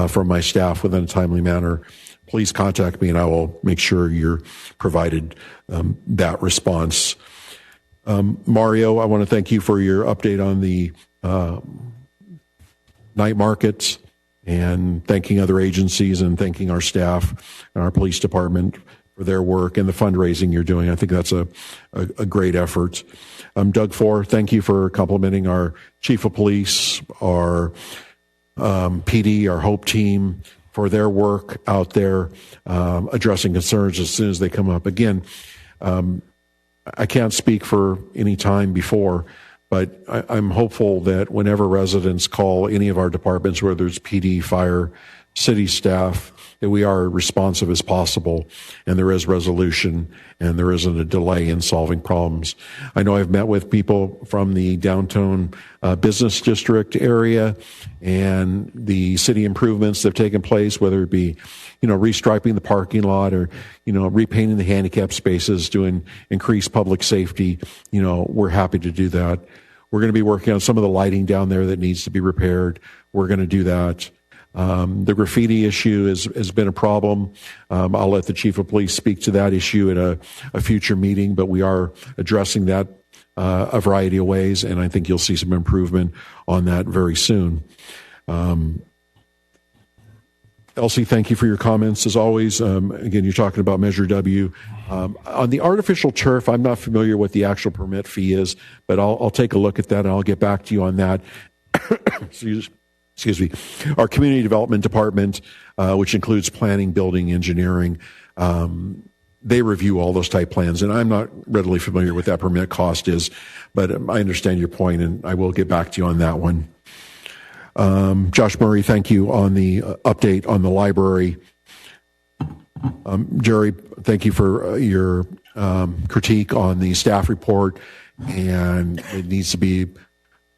from my staff within a timely manner, please contact me and I will make sure you're provided that response. Mario, I want to thank you for your update on the night markets and thanking other agencies and thanking our staff and our police department for their work and the fundraising you're doing. I think that's a great effort. Doug Four, thank you for complimenting our chief of police, our PD, our HOPE team, for their work out there addressing concerns as soon as they come up. Again, I can't speak for any time before, but I'm hopeful that whenever residents call any of our departments, whether it's PD, fire, city staff, that we are responsive as possible and there is resolution and there isn't a delay in solving problems. I know I've met with people from the downtown business district area and the city improvements that have taken place, whether it be, restriping the parking lot or, repainting the handicap spaces to increase public safety. We're happy to do that. We're going to be working on some of the lighting down there that needs to be repaired. We're going to do that. The graffiti issue has been a problem. I'll let the chief of police speak to that issue at a future meeting, but we are addressing that a variety of ways, and I think you'll see some improvement on that very soon. Elsie, thank you for your comments as always. Again, you're talking about Measure W. On the artificial turf, I'm not familiar what the actual permit fee is, but I'll take a look at that and I'll get back to you on that. Excuse me, our community development department, which includes planning, building, engineering, they review all those type plans, and I'm not readily familiar with that permit cost is, but I understand your point, and I will get back to you on that one. Josh Murray, thank you on the update on the library. Jerry, thank you for your critique on the staff report, and it needs to be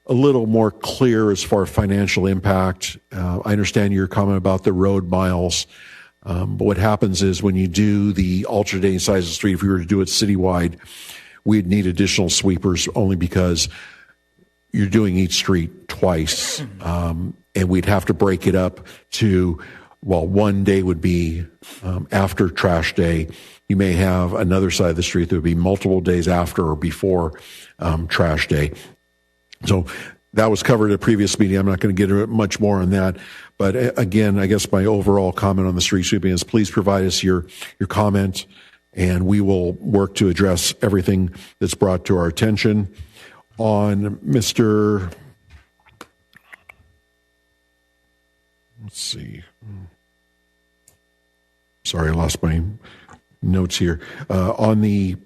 a little more clear as far as financial impact. I understand your comment about the road miles, but what happens is when you do the alternating size of the street, if we were to do it citywide, we'd need additional sweepers only because you're doing each street twice, and we'd have to break it up to, one day would be after trash day. You may have another side of the street that would be multiple days after or before trash day. So that was covered at a previous meeting. I'm not going to get into much more on that. But again, I guess my overall comment on the street sweeping is please provide us your comment, and we will work to address everything that's brought to our attention. On Mr. Let's see. Sorry, I lost my notes here. On the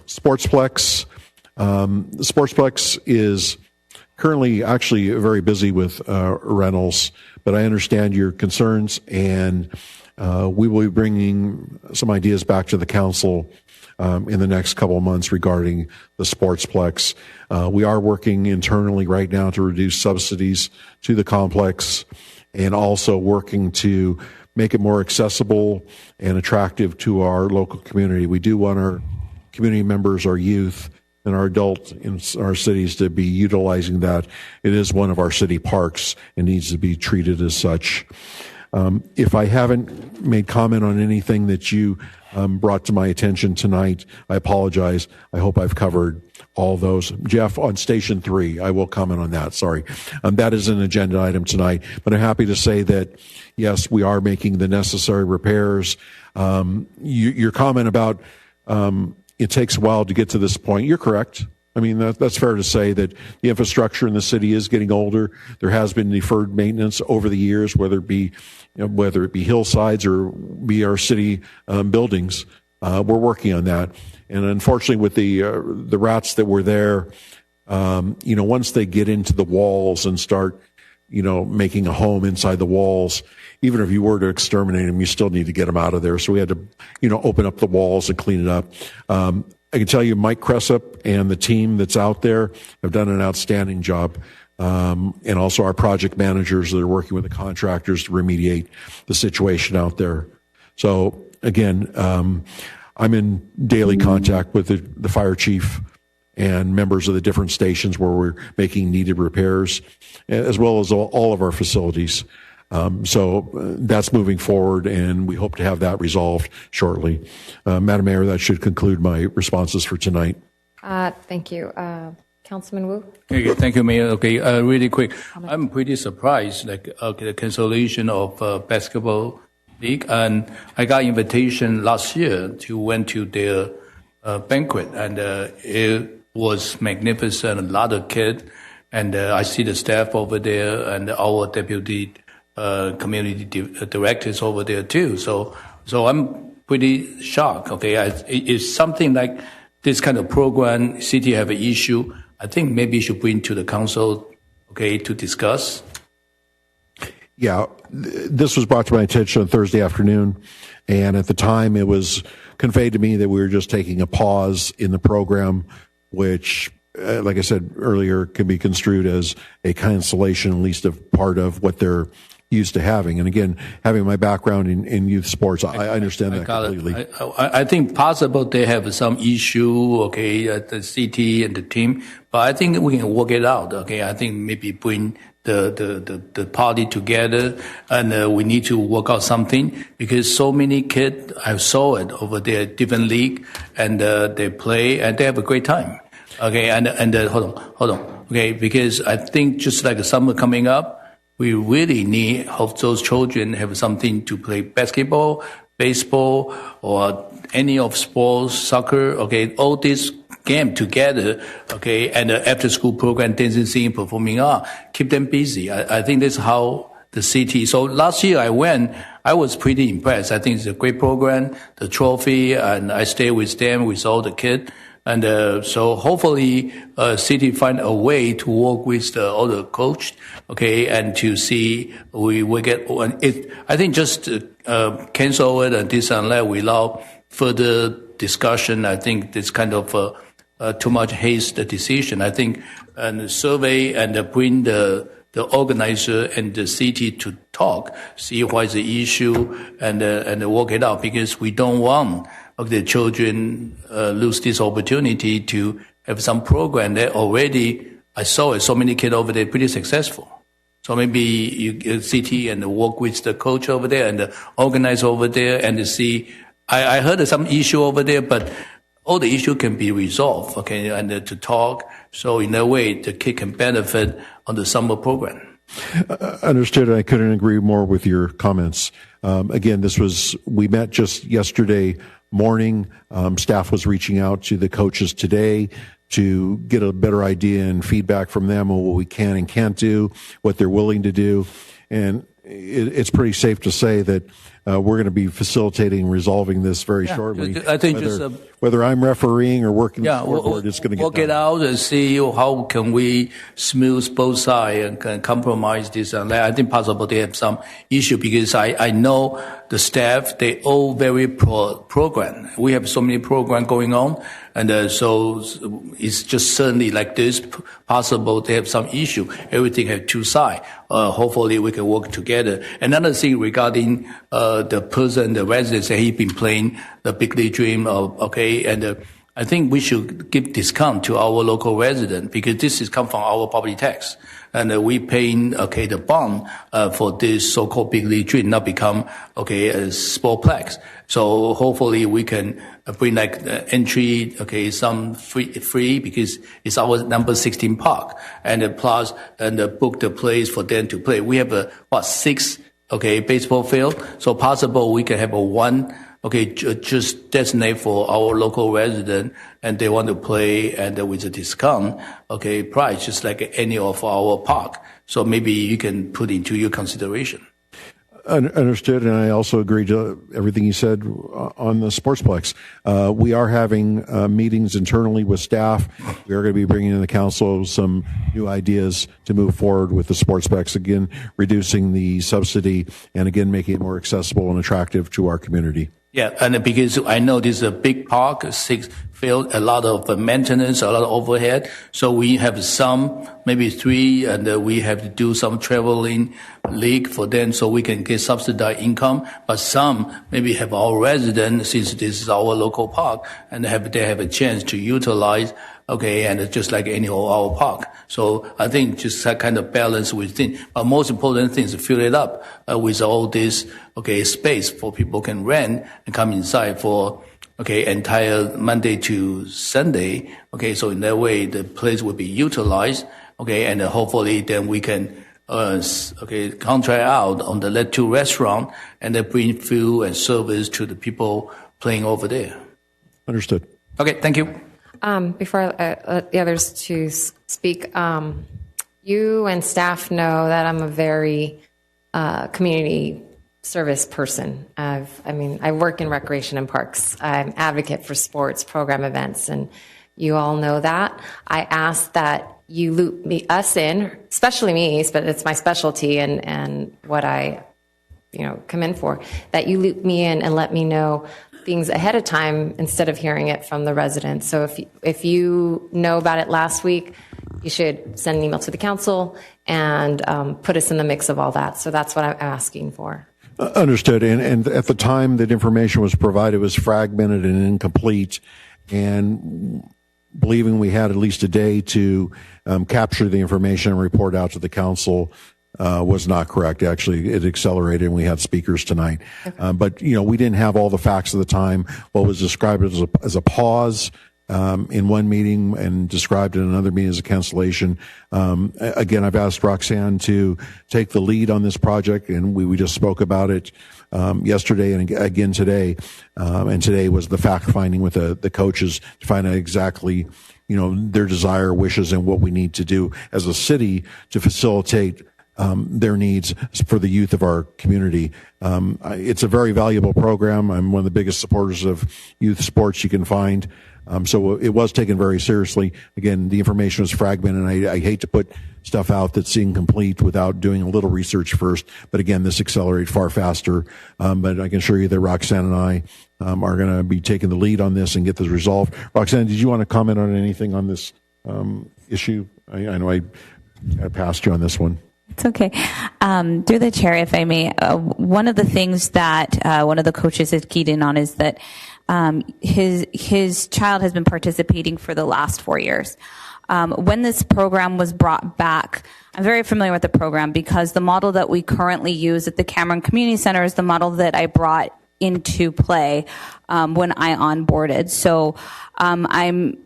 Sportsplex, the Sportsplex is currently actually very busy with rentals, but I understand your concerns, and we will be bringing some ideas back to the council in the next couple of months regarding the Sportsplex. We are working internally right now to reduce subsidies to the complex and also working to make it more accessible and attractive to our local community. We do want our community members, our youth, and our adults in our cities to be utilizing that. It is one of our city parks and needs to be treated as such. If I haven't made comment on anything that you brought to my attention tonight, I apologize. I hope I've covered all those. Jeff, on Station 3, I will comment on that. Sorry. That is an agenda item tonight, but I'm happy to say that, yes, we are making the necessary repairs. Your comment about it takes a while to get to this point, you're correct. I mean, that's fair to say that the infrastructure in the city is getting older. There has been deferred maintenance over the years, whether it be hillsides or be our city buildings. We're working on that. And unfortunately, with the rats that were there, once they get into the walls and start, making a home inside the walls, even if you were to exterminate them, you still need to get them out of there. So we had to, open up the walls and clean it up. I can tell you Mike Cressup and the team that's out there have done an outstanding job. And also our project managers that are working with the contractors to remediate the situation out there. So again, I'm in daily contact with the fire chief and members of the different stations where we're making needed repairs, as well as all of our facilities. So that's moving forward, and we hope to have that resolved shortly. Madam Mayor, that should conclude my responses for tonight. Thank you. Councilman Wu? Okay, thank you, Mayor. Okay, really quick. I'm pretty surprised, the cancellation of basketball league, and I got invitation last year to went to their banquet, and it was magnificent. A lot of kids, and I see the staff over there, and our deputy community directors over there too. So I'm pretty shocked. Okay, it's something like this kind of program. City have an issue. I think maybe you should bring to the council, okay, to discuss. Yeah, this was brought to my attention on Thursday afternoon, and at the time it was conveyed to me that we were just taking a pause in the program, which, like I said earlier, can be construed as a cancellation, at least of part of what they're used to having. And again, having my background in youth sports, I understand that completely. I think possible they have some issue, okay, at the city and the team, but I think we can work it out, okay. I think maybe bring the party together, and we need to work out something, because so many kids, I saw it over there, different league, and they play and they have a great time. Okay, and hold on. Okay, because I think just like the summer coming up, we really need hope those children have something to play basketball, baseball, or any of sports, soccer. Okay, all this game together. Okay, and the after school program, dancing, singing, performing art, keep them busy. I think that's how the city. So last year I went, I was pretty impressed. I think it's a great program, the trophy, and I stay with them, with all the kids. And so hopefully, city find a way to work with the other coach, okay, and to see we get. I think just cancel it and this and that without further discussion. I think it's kind of too much haste decision. I think and survey and bring the organizer and the city to talk, see what is the issue, and work it out, because we don't want the children lose this opportunity to have some program that already, I saw it, so many kids over there pretty successful. So maybe you city and work with the coach over there and the organizer over there and see. I heard some issue over there, but all the issue can be resolved, okay, and to talk. So in a way, the kid can benefit on the summer program. Understood. I couldn't agree more with your comments. Again, we met just yesterday morning. Staff was reaching out to the coaches today to get a better idea and feedback from them on what we can and can't do, what they're willing to do. And it's pretty safe to say that we're going to be facilitating resolving this very shortly. I think whether I'm refereeing or working the scoreboard, it's going to get work it out and see how can we smooth both sides and can compromise this and that. I think possible they have some issue, because I know the staff, they all very program. We have so many programs going on, and so it's just certainly like this possible they have some issue. Everything has two sides. Hopefully we can work together. Another thing regarding the person, the resident, he been playing the big league dream of, okay, and I think we should give discount to our local resident because this is come from our property tax. And we paying, the bond, for this so-called big league dream not become, a sportplex. So hopefully we can bring entry, some free because it's our number 16 park. And plus, book the place for them to play. We have 6, baseball field. So possible we can have one, just designate for our local resident and they want to play and with a discount, price, just like any of our park. So maybe you can put into your consideration. Understood, and I also agree to everything you said on the Sportsplex. We are having meetings internally with staff. We are going to be bringing in the council some new ideas to move forward with the Sportsplex, again, reducing the subsidy and, again, making it more accessible and attractive to our community. Yeah, and because I know this is a big park, 6 field, a lot of maintenance, a lot of overhead. So we have some, maybe 3, and we have to do some traveling league for them so we can get subsidized income. But some maybe have our residents, since this is our local park, and they have a chance to utilize, and just like any of our park. So I think just that kind of balance within. But most important thing is to fill it up with all this, space for people can rent and come inside for, entire Monday to Sunday. So in that way, the place will be utilized. And hopefully then we can, contract out on the let to restaurant and then bring food and service to the people playing over there. Understood. Okay, thank you. Before I let the others to speak, you and staff know that I'm a very community service person. I work in recreation and parks. I'm advocate for sports, program events, and you all know that. I ask that you loop us in, especially me, but it's my specialty and what I come in for, that you loop me in and let me know things ahead of time instead of hearing it from the residents. So if you know about it last week, you should send an email to the council and put us in the mix of all that. So that's what I'm asking for. Understood. And at the time that information was provided, it was fragmented and incomplete. And believing we had at least a day to capture the information and report out to the council was not correct. Actually, it accelerated and we had speakers tonight. Okay. But, we didn't have all the facts at the time. What was described as a pause in one meeting and described in another meeting as a cancellation. Again, I've asked Roxanne to take the lead on this project, and we just spoke about it yesterday and again today. And today was the fact-finding with the coaches to find out exactly, their desire, wishes, and what we need to do as a city to facilitate their needs for the youth of our community. It's a very valuable program. I'm one of the biggest supporters of youth sports you can find. So it was taken very seriously. Again, the information was fragmented, and I hate to put stuff out that's incomplete without doing a little research first. But again, this accelerated far faster. But I can assure you that Roxanne and I are going to be taking the lead on this and get this resolved. Roxanne, did you want to comment on anything on this issue? I know I passed you on this one. It's okay. Through the chair, if I may, one of the things that one of the coaches has keyed in on is that his child has been participating for the last 4 years. When this program was brought back, I'm very familiar with the program because the model that we currently use at the Cameron Community Center is the model that I brought into play when I onboarded. So I'm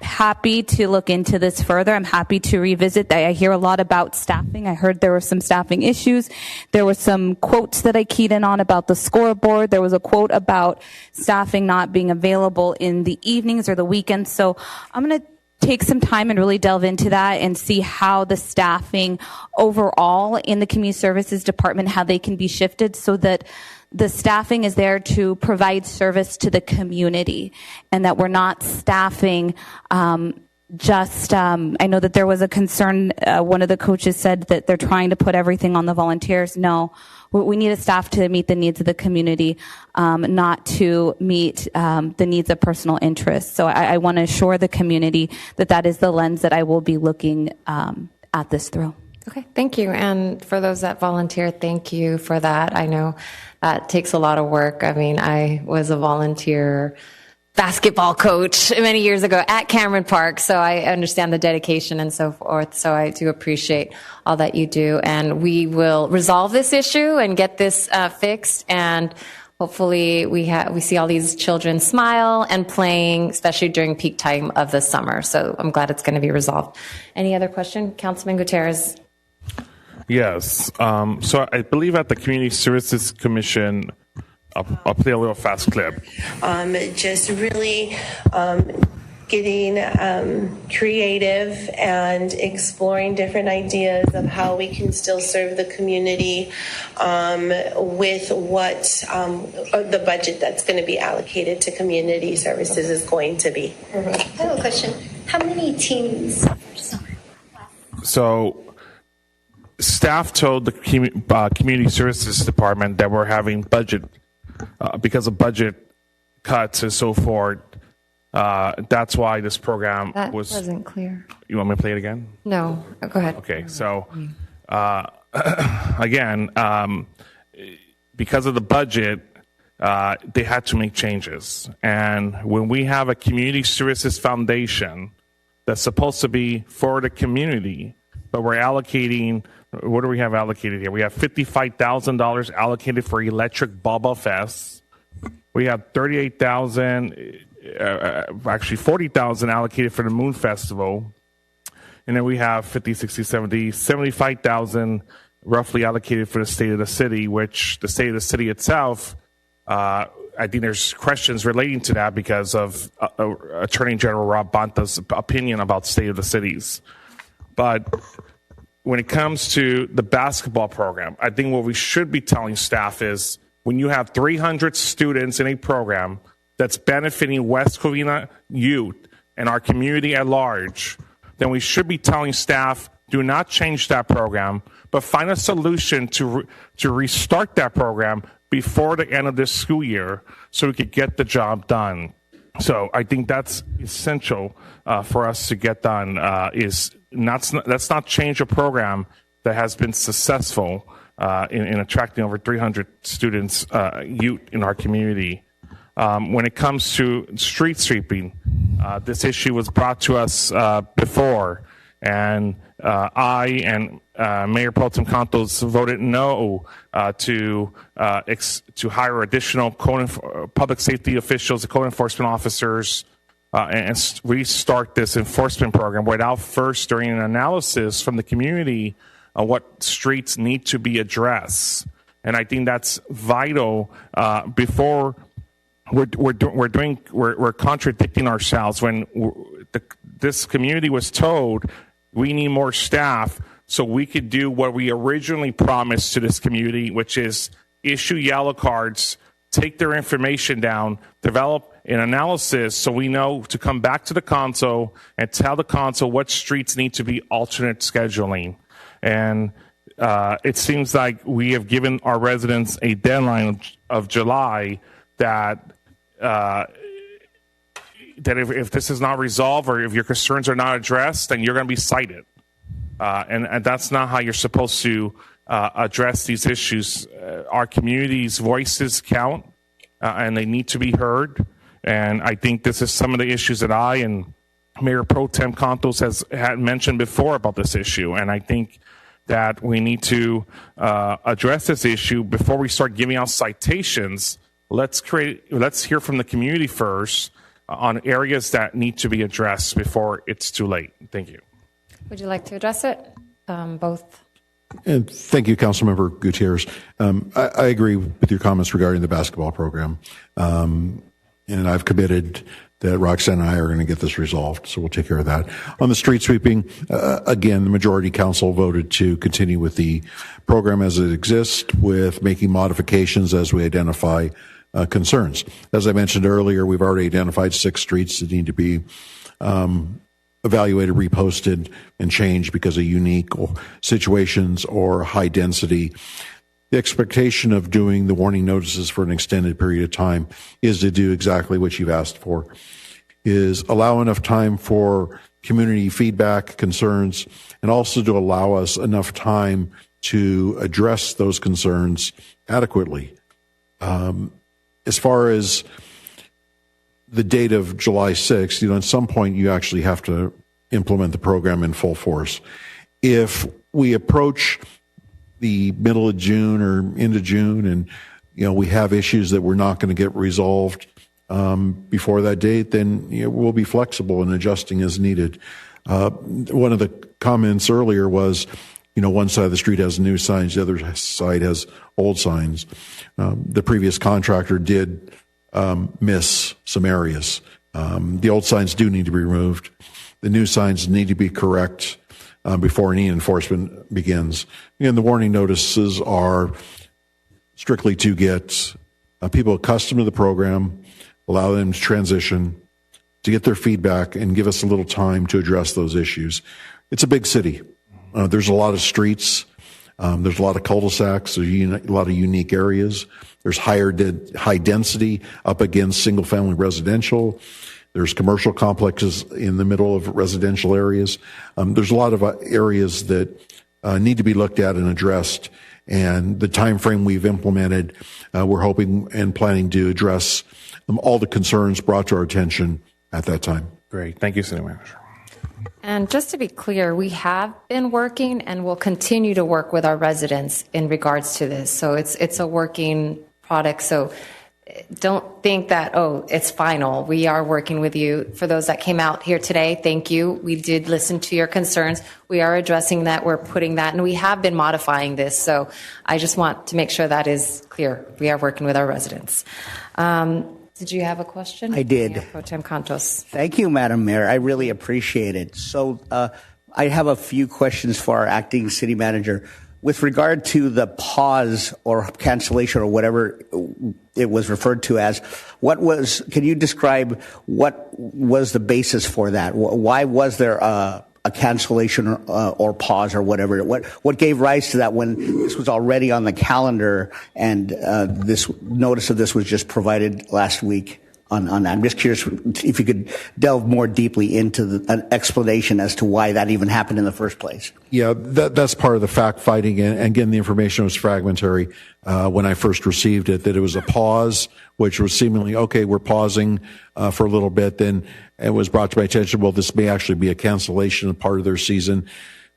happy to look into this further. I'm happy to revisit. I hear a lot about staffing. I heard there were some staffing issues. There were some quotes that I keyed in on about the scoreboard. There was a quote about staffing not being available in the evenings or the weekends. So I'm going to take some time and really delve into that and see how the staffing overall in the community services department, how they can be shifted so that the staffing is there to provide service to the community and that we're not staffing I know that there was a concern, one of the coaches said that they're trying to put everything on the volunteers. No, we need a staff to meet the needs of the community, not to meet the needs of personal interests. So I want to assure the community that that is the lens that I will be looking at this through. Okay, thank you. And for those that volunteer, thank you for that. I know that takes a lot of work. I mean, I was a volunteer basketball coach many years ago at Cameron Park, so I understand the dedication and so forth. So I do appreciate all that you do, and we will resolve this issue and get this fixed. And hopefully, we see all these children smile and playing, especially during peak time of the summer. So I'm glad it's going to be resolved. Any other question, Councilman Gutierrez? Yes. So I believe at the Community Services Commission. I'll play a little fast clip. Just really getting creative and exploring different ideas of how we can still serve the community with what the budget that's going to be allocated to community services is going to be. I have a question. How many teams? So staff told the Community Services Department that we're having budget because of budget cuts and so forth. That's why this program wasn't clear. You want me to play it again? No, go ahead. Okay, so again, because of the budget, they had to make changes. And when we have a community services foundation that's supposed to be for the community, but we're allocating. What do we have allocated here? We have $55,000 allocated for Electric Bubba Fest. We have actually $40,000 allocated for the Moon Festival. And then we have 50, 60, 70, $75,000 roughly allocated for the State of the City, which the State of the City itself, I think there's questions relating to that because of Attorney General Rob Bonta's opinion about State of the Cities. But when it comes to the basketball program, I think what we should be telling staff is when you have 300 students in a program that's benefiting West Covina youth and our community at large, then we should be telling staff, do not change that program, but find a solution to restart that program before the end of this school year so we could get the job done. So I think that's essential for us to get done, let's not change a program that has been successful in attracting over 300 students, youth in our community. When it comes to street sweeping, this issue was brought to us before, and I and Mayor Pro Tem Cantos voted no to hire additional public safety officials, code enforcement officers, and restart this enforcement program without first doing an analysis from the community on what streets need to be addressed. And I think that's vital before we're contradicting ourselves when this community was told we need more staff so we could do what we originally promised to this community, which is issue yellow cards, take their information down, develop an analysis so we know to come back to the council and tell the council what streets need to be alternate scheduling. And it seems like we have given our residents a deadline of July that if this is not resolved or if your concerns are not addressed, then you're going to be cited. And that's not how you're supposed to address these issues. Our community's voices count, and they need to be heard. And I think this is some of the issues that I and Mayor Pro Tem Cantos had mentioned before about this issue. And I think that we need to address this issue before we start giving out citations. Let's hear from the community first on areas that need to be addressed before it's too late. Thank you. Would you like to address it? Both. And thank you, Councilmember Gutierrez. I agree with your comments regarding the basketball program. And I've committed that Roxanne and I are going to get this resolved, so we'll take care of that. On the street sweeping, again, the majority council voted to continue with the program as it exists, with making modifications as we identify concerns. As I mentioned earlier, we've already identified 6 streets that need to be evaluated, reposted, and changed because of unique situations or high density. The expectation of doing the warning notices for an extended period of time is to do exactly what you've asked for, is allow enough time for community feedback, concerns, and also to allow us enough time to address those concerns adequately. As far as the date of July 6th, at some point you actually have to implement the program in full force. If we approach the middle of June or into June and we have issues that we're not going to get resolved before that date, then we'll be flexible and adjusting as needed. One of the comments earlier was, one side of the street has new signs, the other side has old signs. The previous contractor did miss some areas. The old signs do need to be removed. The new signs need to be correct before any enforcement begins. And the warning notices are strictly to get people accustomed to the program, allow them to transition, to get their feedback, and give us a little time to address those issues. It's a big city. There's a lot of streets. There's a lot of cul-de-sacs. There's a lot of unique areas. There's high density up against single-family residential. There's commercial complexes in the middle of residential areas. There's a lot of areas that need to be looked at and addressed. And the time frame we've implemented, we're hoping and planning to address all the concerns brought to our attention at that time. Great. Thank you, City Manager. And just to be clear, we have been working and will continue to work with our residents in regards to this. So it's a working product. So don't think that, it's final. We are working with you. For those that came out here today, thank you. We did listen to your concerns. We are addressing that. We're putting that, and we have been modifying this. So I just want to make sure that is clear. We are working with our residents. Did you have a question? I did. Mayor Pro Tem Cantos. Thank you, Madam Mayor. I really appreciate it. So I have a few questions for our acting city manager. With regard to the pause or cancellation or whatever it was referred to as, can you describe what was the basis for that? Why was there a cancellation or pause or whatever? What gave rise to that when this was already on the calendar and this notice of this was just provided last week on that? I'm just curious if you could delve more deeply into an explanation as to why that even happened in the first place. Yeah, that's part of the fact fighting. And again, the information was fragmentary when I first received it, that it was a pause, which was seemingly, okay, we're pausing for a little bit. Then it was brought to my attention, well, this may actually be a cancellation of part of their season.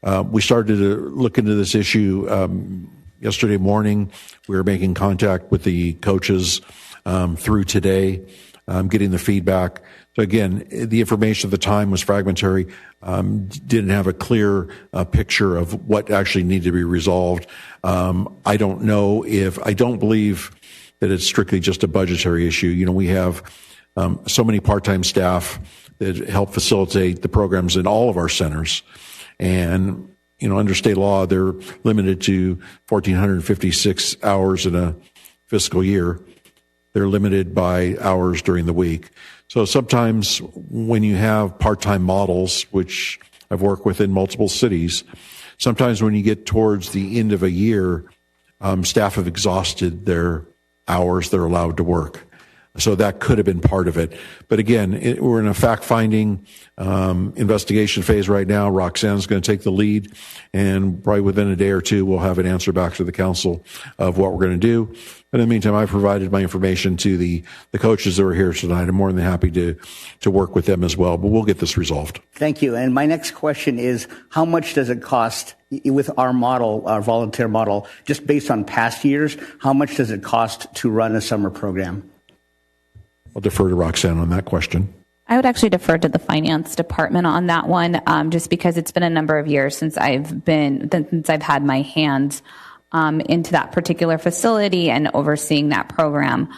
We started to look into this issue yesterday morning. We were making contact with the coaches through today, getting the feedback. So again, the information at the time was fragmentary, didn't have a clear picture of what actually needed to be resolved. I don't believe that it's strictly just a budgetary issue. We have so many part-time staff that help facilitate the programs in all of our centers. And, under state law, they're limited to 1,456 hours in a fiscal year. They're limited by hours during the week. So sometimes when you have part-time models, which I've worked with in multiple cities, sometimes when you get towards the end of a year, staff have exhausted their hours they're allowed to work. So that could have been part of it. But again, we're in a fact-finding investigation phase right now. Roxanne's going to take the lead, and probably within a day or two, we'll have an answer back to the council of what we're going to do. But in the meantime, I've provided my information to the coaches that are here tonight. I'm more than happy to work with them as well. But we'll get this resolved. Thank you. And my next question is, how much does it cost with our model, our volunteer model, just based on past years, how much does it cost to run a summer program? I'll defer to Roxanne on that question. I would actually defer to the finance department on that one, just because it's been a number of years since I've had my hands into that particular facility and overseeing that program.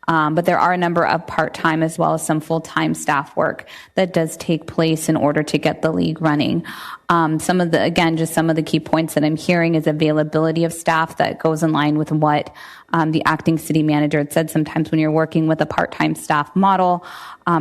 But there are a number of part-time as well as some full-time staff work that does take place in order to get the league running. Some of the key points that I'm hearing is availability of staff that goes in line with what the acting city manager had said. Sometimes when you're working with a part-time staff model,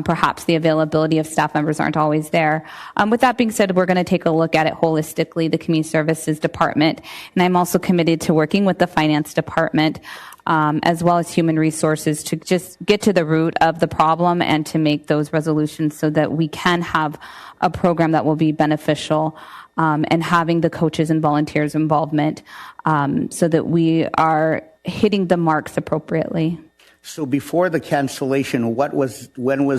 perhaps the availability of staff members aren't always there. With that being said, we're going to take a look at it holistically, the community services department, and I'm also committed to working with the finance department as well as human resources to just get to the root of the problem and to make those resolutions so that we can have a program that will be beneficial and having the coaches and volunteers involvement so that we are hitting the marks appropriately. So before the cancellation, when was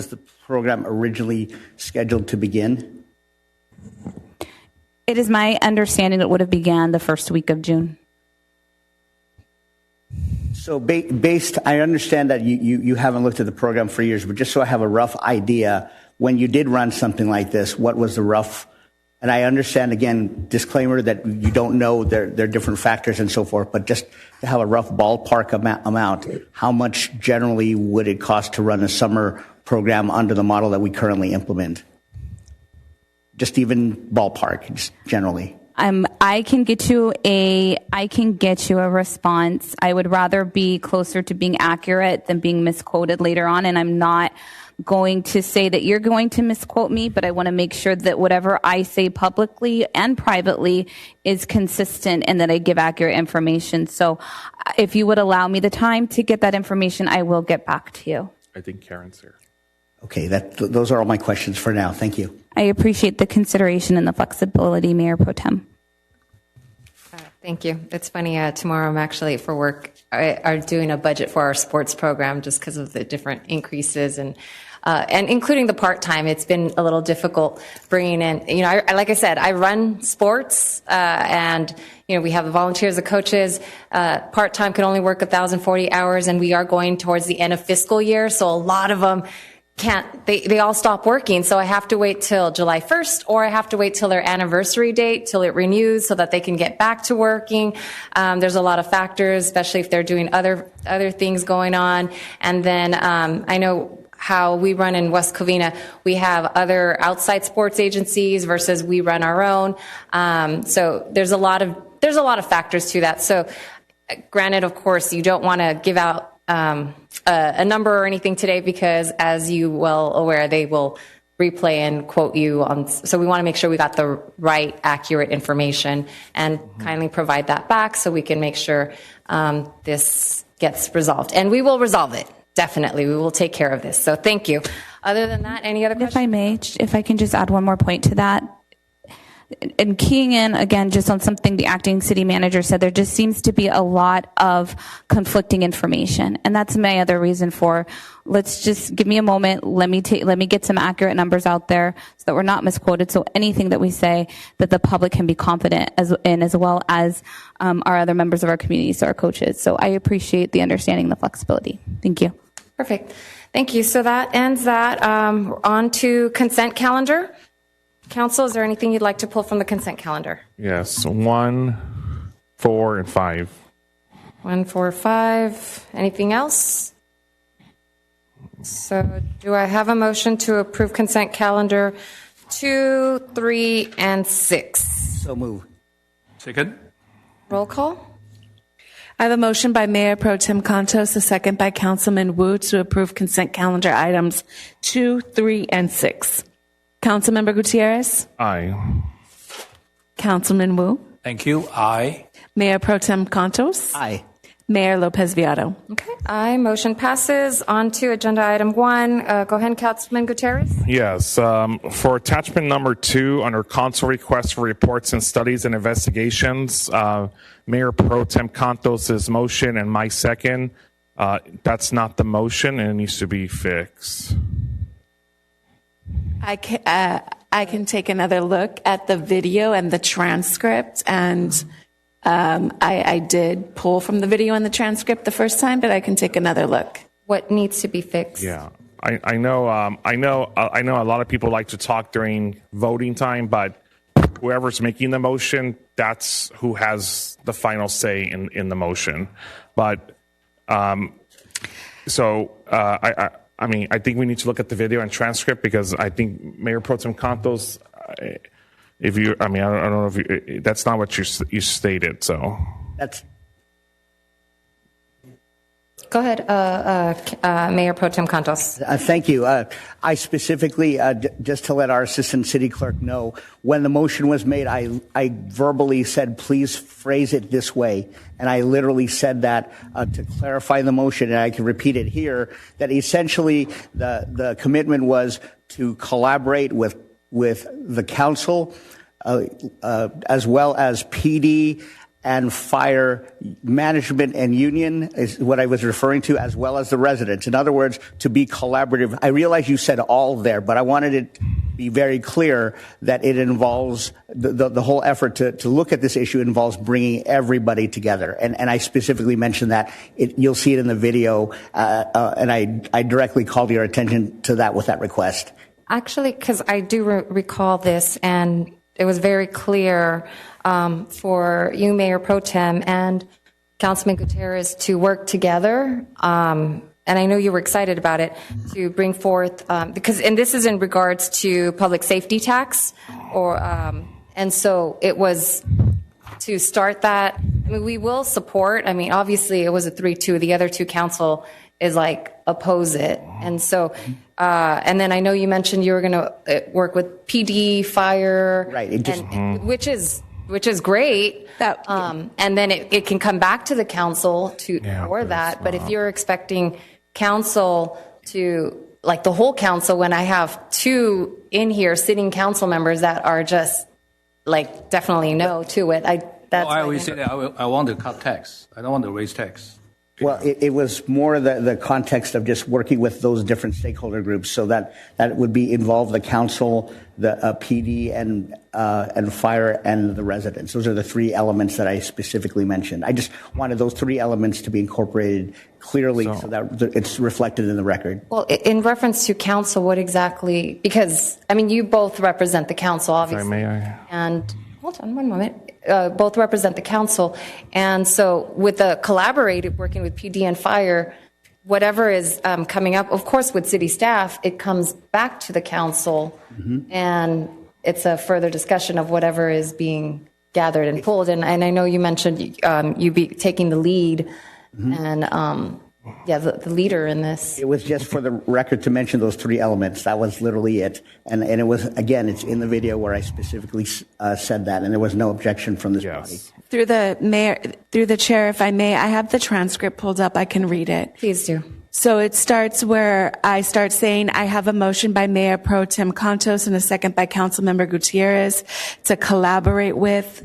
the program originally scheduled to begin? It is my understanding it would have began the first week of June. So based, I understand that you haven't looked at the program for years, but just so I have a rough idea, when you did run something like this, what was the rough? And I understand, again, disclaimer that you don't know, there are different factors and so forth, but just to have a rough ballpark amount, how much generally would it cost to run a summer program under the model that we currently implement? Just even ballpark, just generally. I can get you a response. I would rather be closer to being accurate than being misquoted later on, and I'm not going to say that you're going to misquote me, but I want to make sure that whatever I say publicly and privately is consistent and that I give accurate information. So if you would allow me the time to get that information, I will get back to you. I think Karen's here. Okay, those are all my questions for now. Thank you. I appreciate the consideration and the flexibility, Mayor Pro Tem. Thank you. It's funny, tomorrow I'm actually for work are doing a budget for our sports program just because of the different increases and including the part-time. It's been a little difficult bringing in, like I said, I run sports and, we have the volunteers, the coaches, part-time can only work 1,040 hours and we are going towards the end of fiscal year. So a lot of them they all stop working. So I have to wait till July 1st or I have to wait till their anniversary date till it renews so that they can get back to working. There's a lot of factors, especially if they're doing other things going on. And then I know how we run in West Covina, we have other outside sports agencies versus we run our own. So there's a lot of factors to that. So granted, of course, you don't want to give out a number or anything today because, as you well aware, they will replay and quote you on. So we want to make sure we got the right, accurate information and kindly provide that back so we can make sure this gets resolved. And we will resolve it. Definitely, we will take care of this. So thank you. Other than that, any other questions? If I may, if I can just add one more point to that. And keying in again just on something the acting city manager said, there just seems to be a lot of conflicting information, and that's my other reason for let's just give me a moment. Let me get some accurate numbers out there so that we're not misquoted. So anything that we say that the public can be confident as well as our other members of our community, so our coaches. So I appreciate the understanding, the flexibility. Thank you. Perfect. Thank you. So that ends that. On to consent calendar. Council, is there anything you'd like to pull from the consent calendar? Yes, 1, 4, and 5. 1, 4, 5. Anything else? So do I have a motion to approve consent calendar 2, 3, and 6? So move. Second. Roll call. I have a motion by Mayor Pro Tem Contos, a second by Councilman Wu to approve consent calendar items 2, 3, and 6. Councilmember Gutierrez? Aye. Councilman Wu? Thank you. Aye. Mayor Pro Tem Contos? Aye. Mayor Lopez Viado? Okay. Aye. Motion passes. On to agenda item 1. Go ahead, Councilman Gutierrez. Yes. For attachment number 2, under council requests for reports and studies and investigations, Mayor Pro Tem Contos' motion and my second, that's not the motion and it needs to be fixed. I can take another look at the video and the transcript, and I did pull from the video and the transcript the first time, but I can take another look. What needs to be fixed? Yeah, I know a lot of people like to talk during voting time, but whoever's making the motion, that's who has the final say in the motion. But I mean, I think we need to look at the video and transcript because I think Mayor Pro Tem Contos, I don't know if that's not what you stated. So that's. Go ahead, Mayor Pro Tem Contos. Thank you. I specifically, just to let our assistant city clerk know, when the motion was made, I verbally said, please phrase it this way. And I literally said that to clarify the motion, and I can repeat it here, that essentially the commitment was to collaborate with the council, as well as PD and fire management and union is what I was referring to, as well as the residents. In other words, to be collaborative. I realize you said all there, but I wanted it to be very clear that it involves the whole effort to look at this issue involves bringing everybody together. And I specifically mentioned that. You'll see it in the video, and I directly called your attention to that with that request. Actually, because I do recall this, and it was very clear for you, Mayor Pro Tem, and Councilman Gutierrez to work together. And I know you were excited about it, to bring forth, and this is in regards to public safety tax, and so it was to start that. I mean, we will support. I mean, obviously, it was a 3-2. The other two council is like oppose it, and so. And then I know you mentioned you were going to work with PD, fire, right? Which is great. And then it can come back to the council for that. But if you're expecting council to, like the whole council, when I have two in here sitting council members that are just like definitely no to it, I always say that I want to cut tax. I don't want to raise tax. Well, it was more the context of just working with those different stakeholder groups, so that would be involve the council, the PD, and fire, and the residents. Those are the three elements that I specifically mentioned. I just wanted those three elements to be incorporated clearly so that it's reflected in the record. Well, in reference to council, what exactly? Because I mean, you both represent the council, obviously. Sorry, may I? And hold on one moment. Both represent the council, and so with the collaborative working with PD and fire, whatever is coming up, of course, with city staff, it comes back to the council, and it's a further discussion of whatever is being gathered and pulled. And I know you mentioned you be taking the lead, and the leader in this. It was just for the record to mention those three elements. That was literally it. And it was, again, it's in the video where I specifically said that, and there was no objection from this body. Through the chair, if I may, I have the transcript pulled up. I can read it. Please do. So it starts where I start saying, I have a motion by Mayor Pro Tem Contos and a second by Councilmember Gutierrez to collaborate with.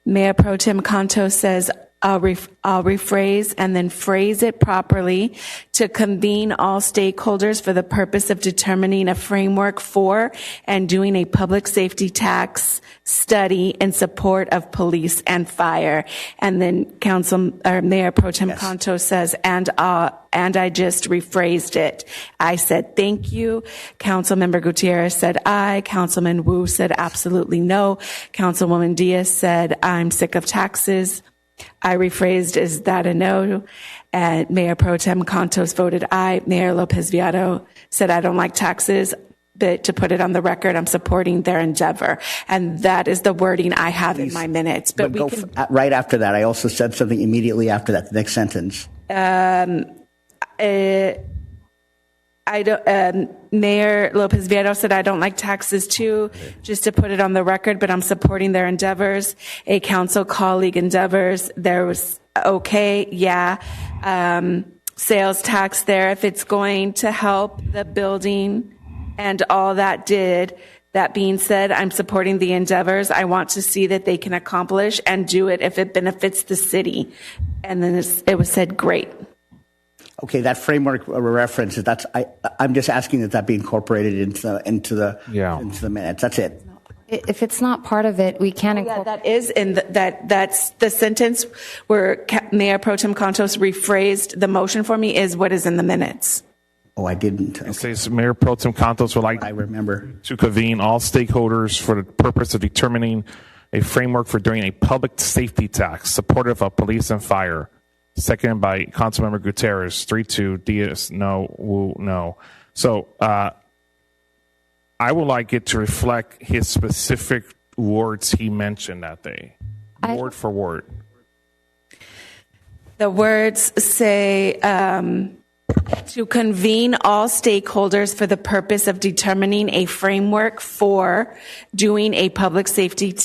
Mayor Pro Tem Contos says, I'll rephrase and then phrase it properly, to convene all stakeholders for the purpose of determining a framework for and doing a public safety tax study in support of police and fire. And then Mayor Pro Tem Conto says, and I just rephrased it. I said, thank you. Councilmember Gutierrez said aye. Councilman Wu said absolutely no. Councilwoman Diaz said, I'm sick of taxes. I rephrased, is that a no? And Mayor Pro Tem Contos voted aye. Mayor Lopez Viado said, I don't like taxes, but to put it on the record, I'm supporting their endeavor. And that is the wording I have in my minutes. But we can, right after that, I also said something immediately after that, the next sentence. Mayor Lopez Viado said, I don't like taxes too, just to put it on the record, but I'm supporting their endeavors. A council colleague endeavors, there was okay, yeah. Sales tax there, if it's going to help the building and all that did. That being said, I'm supporting the endeavors. I want to see that they can accomplish and do it if it benefits the city. And then it was said, great. Okay, that framework reference, I'm just asking that be incorporated into the minutes. That's it. If it's not part of it, we can incorporate. That is that's the sentence where Mayor Pro Tem Contos rephrased the motion for me is what is in the minutes. Oh, I didn't. It says Mayor Pro Tem Contos would like to convene all stakeholders for the purpose of determining a framework for doing a public safety tax supportive of police and fire. Seconded by Councilmember Gutierrez, 3-2, Diaz, no, Wu, no. So I would like it to reflect his specific words he mentioned that day, word for word. The words say to convene all stakeholders for the purpose of determining a framework for doing a public safety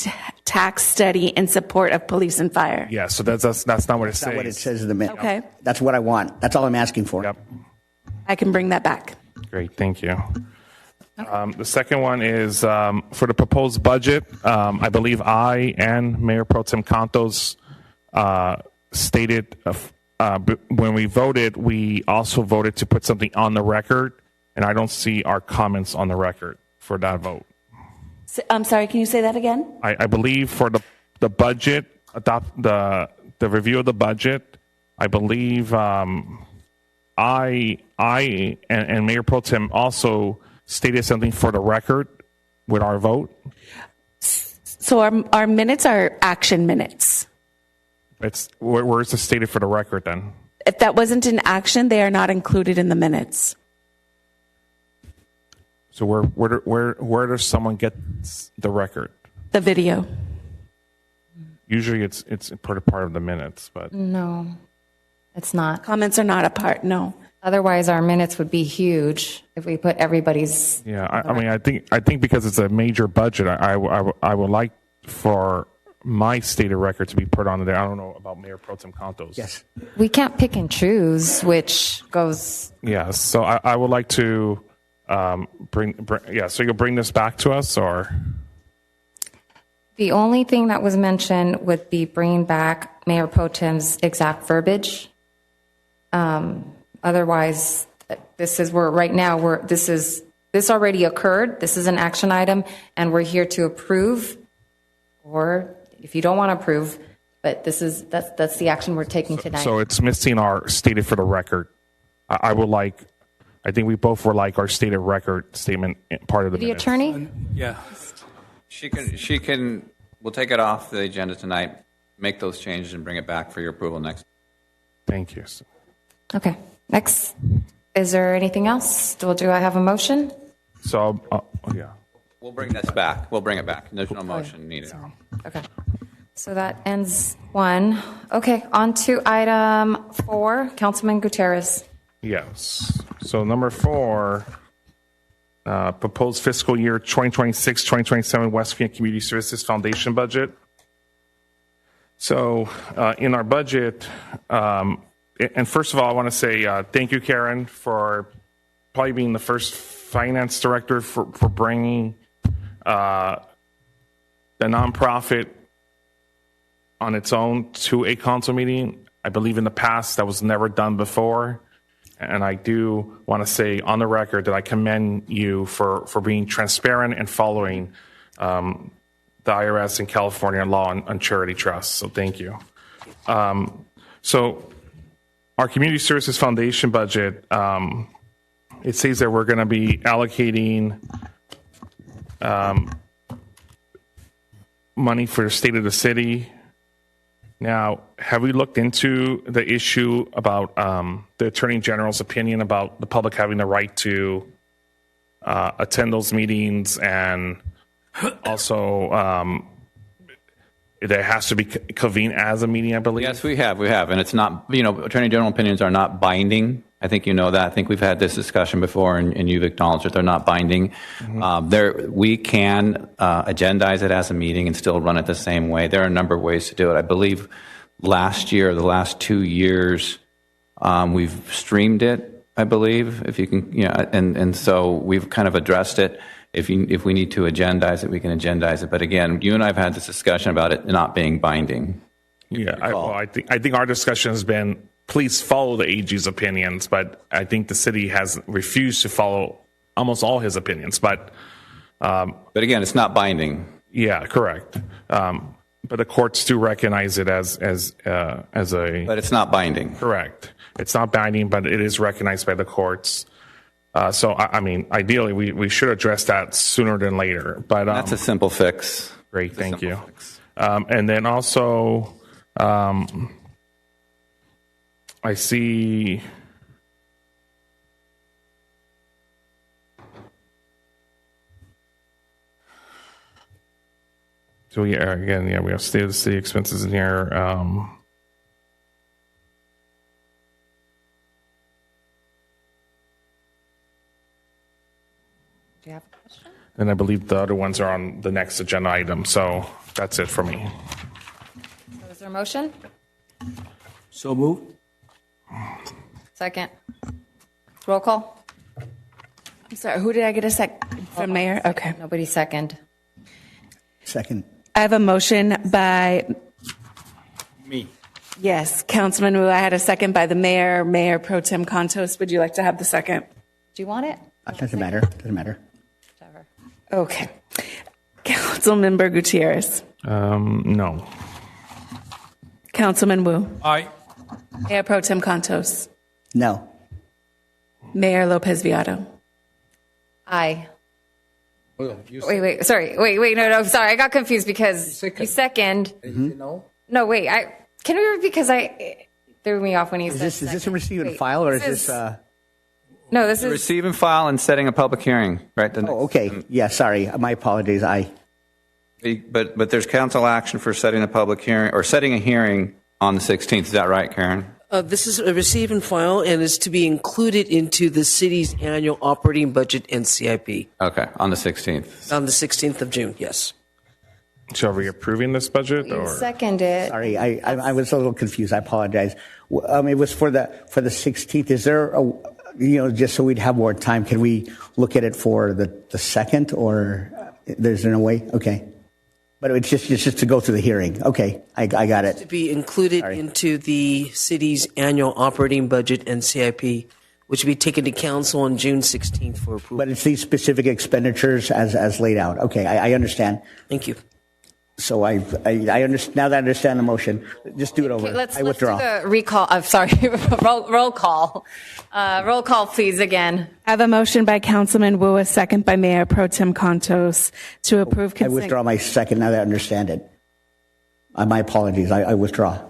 tax study in support of police and fire. Yeah, so that's not what it says. That's not what it says in the minute. Okay. That's what I want. That's all I'm asking for. Yep. I can bring that back. Great, thank you. The second one is for the proposed budget. I believe I and Mayor Pro Tem Contos stated when we voted, we also voted to put something on the record, and I don't see our comments on the record for that vote. I'm sorry, can you say that again? I believe for the budget, the review of the budget, I believe I and Mayor Pro Tem also stated something for the record with our vote. So our minutes are action minutes. It's where is it stated for the record then? If that wasn't an action, they are not included in the minutes. So where does someone get the record? The video. Usually it's part of the minutes, but No, it's not. Comments are not a part, no. Otherwise, our minutes would be huge if we put everybody's. yeah. I mean, I think because it's a major budget, I would like for my stated record to be put on there. I don't know about Mayor Pro Tem Contos. Yes. We can't pick and choose which goes. Yes. So I would like to bring. Yeah. So you'll bring this back to us, or The only thing that was mentioned would be bringing back Mayor Pro Tem's exact verbiage. Otherwise, this is where right now this already occurred. This is an action item, and we're here to approve, or if you don't want to approve, but that's the action we're taking tonight. so it's missing our stated for the record. I think we both would like our stated record statement part of the The minutes. attorney? Yeah. She can, we'll take it off the agenda tonight, make those changes and bring it back for your approval next. Thank you. Okay. Next. Is there anything else? Do I have a motion? So, yeah. We'll bring this back. We'll bring it back. There's no motion needed. Okay. So that ends one. Okay. On to item 4, Councilman Gutierrez. Yes. So number 4, proposed fiscal year 2026-2027 West Virginia Community Services Foundation budget. So in our budget, and first of all, I want to say thank you, Karen, for probably being the first finance director for bringing the nonprofit on its own to a council meeting. I believe in the past that was never done before. And I do want to say on the record that I commend you for being transparent and following the IRS and California law on charity trusts. So thank you. So our Community Services Foundation budget, it says that we're going to be allocating money for the state of the city. Now, have we looked into the issue about the Attorney General's opinion about the public having the right to attend those meetings, and also there has to be convened as a meeting, I believe? Yes, we have. And it's not, Attorney General opinions are not binding. I think you know that. I think we've had this discussion before, and you've acknowledged that they're not binding. We can agendize it as a meeting and still run it the same way. There are a number of ways to do it. I believe last year, the last 2 years, we've streamed it, I believe, if you can, and so we've kind of addressed it. If we need to agendize it, we can agendize it. But again, you and I have had this discussion about it not being binding. Yeah, I think our discussion has been, please follow the AG's opinions, but I think the city has refused to follow almost all his opinions. But again, it's not binding. Yeah, correct. But the courts do recognize it as a. But it's not binding. Correct. It's not binding, but it is recognized by the courts. So I mean, ideally, we should address that sooner than later. But that's a simple fix. Great, thank you. And then also. I see so we have state of the city expenses in here. Do you have a question? And I believe the other ones are on the next agenda item. So that's it for me. So is there a motion? So moved. Second. Roll call. I'm sorry, who did I get a second from Mayor? Okay. Nobody second. Second. I have a motion by Me. Yes, Councilman Wu, I had a second by the mayor, Mayor Pro Tem Contos. Would you like to have the second? Do you want it? Doesn't matter. Doesn't matter. Okay. Councilmember Gutierrez. No. Councilman Wu. Aye. Mayor Pro Tem Contos. No. Mayor Lopez Viado. Aye. Wait, sorry. Wait, no, sorry. I got confused because you second. No. No, wait. Can we repeat because I threw me off when you said Is this a receive and file, or is this? No, this is Receive and file and setting a public hearing, right? Okay. Yeah, sorry. My apologies. But there's council action for setting a public hearing or setting a hearing on the 16th. Is that right, Karen? This is a receive and file and is to be included into the city's annual operating budget and CIP. Okay, on the 16th. On the 16th of June, yes. So are we approving this budget? you Or second it. Sorry, I was a little confused. I apologize. It was for the 16th. Is there just so we'd have more time, can we look at it for the second, or there's no way? Okay. But it's just to go through the hearing. Okay, I got it. To be included into the city's annual operating budget and CIP, which will be taken to council on June 16th for approval. But it's these specific expenditures as laid out. Okay, I understand. Thank you. So I understand, now that I understand the motion, just do it over. Let's I withdraw. do the recall. Roll call. Roll call, please, again. I have a motion by Councilman Wu, a second by Mayor Pro Tem Contos to approve I consent. withdraw my second now that I understand it. My apologies. I withdraw.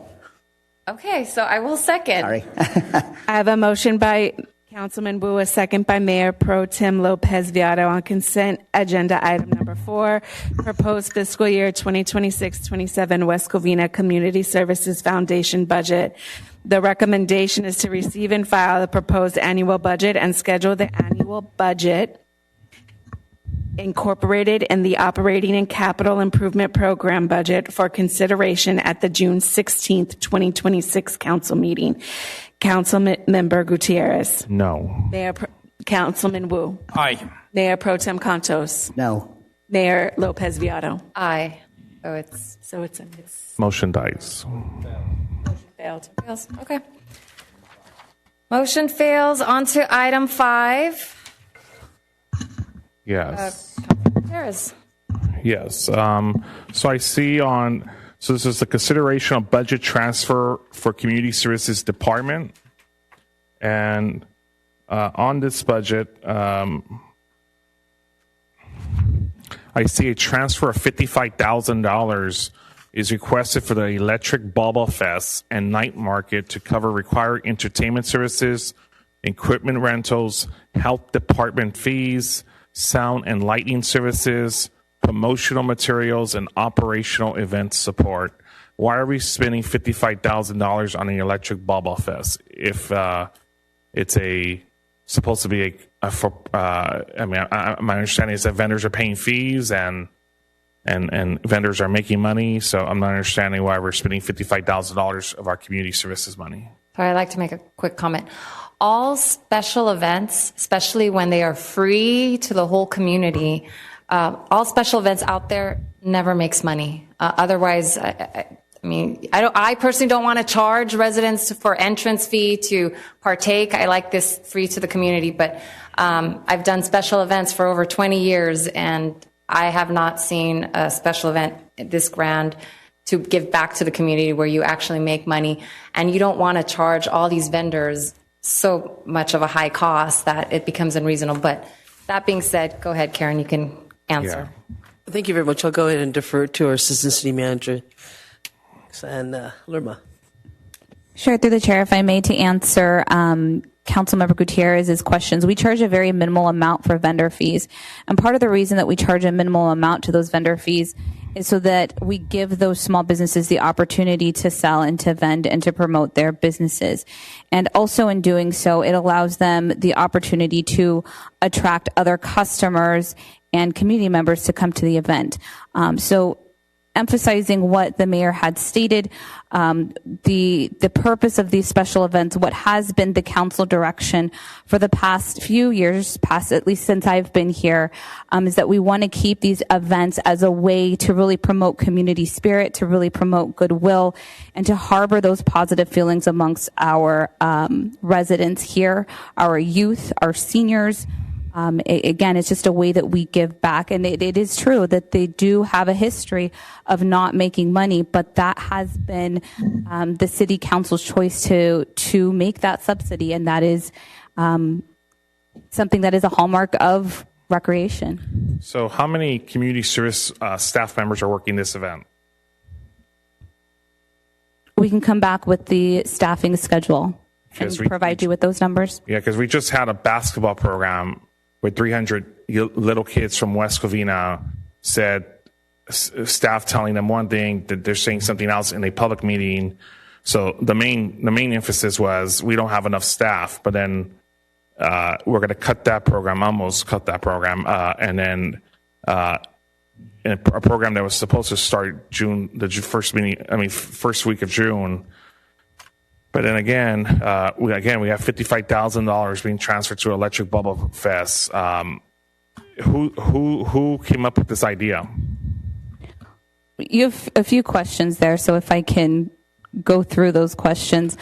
Okay, so I will second. Sorry. I have a motion by Councilman Wu, a second by Mayor Pro Tem Lopez Viado on consent agenda item number 4, proposed fiscal year 2026-27 West Covina Community Services Foundation budget. The recommendation is to receive and file the proposed annual budget and schedule the annual budget incorporated in the operating and capital improvement program budget for consideration at the June 16th, 2026 council meeting. Councilmember Gutierrez. no. Councilman Wu. Aye. Mayor Pro Tem Contos. No. Mayor Lopez Viado. Aye. So it's Motion dies. failed. Fails. Okay. Motion fails. On to item 5. Yes. Gutierrez. Yes. So I see so this is the consideration of budget transfer for Community Services Department. And on this budget, I see a transfer of $55,000 is requested for the Electric Bauble Fest and Night Market to cover required entertainment services, equipment rentals, health department fees, sound and lighting services, promotional materials, and operational event support. Why are we spending $55,000 on the Electric Bauble Fest if it's supposed to be my understanding is that vendors are paying fees and vendors are making money, so I'm not understanding why we're spending $55,000 of our community services money. Sorry, I'd like to make a quick comment. All special events, especially when they are free to the whole community, all special events out there never makes money. Otherwise, I personally don't want to charge residents for entrance fee to partake. I like this free to the community, but I've done special events for over 20 years, and I have not seen a special event this grand to give back to the community where you actually make money. And you don't want to charge all these vendors so much of a high cost that it becomes unreasonable. But that being said, go ahead, Karen, you can answer. Yeah. Thank you very much. I'll go ahead and defer to our Assistant City Manager and Lerma. Sure, through the chair, if I may, to answer Councilmember Gutierrez's questions. We charge a very minimal amount for vendor fees. And part of the reason that we charge a minimal amount to those vendor fees is so that we give those small businesses the opportunity to sell and to vend and to promote their businesses. And also in doing so, it allows them the opportunity to attract other customers and community members to come to the event. So emphasizing what the mayor had stated. The purpose of these special events, what has been the council direction for the past few years, at least since I've been here, is that we want to keep these events as a way to really promote community spirit, to really promote goodwill, and to harbor those positive feelings amongst our residents here, our youth, our seniors. Again, it's just a way that we give back. And it is true that they do have a history of not making money, but that has been the city council's choice to make that subsidy. And that is something that is a hallmark of recreation. So how many community service staff members are working this event? We can come back with the staffing schedule and we provide you with those numbers. Yeah, because we just had a basketball program with 300 little kids from West Covina, said staff telling them one thing, that they're saying something else in a public meeting. So the main emphasis was we don't have enough staff, but then we're going to cut that program, almost cut that program, and then in a program that was supposed to start first week of June. But then again, we have $55,000 being transferred to Electric Bubble Fest. Who came up with this idea? You have a few questions there, so if I can go through those questions.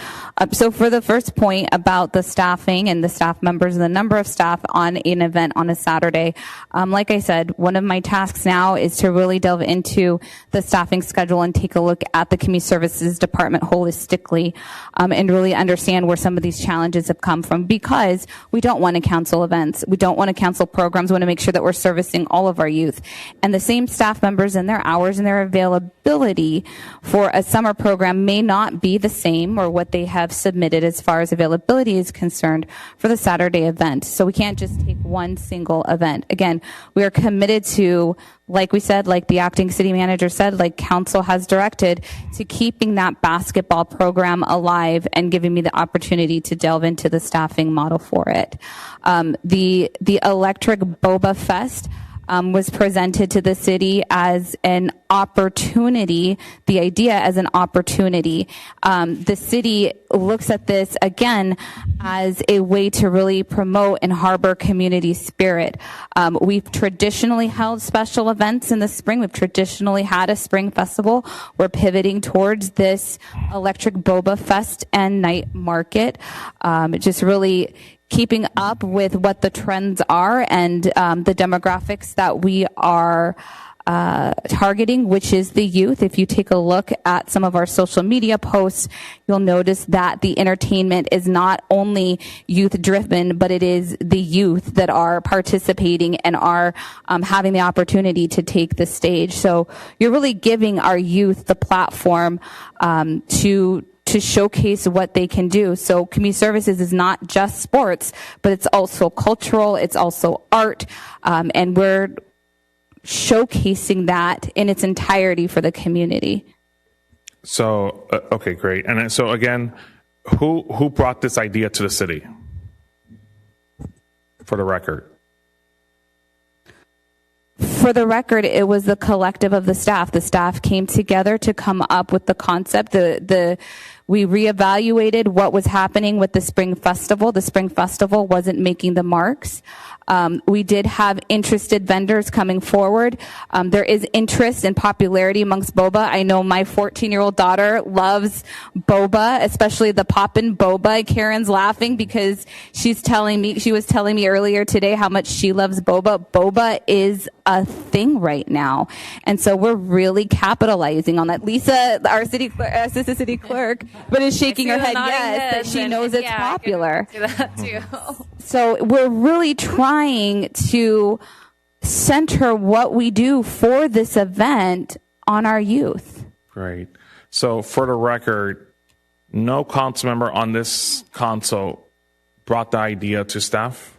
So for the first point about the staffing and the staff members and the number of staff on an event on a Saturday, like I said, one of my tasks now is to really delve into the staffing schedule and take a look at the community services department holistically, and really understand where some of these challenges have come from, because we don't want to cancel events. We don't want to cancel programs. We want to make sure that we're servicing all of our youth. And the same staff members and their hours and their availability for a summer program may not be the same, or what they have submitted as far as availability is concerned for the Saturday event. So we can't just take one single event. Again, we are committed to, like we said, like the acting city manager said, like council has directed, to keeping that basketball program alive and giving me the opportunity to delve into the staffing model for it. The Electric Boba Fest was presented to the city as an opportunity, the idea as an opportunity. The city looks at this, again, as a way to really promote and harbor community spirit. We've traditionally held special events in the spring. We've traditionally had a spring festival. We're pivoting towards this Electric Boba Fest and night market. Just really keeping up with what the trends are and the demographics that we are targeting, which is the youth. If you take a look at some of our social media posts, you'll notice that the entertainment is not only youth driven, but it is the youth that are participating and are having the opportunity to take the stage. So you're really giving our youth the platform to showcase what they can do. So community services is not just sports, but it's also cultural, it's also art, and we're showcasing that in its entirety for the community. So, okay, great. And then, so again, who brought this idea to the city? For the record. For the record, it was the collective of the staff. The staff came together to come up with the concept. We reevaluated what was happening with the Spring Festival. The Spring Festival wasn't making the marks. We did have interested vendors coming forward. There is interest and popularity amongst boba. I know my 14-year-old daughter loves boba, especially the poppin' boba. Karen's laughing because she was telling me earlier today how much she loves boba. Boba is a thing right now. And so we're really capitalizing on that. Lisa, our assistant city clerk, but is shaking her head yes, that she knows it's popular. I can do that too. So we're really trying to center what we do for this event on our youth. Great. So for the record, no council member on this council brought the idea to staff?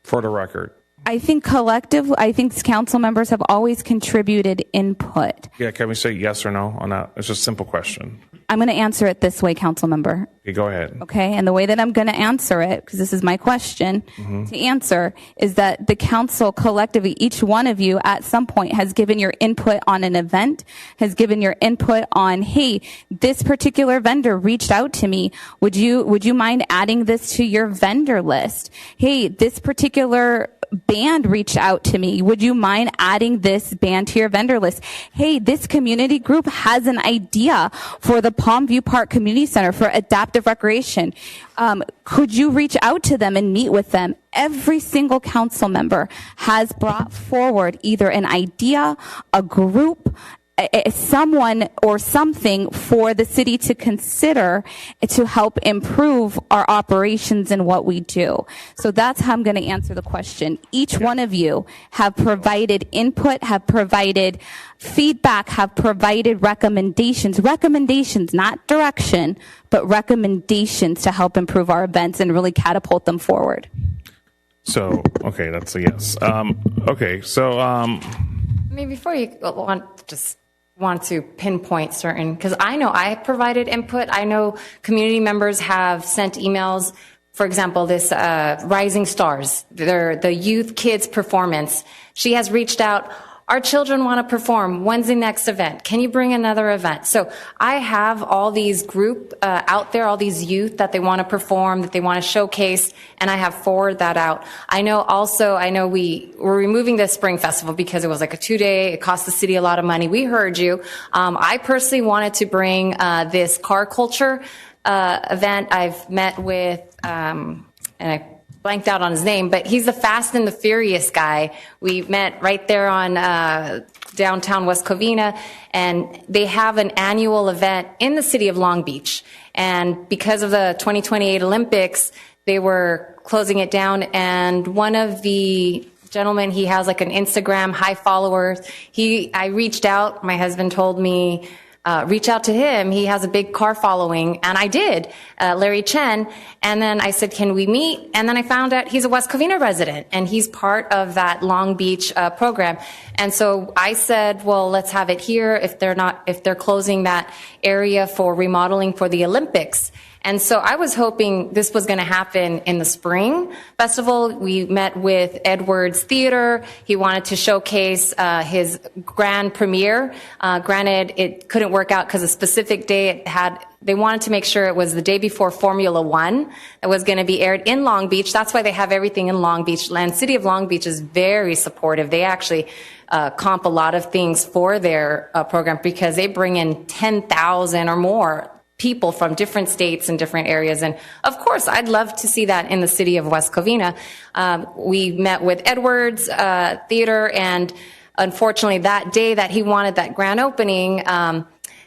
For the record. I think council members have always contributed input. Yeah, can we say yes or no on that? It's just a simple question. I'm going to answer it this way, council member. Okay, go ahead. Okay, and the way that I'm going to answer it, because this is my question to answer, is that the council collectively, each one of you at some point has given your input on an event, has given your input on, hey, this particular vendor reached out to me. Would you mind adding this to your vendor list? Hey, this particular band reached out to me. Would you mind adding this band to your vendor list? Hey, this community group has an idea for the Palmview Park Community Center for adaptive recreation. Could you reach out to them and meet with them? Every single council member has brought forward either an idea, a group, someone or something for the city to consider to help improve our operations and what we do. So that's how I'm going to answer the question. Each one of you have provided input, have provided feedback, have provided recommendations, not direction, but recommendations to help improve our events and really catapult them forward. So, okay, that's a yes. Okay, so I mean, before you go on, just want to pinpoint certain, because I know I provided input. I know community members have sent emails. For example, this Rising Stars, the youth kids performance. She has reached out. Our children want to perform. When's the next event? Can you bring another event? So I have all these group out there, all these youth that they want to perform, that they want to showcase, and I have forwarded that out. I know we were removing the Spring Festival because it was like a 2-day. It cost the city a lot of money. We heard you. I personally wanted to bring this car culture event. I've met with, and I blanked out on his name, but he's the Fast and the Furious guy. We met right there on downtown West Covina, and they have an annual event in the city of Long Beach. And because of the 2028 Olympics, they were closing it down, and one of the gentlemen, he has like an Instagram, high followers. I reached out, my husband told me, reach out to him. He has a big car following, and I did, Larry Chen. And then I said, can we meet? And then I found out he's a West Covina resident, and he's part of that Long Beach program. And so I said, well, let's have it here if they're closing that area for remodeling for the Olympics. And so I was hoping this was going to happen in the spring festival. We met with Edwards Theater. He wanted to showcase his grand premiere. Granted, it couldn't work out because a specific day they wanted to make sure it was the day before Formula One that was going to be aired in Long Beach. That's why they have everything in Long Beach. And City of Long Beach is very supportive. They actually comp a lot of things for their program because they bring in 10,000 or more people from different states and different areas. And of course, I'd love to see that in the city of West Covina. We met with Edwards Theater, and unfortunately that day that he wanted that grand opening,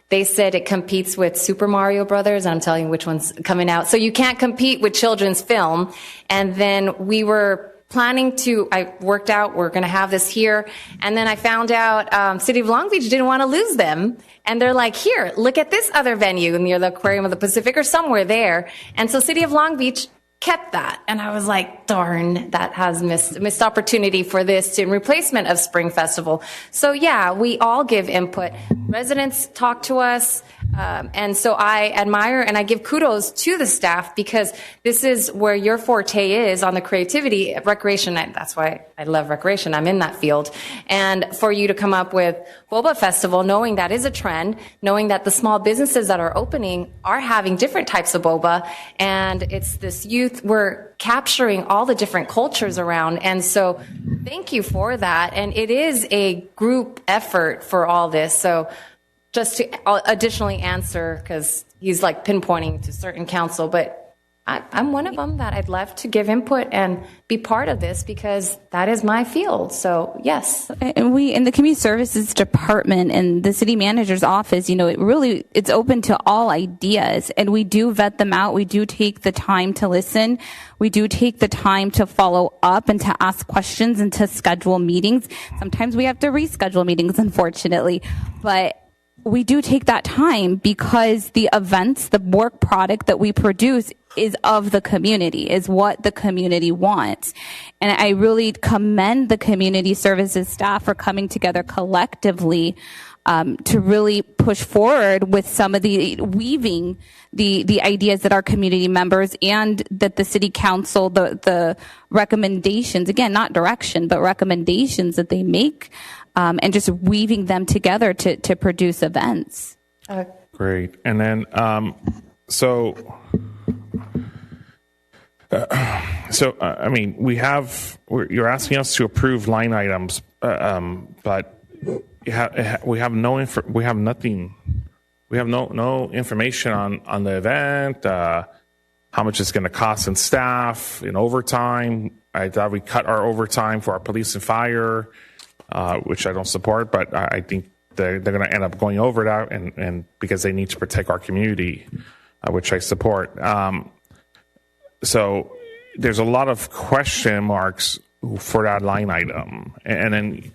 they said it competes with Super Mario Brothers. I'm telling you which one's coming out. So you can't compete with children's film. And then we were planning I worked out, we're going to have this here. And then I found out City of Long Beach didn't want to lose them. And they're like, here, look at this other venue near the Aquarium of the Pacific or somewhere there. And so City of Long Beach kept that. And I was like, darn, that has missed opportunity for this in replacement of Spring Festival. So yeah, we all give input. Residents talk to us. And so I admire and I give kudos to the staff because this is where your forte is on the creativity, recreation. That's why I love recreation. I'm in that field. And for you to come up with Boba Festival, knowing that is a trend, knowing that the small businesses that are opening are having different types of boba, and it's this youth, we're capturing all the different cultures around. And so thank you for that. And it is a group effort for all this. So just to additionally answer, because he's like pinpointing to certain council, but I'm one of them that I'd love to give input and be part of this because that is my field. So yes. And we, in the community services department and the city manager's office, it's open to all ideas, and we do vet them out. We do take the time to listen. We do take the time to follow up and to ask questions and to schedule meetings. Sometimes we have to reschedule meetings, unfortunately, but we do take that time because the events, the work product that we produce is of the community, is what the community wants. And I really commend the community services staff for coming together collectively to really push forward with some of the weaving the ideas that our community members and that the city council, the recommendations, again, not direction, but recommendations that they make, and just weaving them together to produce events. Great. And then, I mean, you're asking us to approve line items, but we have no information on the event, how much it's going to cost in staff, in overtime. I thought we cut our overtime for our police and fire, which I don't support, but I think they're going to end up going over that, and because they need to protect our community, which I support. So there's a lot of question marks for that line item, and then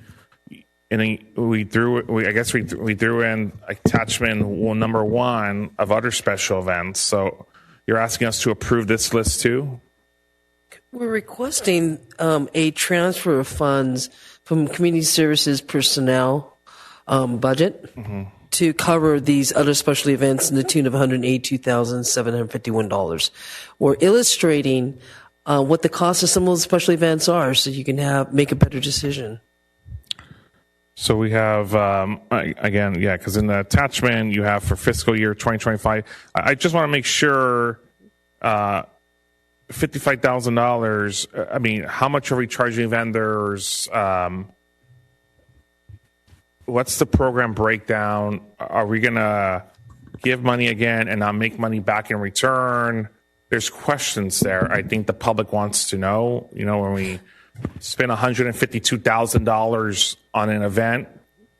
we threw in attachment number 1 of other special events. So you're asking us to approve this list too? We're requesting a transfer of funds from community services personnel budget to cover these other special events in the tune of $182,751. We're illustrating what the cost of some of those special events are, so you can make a better decision. So we have, again, yeah, because in the attachment you have for fiscal year 2025, I just want to make sure, $55,000, I mean, how much are we charging vendors? What's the program breakdown? Are we going to give money again and not make money back in return? There's questions there. I think the public wants to know, when we spend $152,000 on an event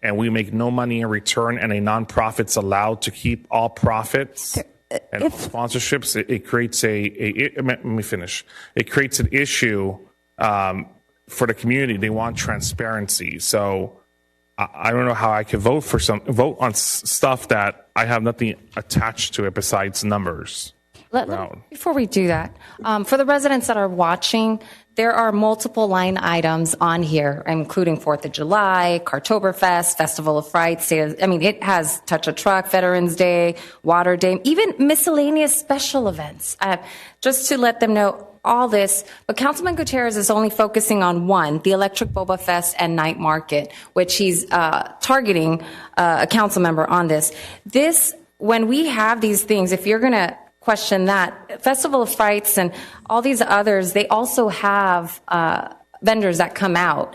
and we make no money in return and a nonprofit's allowed to keep all profits and all sponsorships, it creates let me finish. It creates an issue for the community. They want transparency. So I don't know how I could vote on stuff that I have nothing attached to it besides numbers. Before we do that, for the residents that are watching, there are multiple line items on here, including 4th of July, Cartoberfest, Festival of Frights. I mean, it has Touch a Truck, Veterans Day, Water Day, even miscellaneous special events. Just to let them know all this, but Councilman Gutierrez is only focusing on one, the Electric Boba Fest and Night Market, which he's targeting a council member on this. When we have these things, if you're going to question that, Festival of Frights and all these others, they also have vendors that come out.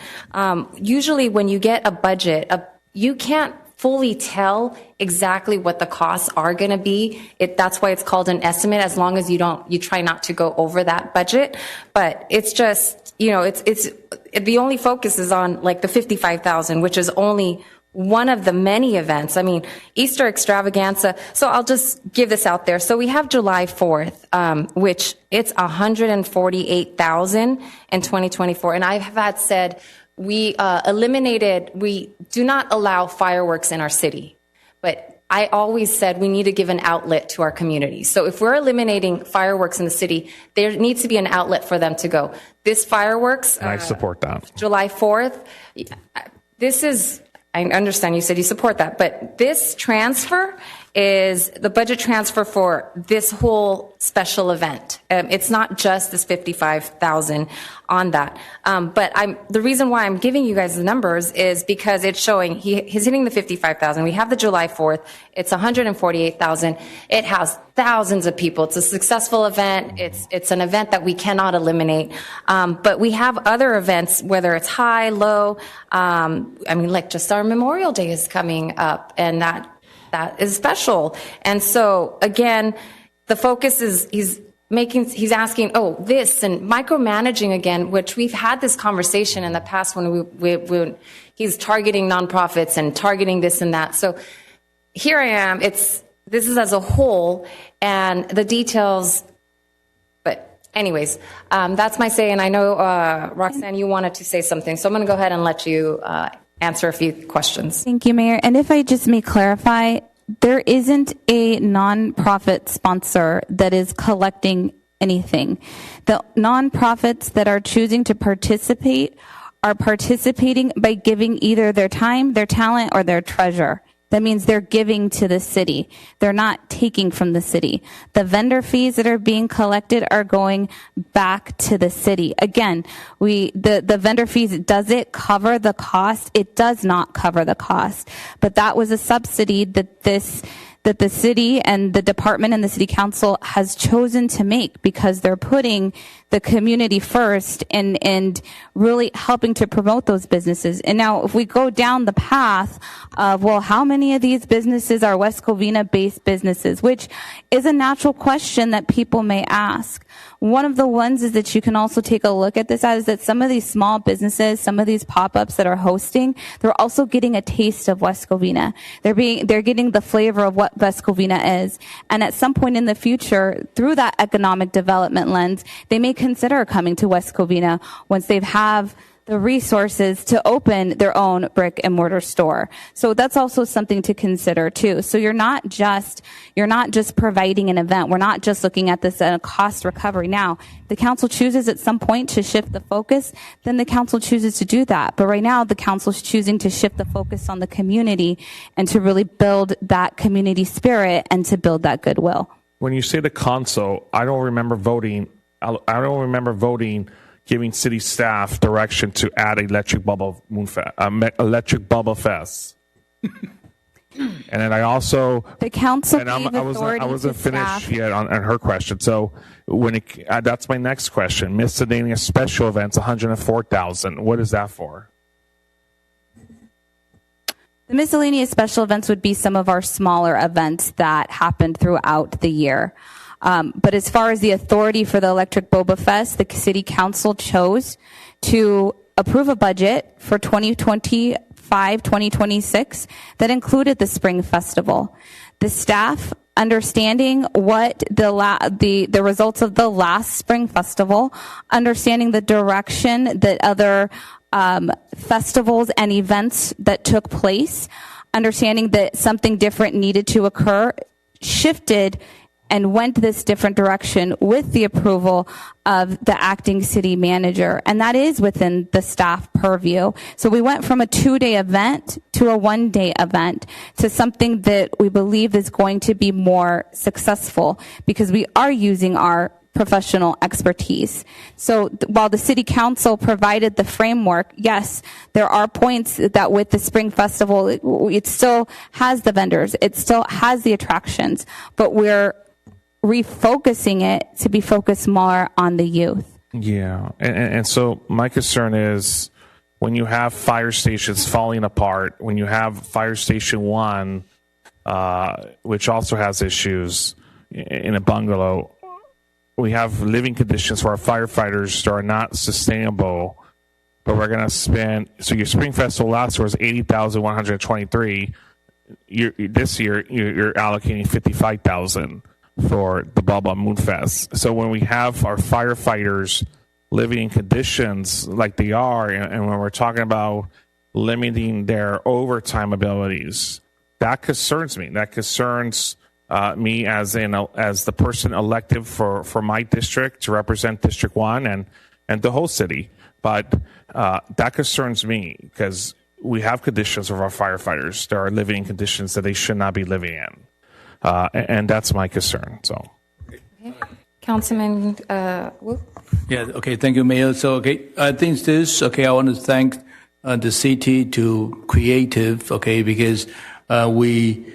Usually when you get a budget, you can't fully tell exactly what the costs are going to be. That's why it's called an estimate, as long as you try not to go over that budget. But it's just, it's the only focus is on like the 55,000, which is only one of the many events. I mean, Easter extravaganza. So I'll just give this out there. So we have July 4th, which it's 148,000 in 2024. And I have had said, we do not allow fireworks in our city. But I always said we need to give an outlet to our community. So if we're eliminating fireworks in the city, there needs to be an outlet for them to go. This fireworks. And I support that. July 4th. I understand you said you support that, but this transfer is the budget transfer for this whole special event. It's not just this 55,000 on that. But the reason why I'm giving you guys the numbers is because it's showing he's hitting the 55,000. We have the July 4th. It's 148,000. It has thousands of people. It's a successful event. It's an event that we cannot eliminate. But we have other events, whether it's high, low. Like just our Memorial Day is coming up, and that is special. And so again, the focus is he's asking, this and micromanaging again, which we've had this conversation in the past when he's targeting nonprofits and targeting this and that. So here I am. This is as a whole and the details. But anyways, that's my say. And I know, Roxanne, you wanted to say something. So I'm going to go ahead and let you answer a few questions. Thank you, Mayor. And if I just may clarify, there isn't a nonprofit sponsor that is collecting anything. The nonprofits that are choosing to participate are participating by giving either their time, their talent, or their treasure. That means they're giving to the city. They're not taking from the city. The vendor fees that are being collected are going back to the city. Again, the vendor fees, does it cover the cost? It does not cover the cost. But that was a subsidy that the city and the department and the city council has chosen to make because they're putting the community first and really helping to promote those businesses. And now if we go down the path of, well, how many of these businesses are West Covina-based businesses, which is a natural question that people may ask. One of the ones is that you can also take a look at this as that some of these small businesses, some of these pop-ups that are hosting, they're also getting a taste of West Covina. They're getting the flavor of what West Covina is. And at some point in the future, through that economic development lens, they may consider coming to West Covina once they have the resources to open their own brick and mortar store. So that's also something to consider too. So you're not just providing an event. We're not just looking at this as a cost recovery. Now, the council chooses at some point to shift the focus, then the council chooses to do that. But right now, the council's choosing to shift the focus on the community and to really build that community spirit and to build that goodwill. When you say the council, I don't remember voting giving city staff direction to add electric bubble fest. And then I also the council and gave I wasn't finished staff. yet on her question. So that's my next question. Miscellaneous special events, $104,000. What is that for? The miscellaneous special events would be some of our smaller events that happened throughout the year. But as far as the authority for the Electric Boba Fest, the City Council chose to approve a budget for 2025-2026 that included the Spring Festival. The staff, understanding what the results of the last Spring Festival, understanding the direction that other festivals and events that took place, understanding that something different needed to occur, shifted and went this different direction with the approval of the acting city manager. And that is within the staff purview. So we went from a 2-day event to a 1-day event to something that we believe is going to be more successful because we are using our professional expertise. So while the city council provided the framework, yes, there are points that with the Spring Festival, it still has the vendors, it still has the attractions, but we're refocusing it to be focused more on the youth. Yeah. And so my concern is when you have fire stations falling apart, when you have Fire Station 1, which also has issues in a bungalow, we have living conditions for our firefighters that are not sustainable, but we're going to spend, so your Spring Festival last year was $80,123. This year, you're allocating $55,000 for the Baba Moon Fest. So when we have our firefighters living in conditions like they are, and when we're talking about limiting their overtime abilities, that concerns me. That concerns me as the person elected for my district to represent District 1 and the whole city. But that concerns me because we have conditions of our firefighters. There are living in conditions that they should not be living in. And that's my concern. So, okay. Councilman Wu? Yeah, okay, thank you, Mayor. So, okay, I think this, okay, I want to thank the city to Creative, okay, because we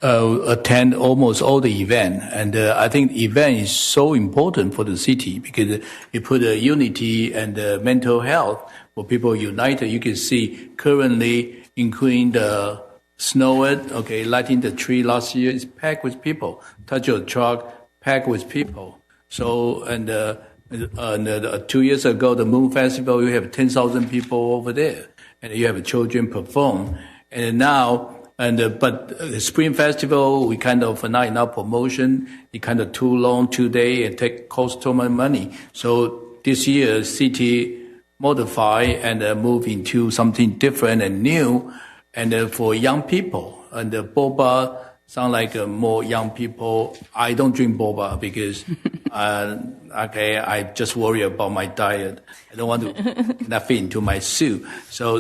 attend almost all the event. And I think the event is so important for the city because it put unity and mental health for people united. You can see currently, including the Snow It, okay, lighting the tree last year is packed with people. Touch Your Truck, packed with people. So, and 2 years ago, the Moon Festival, you have 10,000 people over there, and you have children perform. And now, but the Spring Festival, we kind of not enough promotion. It kind of too long, 2 days, and cost too much money. So this year, city modify and move into something different and new. And for young people, and the Boba sound like more young people. I don't drink boba because, I just worry about my diet. I don't want to not fit into my suit. So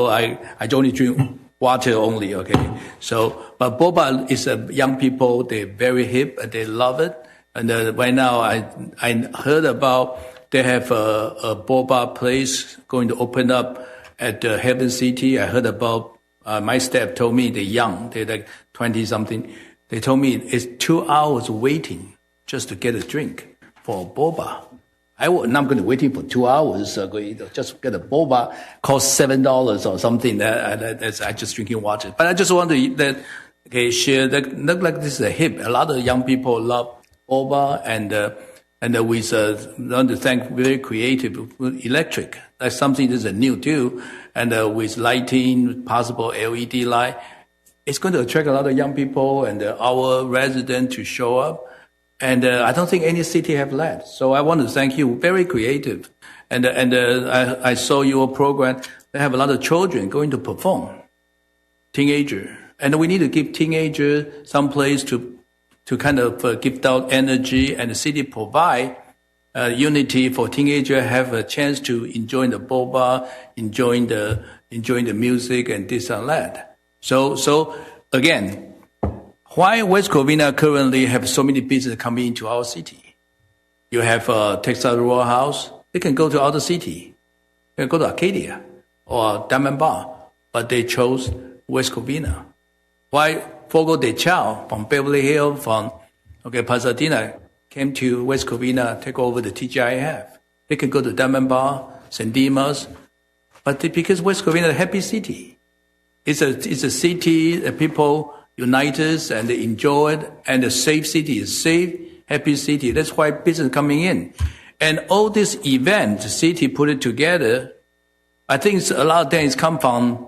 I only drink water only. Okay. So, but boba is young people. They're very hip and they love it. And right now, I heard about they have a boba place going to open up at Heaven City. I heard about my staff told me they're young, they're like 20 something. They told me it's 2 hours waiting just to get a drink for boba. I'm not going to waiting for 2 hours. Just get a boba, cost $7 or something. That's I just drinking water. But I just want to share that look like this is a hip. A lot of young people love boba and with want to thank very creative electric. That's something that's new too. And with lighting, possible LED light, it's going to attract a lot of young people and our residents to show up. And I don't think any city have that. So I want to thank you. Very creative. And I saw your program. They have a lot of children going to perform, teenager, and we need to give teenager some place to kind of give out energy, and the city provide unity for teenager have a chance to enjoy the boba, enjoying the music and this and that. So again, why West Covina currently have so many businesses coming into our city? You have Texas Royal House. They can go to other city. They can go to Arcadia or Diamond Bar, but they chose West Covina. Why Fogo de Chao from Beverly Hills, from Pasadena, came to West Covina, take over the TGIF. They can go to Diamond Bar, St. Dimas, but because West Covina is a happy city. It's a city that people united and they enjoy it, and a safe city, a safe, happy city. That's why business coming in. And all this event, the city put it together, I think a lot of things come from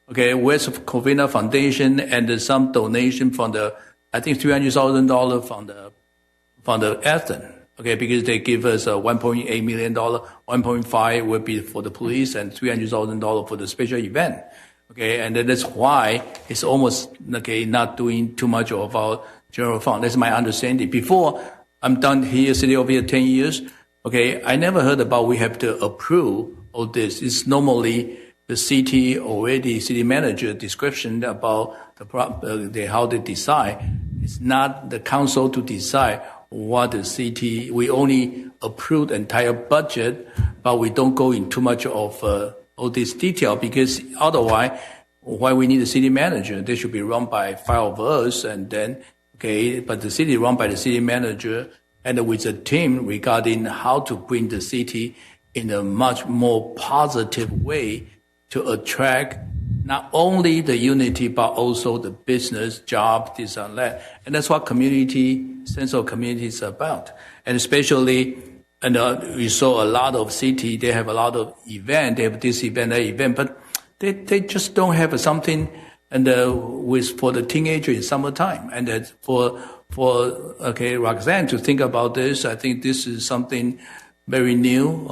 West Covina Foundation and some donation from I think $300,000 from the Athens. Because they give us $1.8 million, 1.5 will be for the police and $300,000 for the special event. And then that's why it's almost not doing too much of our general fund. That's my understanding. Before I'm done here, sitting over here 10 years, I never heard about we have to approve all this. It's normally the city manager description about how they decide. It's not the council to decide what the city. We only approve the entire budget, but we don't go in too much of all this detail, because otherwise, why we need a city manager? They should be run by 5 of us, and then but the city run by the city manager and with a team regarding how to bring the city in a much more positive way to attract not only the unity, but also the business, job, this and that. And that's what sense of community is about. And especially, we saw a lot of city, they have a lot of event, they have this event, that event, but they just don't have something for the teenager in summertime. And for Roxanne to think about this, I think this is something very new,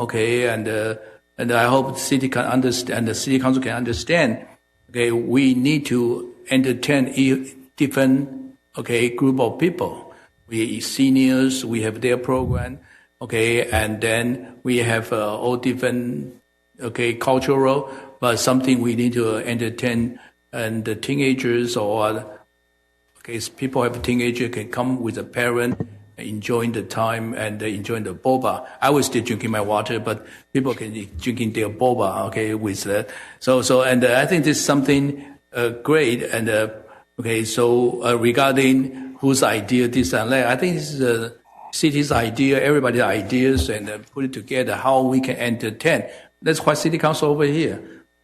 and I hope the city can understand, the city council can understand, we need to entertain different, group of people. We seniors, we have their program, and then we have all different, cultural, but something we need to entertain, and the teenagers or, people have a teenager can come with a parent, enjoying the time and enjoying the boba. I was still drinking my water, but people can be drinking their boba, with that. So, and I think this is something great. And regarding whose idea this and that, I think this is the city's idea, everybody's ideas, and put it together how we can entertain. That's why City Council over here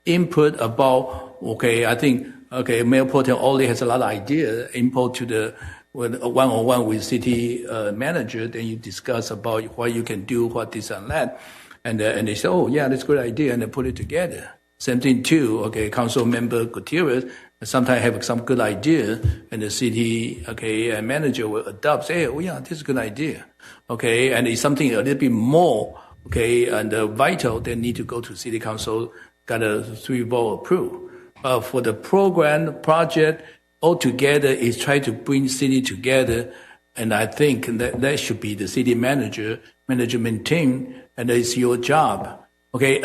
input about. I think Mayor Pro Tem only has a lot of idea input to the. One-on-one with city manager, then you discuss about what you can do, what this and that, and they say, oh yeah, that's a good idea, and they put it together. Same thing too. Council member Gutierrez sometimes have some good idea, and the city manager will adopt. Say, oh yeah, this is a good idea. And it's something a little bit more and vital. They need to go to city council, got a 3-vote approve. For the program project. all together is try to bring city together. And I think that should be the city management team, and it's your job. Okay,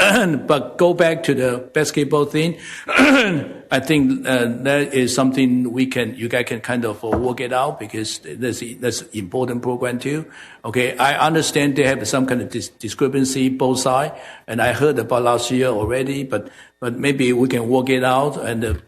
but go back to the basketball thing. I think that is something you guys can kind of work it out, because that's important program too. Okay, I understand they have some kind of discrepancy both sides, and I heard about last year already, but maybe we can work it out and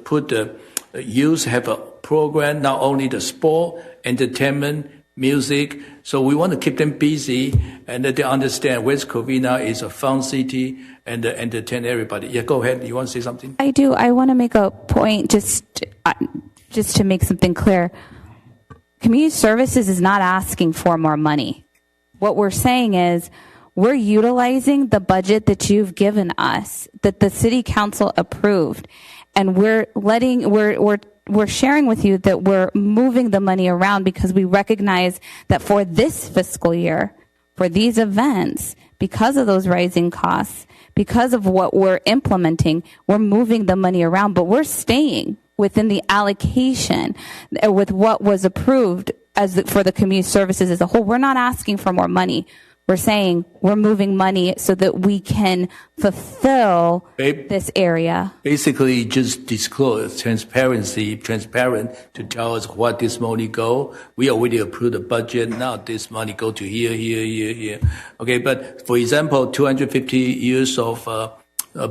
put the youth have a program, not only the sport, entertainment, music. So we want to keep them busy and that they understand West Covina is a fun city and entertain everybody. Yeah, go ahead. You want to say something? I do. I want to make a point just to make something clear. Community Services is not asking for more money. What we're saying is we're utilizing the budget that you've given us, that the City Council approved, and we're sharing with you that we're moving the money around because we recognize that for this fiscal year, for these events, because of those rising costs, because of what we're implementing, we're moving the money around, but we're staying within the allocation with what was approved for the community services as a whole. We're not asking for more money. We're saying we're moving money so that we can fulfill this area. Basically, just disclose transparent to tell us what this money go. We already approved the budget. Now this money go to here. Okay, but for example, 250 years of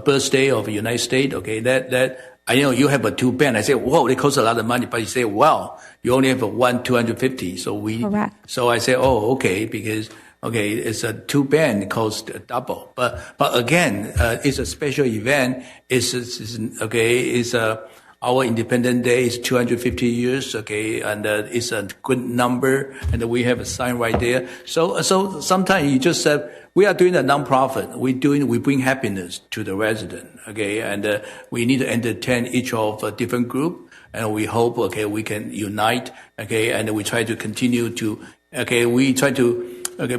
birthday of the United States. Okay, that I know you have a two band. I say, whoa, it costs a lot of money. But you say, well, you only have 250. Correct. So I say, oh, okay, because. Okay, it's a two band, it costs double. But again, it's a special event. It's our Independence Day is 250 years. Okay, and it's a good number, and we have a sign right there. So sometimes you just say we are doing a nonprofit. We bring happiness to the resident. Okay, and we need to entertain each of a different group, and we hope we can unite. Okay, and we try to continue to. We try to.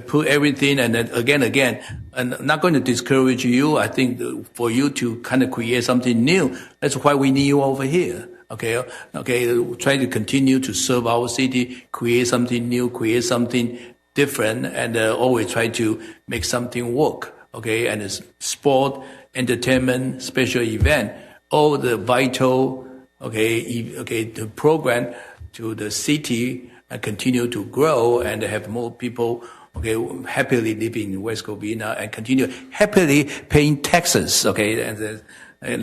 Put everything, and then again, and I'm not going to discourage you. I think for you to kind of create something new, that's why we need you over here. Okay, try to continue to serve our city, create something new, create something different, and always try to make something work. Okay, and it's sport, entertainment, special event, all the vital, the program to the city and continue to grow and have more people. Happily living in West Covina and continue happily paying taxes. Okay, and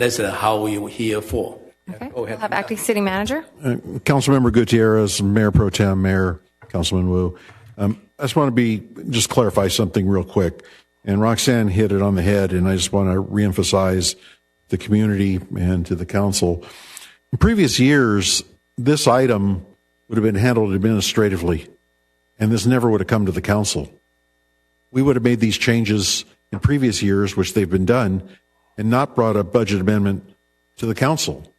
that's how we're here for. Okay, we'll have Acting City Manager. Councilmember Gutierrez, Mayor Pro Tem, Mayor, Councilman Wu. I just want to just clarify something real quick. And Roxanne hit it on the head, and I just want to reemphasize the community and to the council. In previous years, this item would have been handled administratively, and this never would have come to the council. We would have made these changes in previous years, which they've been done, and not brought a budget amendment to the council.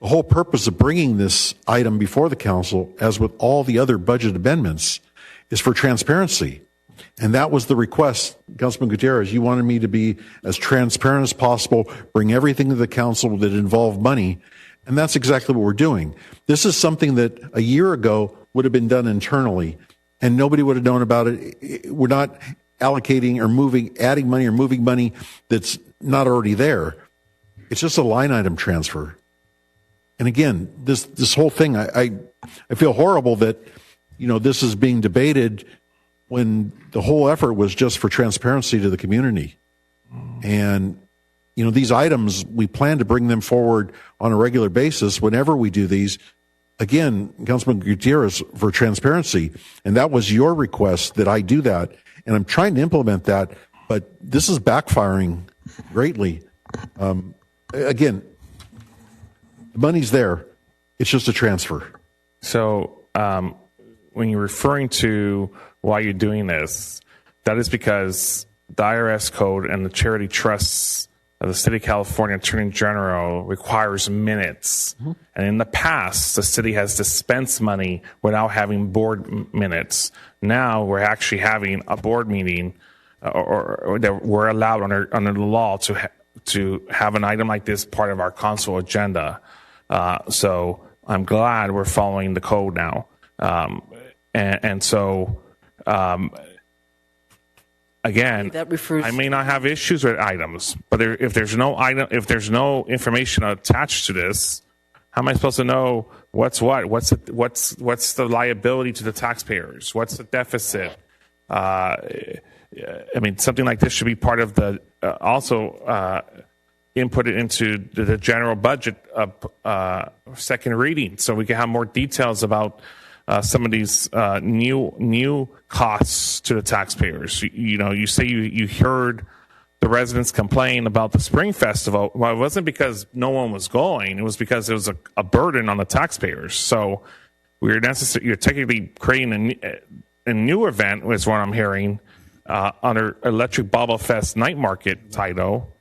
The whole purpose of bringing this item before the council, as with all the other budget amendments, is for transparency. And that was the request, Councilman Gutierrez. You wanted me to be as transparent as possible, bring everything to the council that involved money, and that's exactly what we're doing. This is something that a year ago would have been done internally, and nobody would have known about it. We're not allocating or adding money or moving money that's not already there. It's just a line item transfer. And again, this whole thing, I feel horrible that, this is being debated when the whole effort was just for transparency to the community. And, these items, we plan to bring them forward on a regular basis whenever we do these. Again, Councilman Gutierrez, for transparency, and that was your request that I do that, and I'm trying to implement that, but this is backfiring greatly. Again, the money's there. It's just a transfer. So when you're referring to why you're doing this, that is because the IRS code and the charity trusts of the City of California Attorney General requires minutes. Mm-hmm. And in the past, the city has dispensed money without having board minutes. Now we're actually having a board meeting or that we're allowed under the law to have an item like this part of our council agenda. So I'm glad we're following the code now. Again, I may not have issues with items, but if there's no information attached to this, how am I supposed to know what's what? What's the liability to the taxpayers? What's the deficit? I mean, something like this should be part of the inputted into the general budget second reading, so we can have more details about some of these new costs to the taxpayers. You say you heard the residents complain about the Spring Festival. Well, it wasn't because no one was going. It was because it was a burden on the taxpayers. So you're technically creating a new event, is what I'm hearing, under Electric Bobble Fest Night Market title,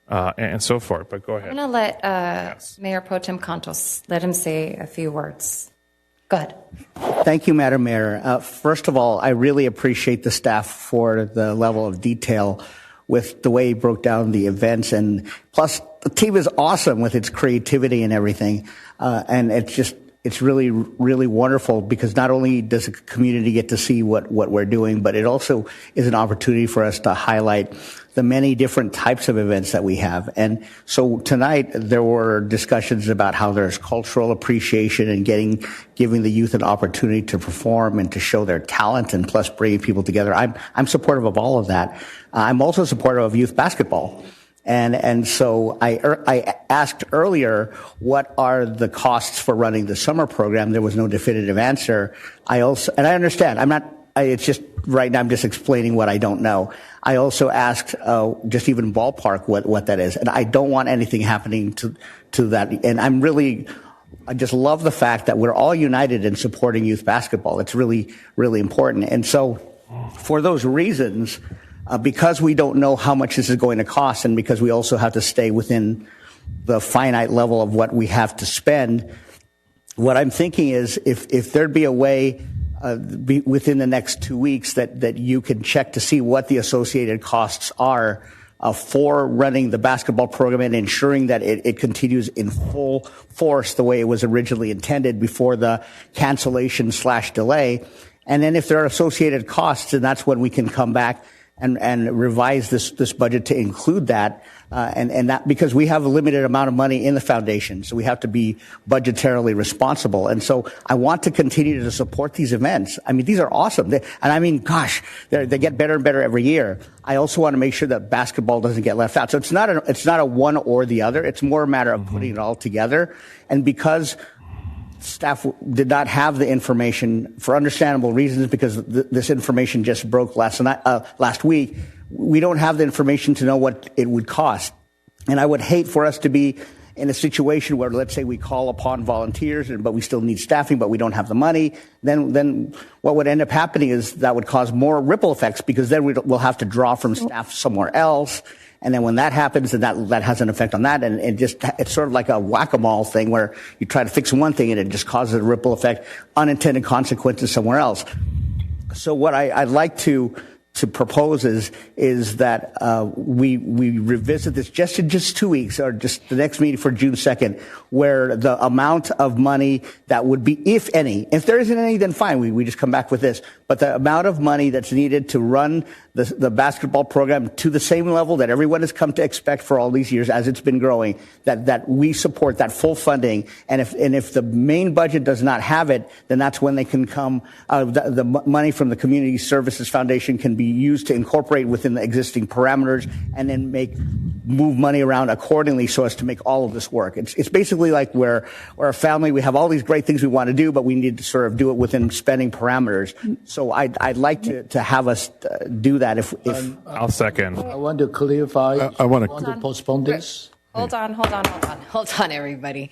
and so forth. But go ahead. I'm going to let Mayor Pro Tem Contos, let him say a few words. Go ahead. Thank you, Madam Mayor. First of all, I really appreciate the staff for the level of detail with the way he broke down the events, and plus the team is awesome with its creativity and everything. And it's really, really wonderful, because not only does the community get to see what we're doing, but it also is an opportunity for us to highlight the many different types of events that we have. And so tonight there were discussions about how there's cultural appreciation and giving the youth an opportunity to perform and to show their talent, and plus bringing people together. I'm supportive of all of that. I'm also supportive of youth basketball. And so I asked earlier, what are the costs for running the summer program? There was no definitive answer. I understand. It's just right now I'm just explaining what I don't know. I also asked, just even ballpark what that is. And I don't want anything happening to that. And I just love the fact that we're all united in supporting youth basketball. It's really, really important. And so for those reasons, because we don't know how much this is going to cost, and because we also have to stay within the finite level of what we have to spend, what I'm thinking is if there'd be a way within the next 2 weeks that you can check to see what the associated costs are for running the basketball program and ensuring that it continues in full force the way it was originally intended before the cancellation/delay. And then if there are associated costs, then that's when we can come back and revise this budget to include that, and that, because we have a limited amount of money in the foundation, so we have to be budgetarily responsible. And so I want to continue to support these events. I mean, these are awesome, they get better and better every year. I also want to make sure that basketball doesn't get left out. So it's not a one or the other. It's more a matter of putting it all together. And because staff did not have the information for understandable reasons, because this information just broke last week. We don't have the information to know what it would cost. And I would hate for us to be in a situation where, let's say, we call upon volunteers, but we still need staffing, but we don't have the money. Then what would end up happening is that would cause more ripple effects, because then we'll have to draw from staff somewhere else. And then when that happens, then that has an effect on that. And it's sort of like a whack-a-mole thing where you try to fix one thing and it just causes a ripple effect, unintended consequences somewhere else. So what I'd like to propose is that we revisit this just in 2 weeks, or just the next meeting for June 2nd, where the amount of money that would be, if any, if there isn't any, then fine, we just come back with this. But the amount of money that's needed to run the basketball program to the same level that everyone has come to expect for all these years as it's been growing, that we support that full funding. And if the main budget does not have it, then that's when they can come, the money from the Community Services Foundation can be used to incorporate within the existing parameters, and then move money around accordingly so as to make all of this work. It's basically like we're a family. We have all these great things we want to do, but we need to sort of do it within spending parameters. So I'd like to have us do that. If I'll second. I want to clarify. I want to postpone this. Hold on, everybody.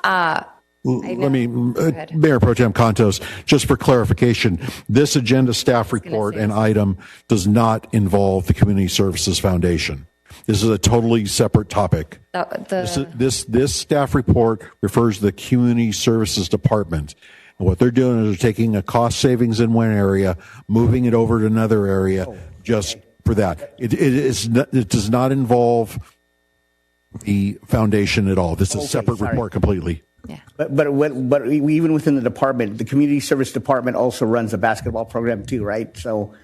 Let me, Mayor Pro Tem Contos, just for clarification, this agenda staff report and item does not involve the Community Services Foundation. This is a totally separate topic. This staff report refers to the Community Services Department. And what they're doing is they're taking a cost savings in one area, moving it over to another area just for that. It does not involve the foundation at all. This is a separate report completely. Yeah. But even within the department, the community service department also runs a basketball program too, right? So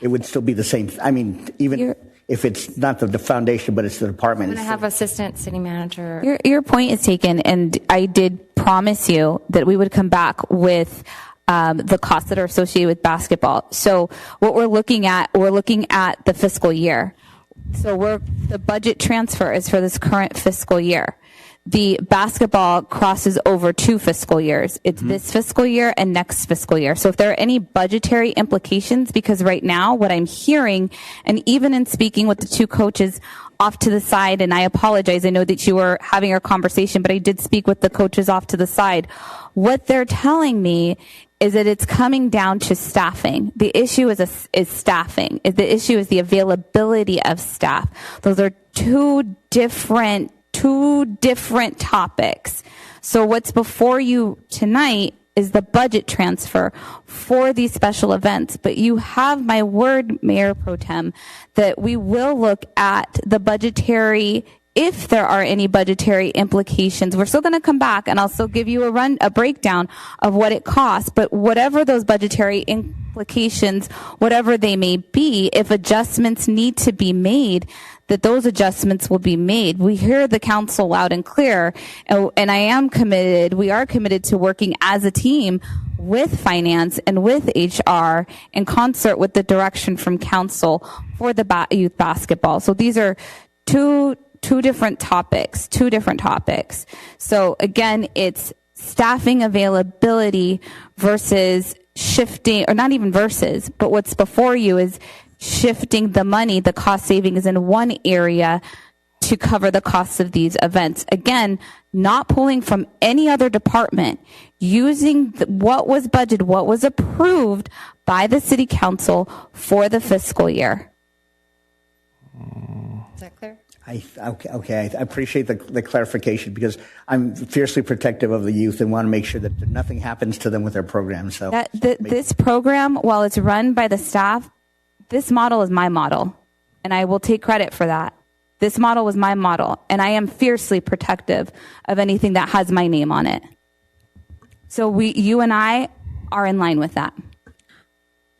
it would still be the same. I mean, even if it's not the foundation, but it's the department. I'm going to have assistant city manager. Your point is taken, and I did promise you that we would come back with the costs that are associated with basketball. So what we're looking at the fiscal year. So the budget transfer is for this current fiscal year. The basketball crosses over 2 fiscal years. It's this fiscal year and next fiscal year. So if there are any budgetary implications, because right now what I'm hearing, and even in speaking with the 2 coaches off to the side, and I apologize, I know that you were having our conversation, but I did speak with the coaches off to the side. What they're telling me is that it's coming down to staffing. The issue is staffing. The issue is the availability of staff. Those are two different topics. So what's before you tonight is the budget transfer for these special events. But you have my word, Mayor Pro Tem, that we will look at the budgetary, if there are any budgetary implications. We're still going to come back, and I'll still give you a breakdown of what it costs. But whatever those budgetary implications, whatever they may be, if adjustments need to be made, that those adjustments will be made. We hear the council loud and clear, and we are committed to working as a team with finance and with HR in concert with the direction from council for the youth basketball. So these are two different topics. So again, it's staffing availability versus shifting, or not even versus, but what's before you is shifting the money, the cost savings in one area to cover the costs of these events. Again, not pulling from any other department, using what was budgeted, what was approved by the city council for the fiscal year. Is that clear? Okay. I appreciate the clarification, because I'm fiercely protective of the youth and want to make sure that nothing happens to them with their program. So this program, while it's run by the staff, this model is my model, and I will take credit for that. This model was my model, and I am fiercely protective of anything that has my name on it. So you and I are in line with that.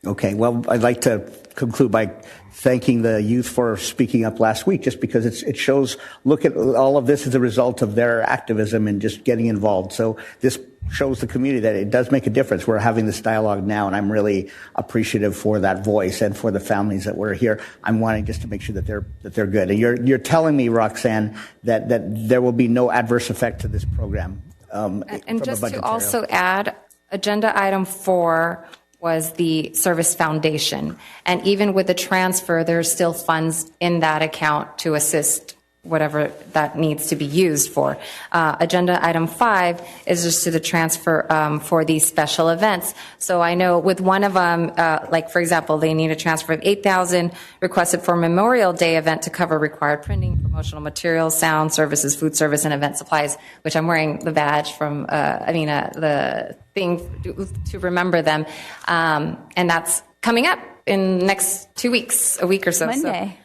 Okay. Well, I'd like to conclude by thanking the youth for speaking up last week, just because it shows, look at all of this as a result of their activism and just getting involved. So this shows the community that it does make a difference. We're having this dialogue now, and I'm really appreciative for that voice and for the families that were here. I'm wanting just to make sure that they're good. And you're telling me, Roxanne, that there will be no adverse effect to this program. And just to also add, agenda item 4 was the service foundation. And even with the transfer, there's still funds in that account to assist whatever that needs to be used for. Agenda item 5 is just to the transfer for these special events. So I know with one of them, like for example, they need a transfer of $8,000 requested for Memorial Day event to cover required printing, promotional materials, sound services, food service, and event supplies, which I'm wearing the badge from, the thing to remember them. And that's coming up in next 2 weeks, a week or so. Monday.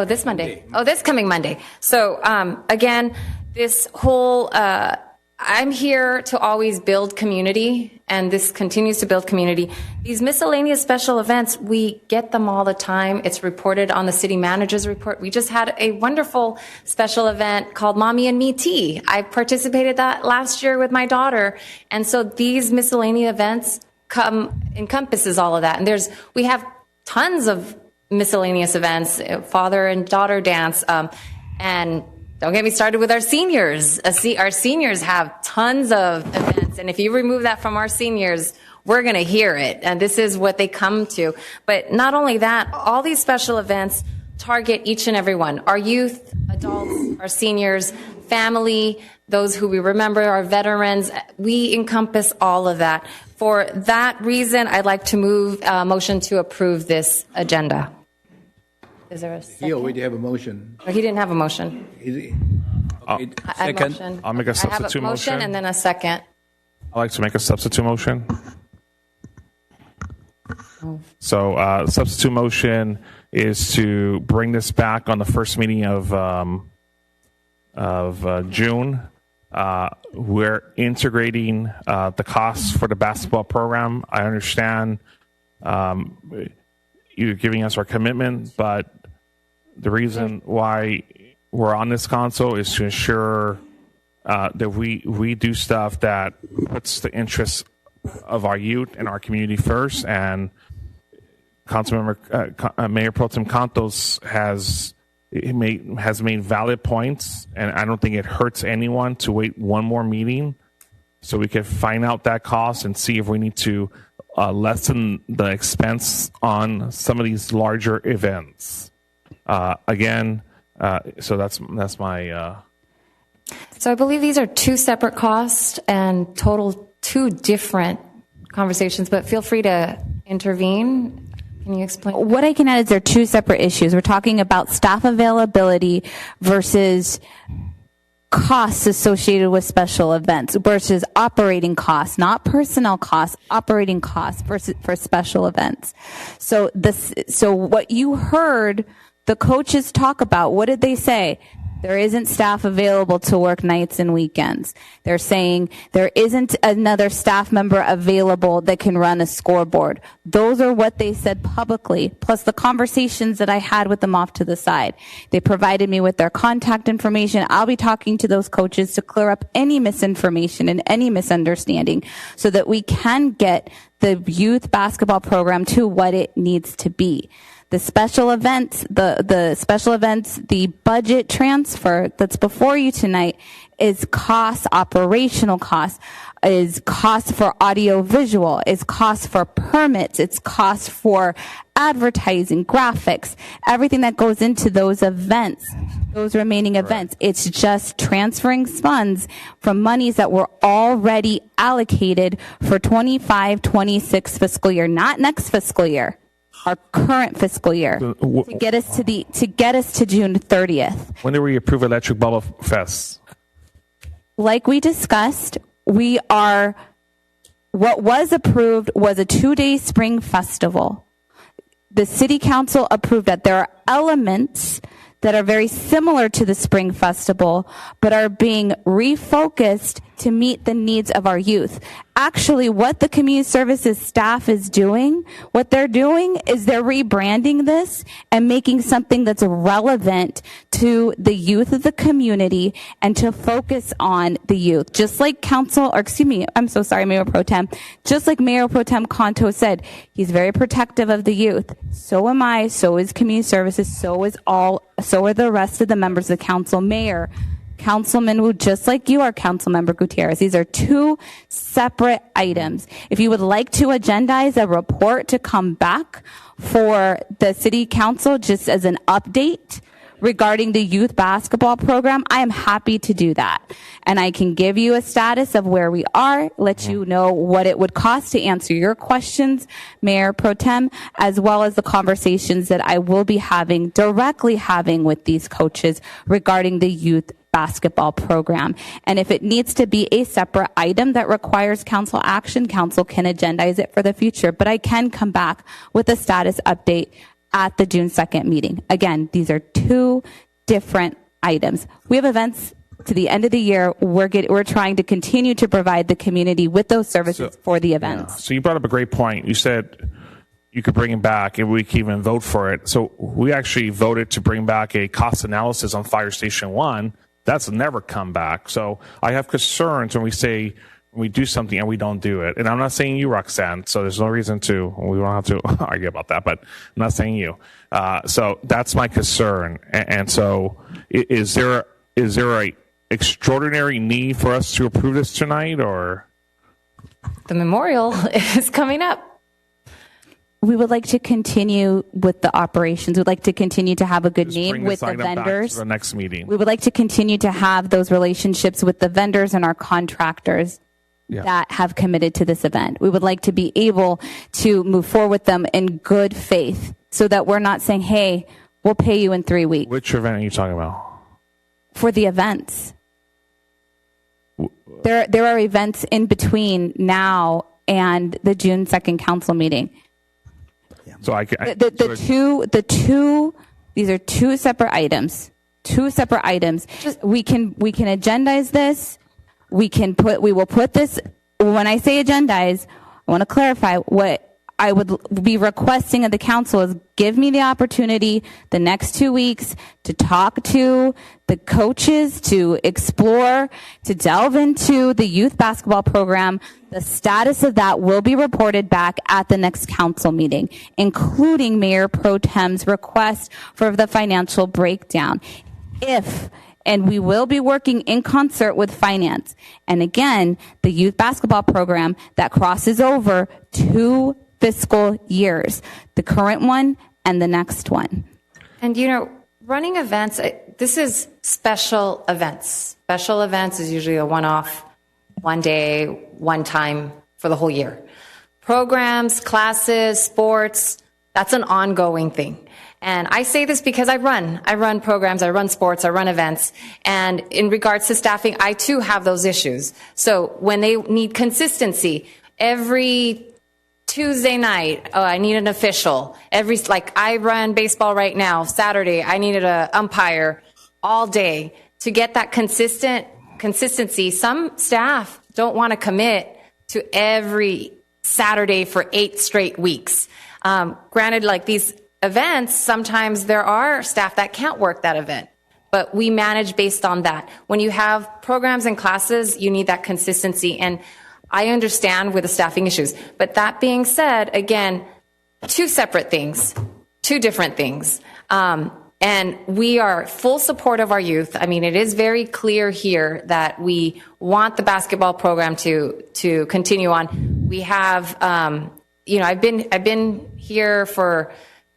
This Monday. This coming Monday. So, again, this whole, I'm here to always build community, and this continues to build community. These miscellaneous special events, we get them all the time. It's reported on the city manager's report. We just had a wonderful special event called Mommy and Me Tea. I participated that last year with my daughter. And so these miscellaneous events encompasses all of that. And we have tons of miscellaneous events, father and daughter dance, and don't get me started with our seniors. Our seniors have tons of events, and if you remove that from our seniors, we're going to hear it, and this is what they come to. But not only that, all these special events target each and every one. Our youth, adults, our seniors, family, those who we remember, our veterans, we encompass all of that. For that reason, I'd like to move a motion to approve this agenda. Is there a second? He already have a motion. He didn't have a motion. Second. I'll make a substitute I have a motion and then a second. I'd like to make a substitute motion. So substitute motion is to bring this back on the first meeting of June We're integrating the costs for the basketball program. I understand you're giving us our commitment, but the reason why we're on this council is to ensure that we do stuff that puts the interests of our youth and our community first. And Councilmember Mayor Pro Tem Cantos has made valid points, and I don't think it hurts anyone to wait one more meeting so we can find out that cost and see if we need to lessen the expense on some of these larger events. So that's my. So I believe these are two separate costs and total two different conversations, but feel free to intervene. Can you explain? What I can add is there are two separate issues. We're talking about staff availability versus costs associated with special events versus operating costs, not personnel costs, operating costs for special events. So what you heard the coaches talk about, what did they say? There isn't staff available to work nights and weekends. They're saying there isn't another staff member available that can run a scoreboard. Those are what they said publicly, plus the conversations that I had with them off to the side. They provided me with their contact information. I'll be talking to those coaches to clear up any misinformation and any misunderstanding so that we can get the youth basketball program to what it needs to be. The special events, the budget transfer that's before you tonight is cost, operational cost, is cost for audio visual, is cost for permits, it's cost for advertising, graphics, everything that goes into those events, those remaining events. It's just transferring funds from monies that were already allocated for 25-26 fiscal year, not next fiscal year. Our current fiscal year to get us to June 30th. When did we approve Electric Bubble Fest? Like we discussed, what was approved was a 2-day spring festival. The city council approved that. There are elements that are very similar to the spring festival, but are being refocused to meet the needs of our youth. Actually, what the community services staff is doing, what they're doing is they're rebranding this and making something that's relevant to the youth of the community and to focus on the youth. Just like Mayor Pro Tem, just like Mayor Pro Tem Canto said, he's very protective of the youth. So am I, so is community services, so are the rest of the members of the council, mayor, councilman who, just like you are, Councilmember Gutierrez. These are two separate items. If you would like to agendize a report to come back for the city council just as an update regarding the youth basketball program, I am happy to do that. And I can give you a status of where we are, let you know what it would cost to answer your questions, Mayor Pro Tem, as well as the conversations that I will be directly having with these coaches regarding the youth basketball program. And if it needs to be a separate item that requires council action, council can agendize it for the future. But I can come back with a status update at the June 2nd meeting. Again, these are two different items. We have events to the end of the year. We're trying to continue to provide the community with those services for the events. Yeah. So you brought up a great point. You said you could bring it back and we can even vote for it. So we actually voted to bring back a cost analysis on Fire Station 1. That's never come back. So I have concerns when we do something and we don't do it. And I'm not saying you, Roxanne, so there's no reason we don't have to argue about that, but I'm not saying you. So that's my concern. And so is there a extraordinary need for us to approve this tonight, or? The memorial is coming up. We would like to continue with the operations. We'd like to continue to have a good name with the vendors. Back to the next meeting. We would like to continue to have those relationships with the vendors and our contractors that have committed to this event. We would like to be able to move forward with them in good faith so that we're not saying, hey, we'll pay you in 3 weeks. Which event are you talking about? For the events. There are events in between now and the June 2nd council meeting. So these are two separate items. We can agendize this we will put this, when I say agendize, I want to clarify what I would be requesting of the council is give me the opportunity the next 2 weeks to talk to the coaches, to explore, to delve into the youth basketball program. The status of that will be reported back at the next council meeting, including Mayor Pro Tem's request for the financial breakdown. And we will be working in concert with finance. And again, the youth basketball program that crosses over 2 fiscal years, the current one and the next one. And running events, this is special events. Special events is usually a one-off, one day, one time for the whole year. Programs, classes, sports, that's an ongoing thing. And I say this because I run programs, I run sports, I run events. And in regards to staffing, I too have those issues. So when they need consistency, every Tuesday night, I need an official. I run baseball right now. Saturday, I needed an umpire all day to get that consistency. Some staff don't want to commit to every Saturday for 8 straight weeks. Granted, like these events, sometimes there are staff that can't work that event, but we manage based on that. When you have programs and classes, you need that consistency. And I understand with the staffing issues. But that being said, again, 2 separate things, 2 different things. And we are full support of our youth. I mean, it is very clear here that we want the basketball program to continue on. We have, I've been here for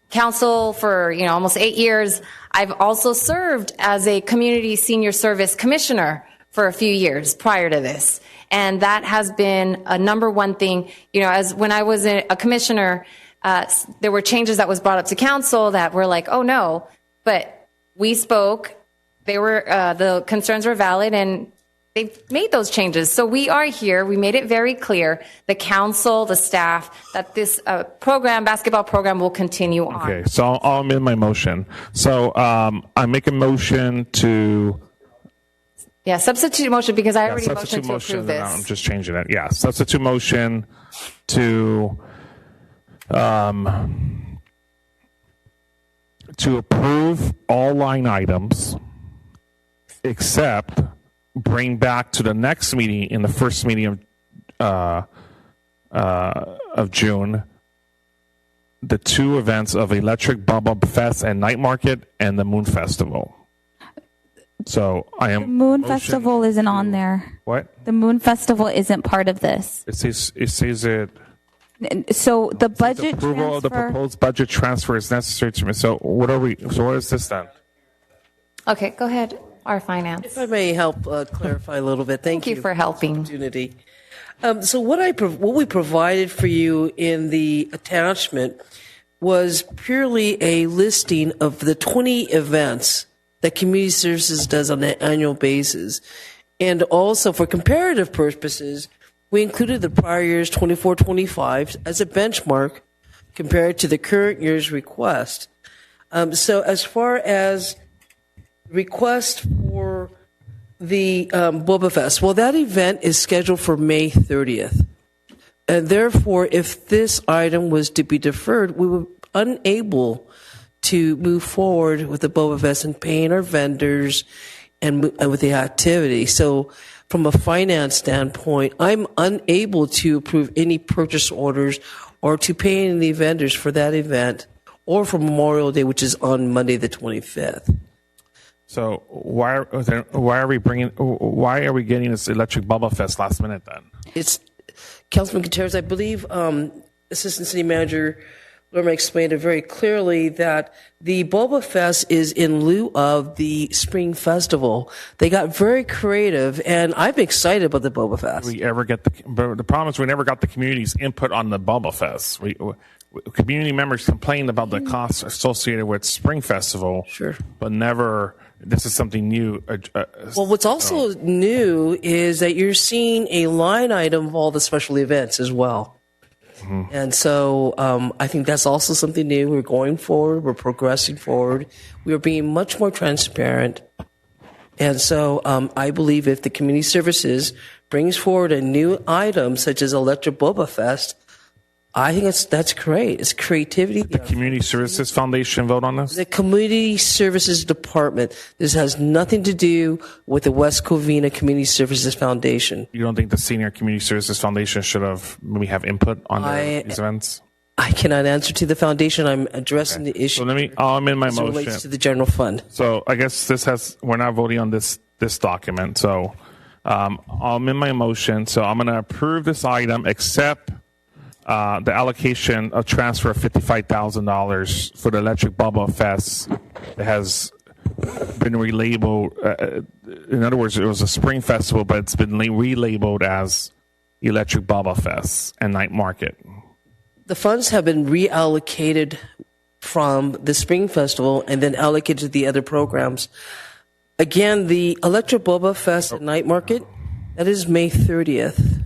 council for, almost 8 years. I've also served as a community senior service commissioner for a few years prior to this. And that has been a number one thing. As when I was a commissioner, there were changes that was brought up to council that were like, oh no, but we spoke. They were, the concerns were valid and they've made those changes. So we are here. We made it very clear, the council, the staff, that this basketball program will continue on. Okay, so I'll amend my motion. So I make a motion to... Yeah, substitute motion because I already motioned to approve this. I'm just changing it. Yeah, substitute motion to approve all line items except bring back to the next meeting in the first meeting of June the 2 events of Electric Bubble Fest and Night Market and the Moon Festival. So the Moon Festival isn't on there. What? The Moon Festival isn't part of this. It says it. So the budget approval of the proposed budget transfer is necessary to me. So what is this then? Okay, go ahead. Our finance. If I may help clarify a little bit. Thank you for helping. Opportunity. So what we provided for you in the attachment was purely a listing of the 20 events that Community Services does on an annual basis. And also for comparative purposes, we included the prior year's 24-25 as a benchmark compared to the current year's request. So as far as request for the Boba Fest, well, that event is scheduled for May 30th. And therefore, if this item was to be deferred, we were unable to move forward with the Boba Fest and paying our vendors and with the activity. So from a finance standpoint, I'm unable to approve any purchase orders or to pay any vendors for that event or for Memorial Day, which is on Monday the 25th. So why are we getting this Electric Bubble Fest last minute then? It's Councilman Gutierrez, I believe, Assistant City Manager Lerma explained it very clearly that the Boba Fest is in lieu of the Spring Festival. They got very creative, and I'm excited about the Boba Fest. The problem is we never got the community's input on the Boba Fest. Community members complained about the costs associated with Spring Festival, sure, but never. This is something new. Well, what's also new is that you're seeing a line item of all the special events as well. Mm-hmm. And so I think that's also something new. We're going forward. We're progressing forward. We are being much more transparent. And so I believe if the community services brings forward a new item such as Electric Boba Fest, I think that's great. It's creativity. The Community Services Foundation vote on this? The Community Services Department. This has nothing to do with the West Covina Community Services Foundation. You don't think the Senior Community Services Foundation should have maybe have input on these events? I cannot answer to the foundation. I'm addressing the issue. So I'll amend my as it motion. relates to the general fund. So I guess we're not voting on this document. So I'll amend my motion. So I'm going to approve this item except the allocation of transfer of $55,000 for the Electric Bubba Fest that has been relabeled. In other words, it was a spring festival, but it's been relabeled as Electric Bubba Fest and Night Market. The funds have been reallocated from the Spring Festival and then allocated to the other programs. Again, the Electric Boba Fest and Night Market, that is May 30th.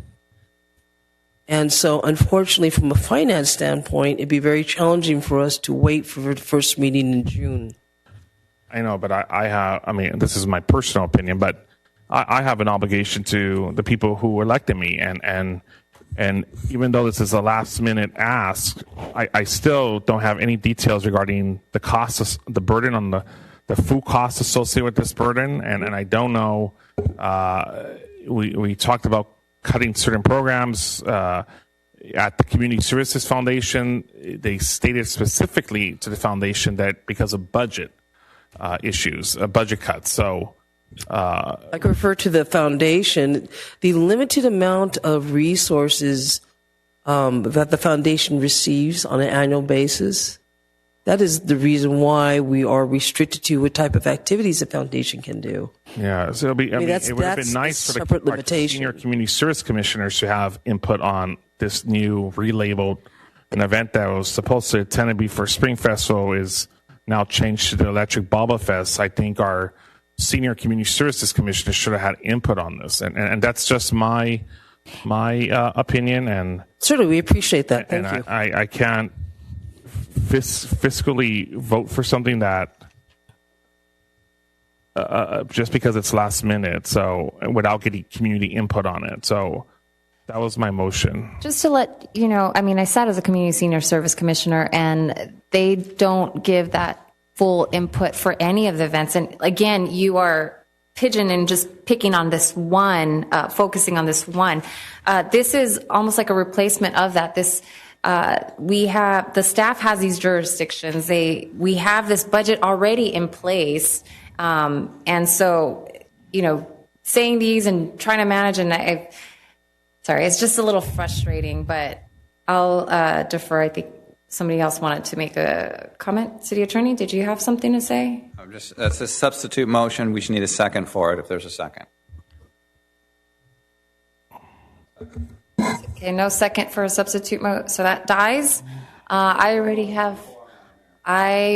And so, unfortunately, from a finance standpoint, it'd be very challenging for us to wait for the first meeting in June. I know, but I mean, this is my personal opinion, but I have an obligation to the people who elected me, and even though this is a last minute ask, I still don't have any details regarding the cost, the burden on the food costs associated with this burden, and I don't know. We talked about cutting certain programs at the Community Services Foundation. They stated specifically to the foundation that because of budget issues, budget cuts. So I can refer to the foundation. The limited amount of resources that the foundation receives on an annual basis, that is the reason why we are restricted to what type of activities the foundation can do. Yeah, so it would have been nice for the senior community service commissioners to have input on this new relabeled an event that was supposed to tend to be for Spring Festival is now changed to the Electric Baba Fest. I think our senior community services commissioners should have had input on this, and that's just my opinion. And certainly, we appreciate that. Thank you. I can't fiscally vote for something that just because it's last minute, so without getting community input on it. So that was my motion. Just to let you know, I mean, I sat as a community senior service commissioner, and they don't give that full input for any of the events. And again, you are pigeon and just picking on this one, focusing on this one. This is almost like a replacement of that. This the staff has these jurisdictions. We have this budget already in place, and so saying these and trying to manage, and sorry, it's just a little frustrating. But I'll defer. I think somebody else wanted to make a comment. City Attorney, did you have something to say? That's a substitute motion. We should need a second for it if there's a second. Okay, no second for a substitute so that dies. I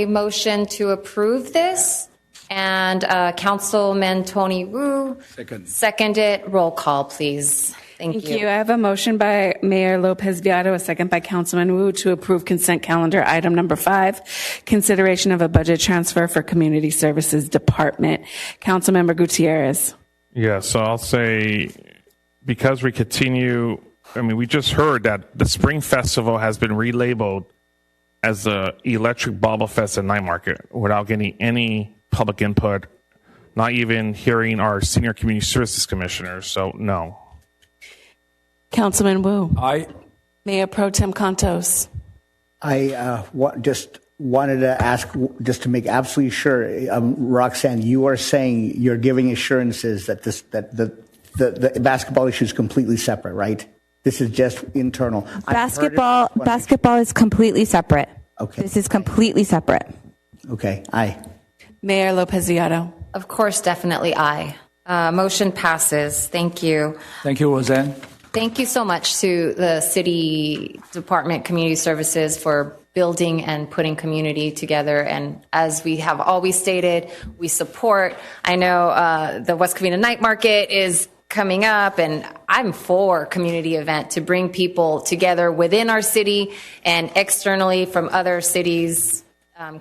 motion to approve this, and Councilman Tony Wu seconded. Roll call, please. Thank you. I have a motion by Mayor Lopez Viado, a second by Councilman Wu, to approve consent calendar item number 5, consideration of a budget transfer for Community Services Department. Councilmember Gutierrez. Yeah, so I'll say because we continue, I mean, we just heard that the Spring Festival has been relabeled as the Electric Baba Fest and Night Market without getting any public input, not even hearing our senior community services commissioners. So, no. Councilman Wu. Aye. Mayor Pro Tem Contos. I just wanted to ask, just to make absolutely sure, Roxanne, you are saying you're giving assurances that the basketball issue is completely separate, right? This is just internal. Basketball is completely separate. Okay. This is completely separate. Okay. Aye. Mayor Lopez Viado. Of course, definitely aye. Motion passes. Thank you. Thank you, Roseanne. Thank you so much to the City Department Community Services for building and putting community together. And as we have always stated, we support. I know the West Covina Night Market is coming up, and I'm for community event to bring people together within our city and externally from other cities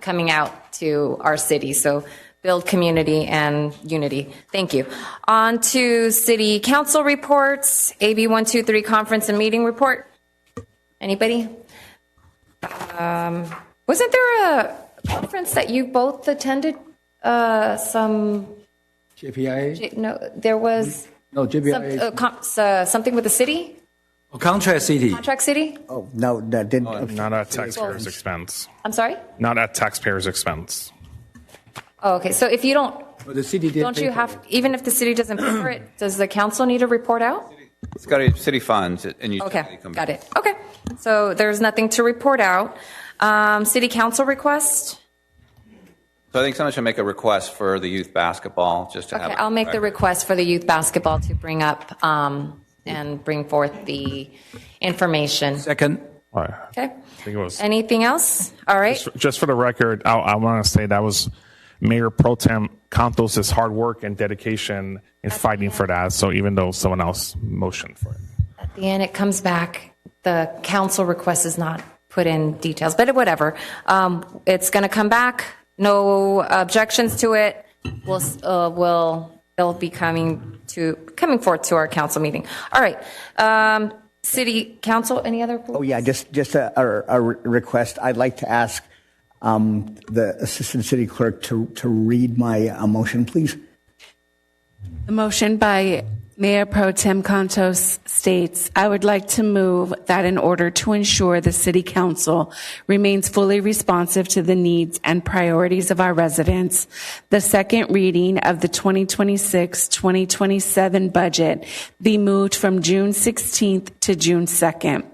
coming out to our city. So build community and unity. Thank you. On to city council reports, AB 123 conference and meeting report. Anybody? Wasn't there a conference that you both attended? JPIA? No, there was No, JPIA. something with the city? Contract City. Contract city? Oh, no, that didn't. Not at taxpayers' expense. I'm sorry? Not at taxpayers' expense. Oh, okay. So if you don't, The city did don't pay you for have, even if the city doesn't pay for it, does the council need to report out? It's got a city funds, and you Okay, got it. Okay. So there's nothing to report out. City council request? So I think someone should make a request for the youth basketball, just to have. Okay, I'll make the request for the youth basketball to bring up and bring forth the information. Second. All right. Okay. I think it was. Anything else? All right. Just for the record, I want to say that was Mayor Pro Tem Cantos' hard work and dedication in fighting for that. So even though someone else motioned for it. At the end, it comes back. The council request is not put in details, but whatever. It's going to come back. No objections to it. They'll be coming forth to our council meeting. All right. City council, any other? Oh, yeah, just a request. I'd like to ask the assistant city clerk to read my motion, please. The motion by Mayor Pro Tem Cantos states, I would like to move that in order to ensure the City Council remains fully responsive to the needs and priorities of our residents, the second reading of the 2026-2027 budget be moved from June 16th to June 2nd.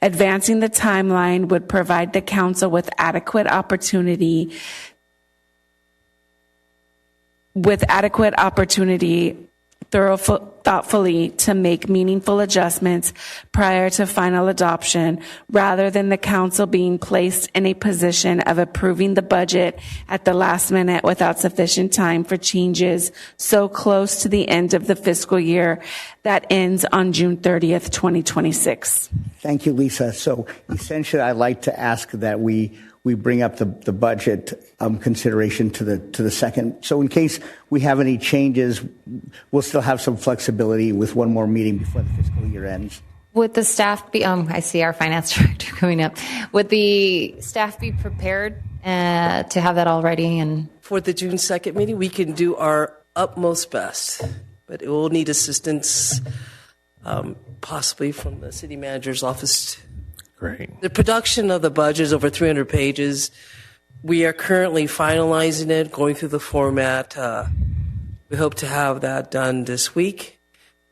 Advancing the timeline would provide the Council with adequate opportunity thoughtfully to make meaningful adjustments prior to final adoption, rather than the council being placed in a position of approving the budget at the last minute without sufficient time for changes so close to the end of the fiscal year that ends on June 30th, 2026. Thank you, Lisa. So essentially, I'd like to ask that we bring up the budget consideration to the second. So in case we have any changes, we'll still have some flexibility with one more meeting before the fiscal year ends. Would the staff be, I see our finance director coming up. Would the staff be prepared to have that all ready? And For the June 2nd meeting, we can do our utmost best, but it will need assistance possibly from the city manager's office. Great. The production of the budget is over 300 pages. We are currently finalizing it, going through the format. We hope to have that done this week.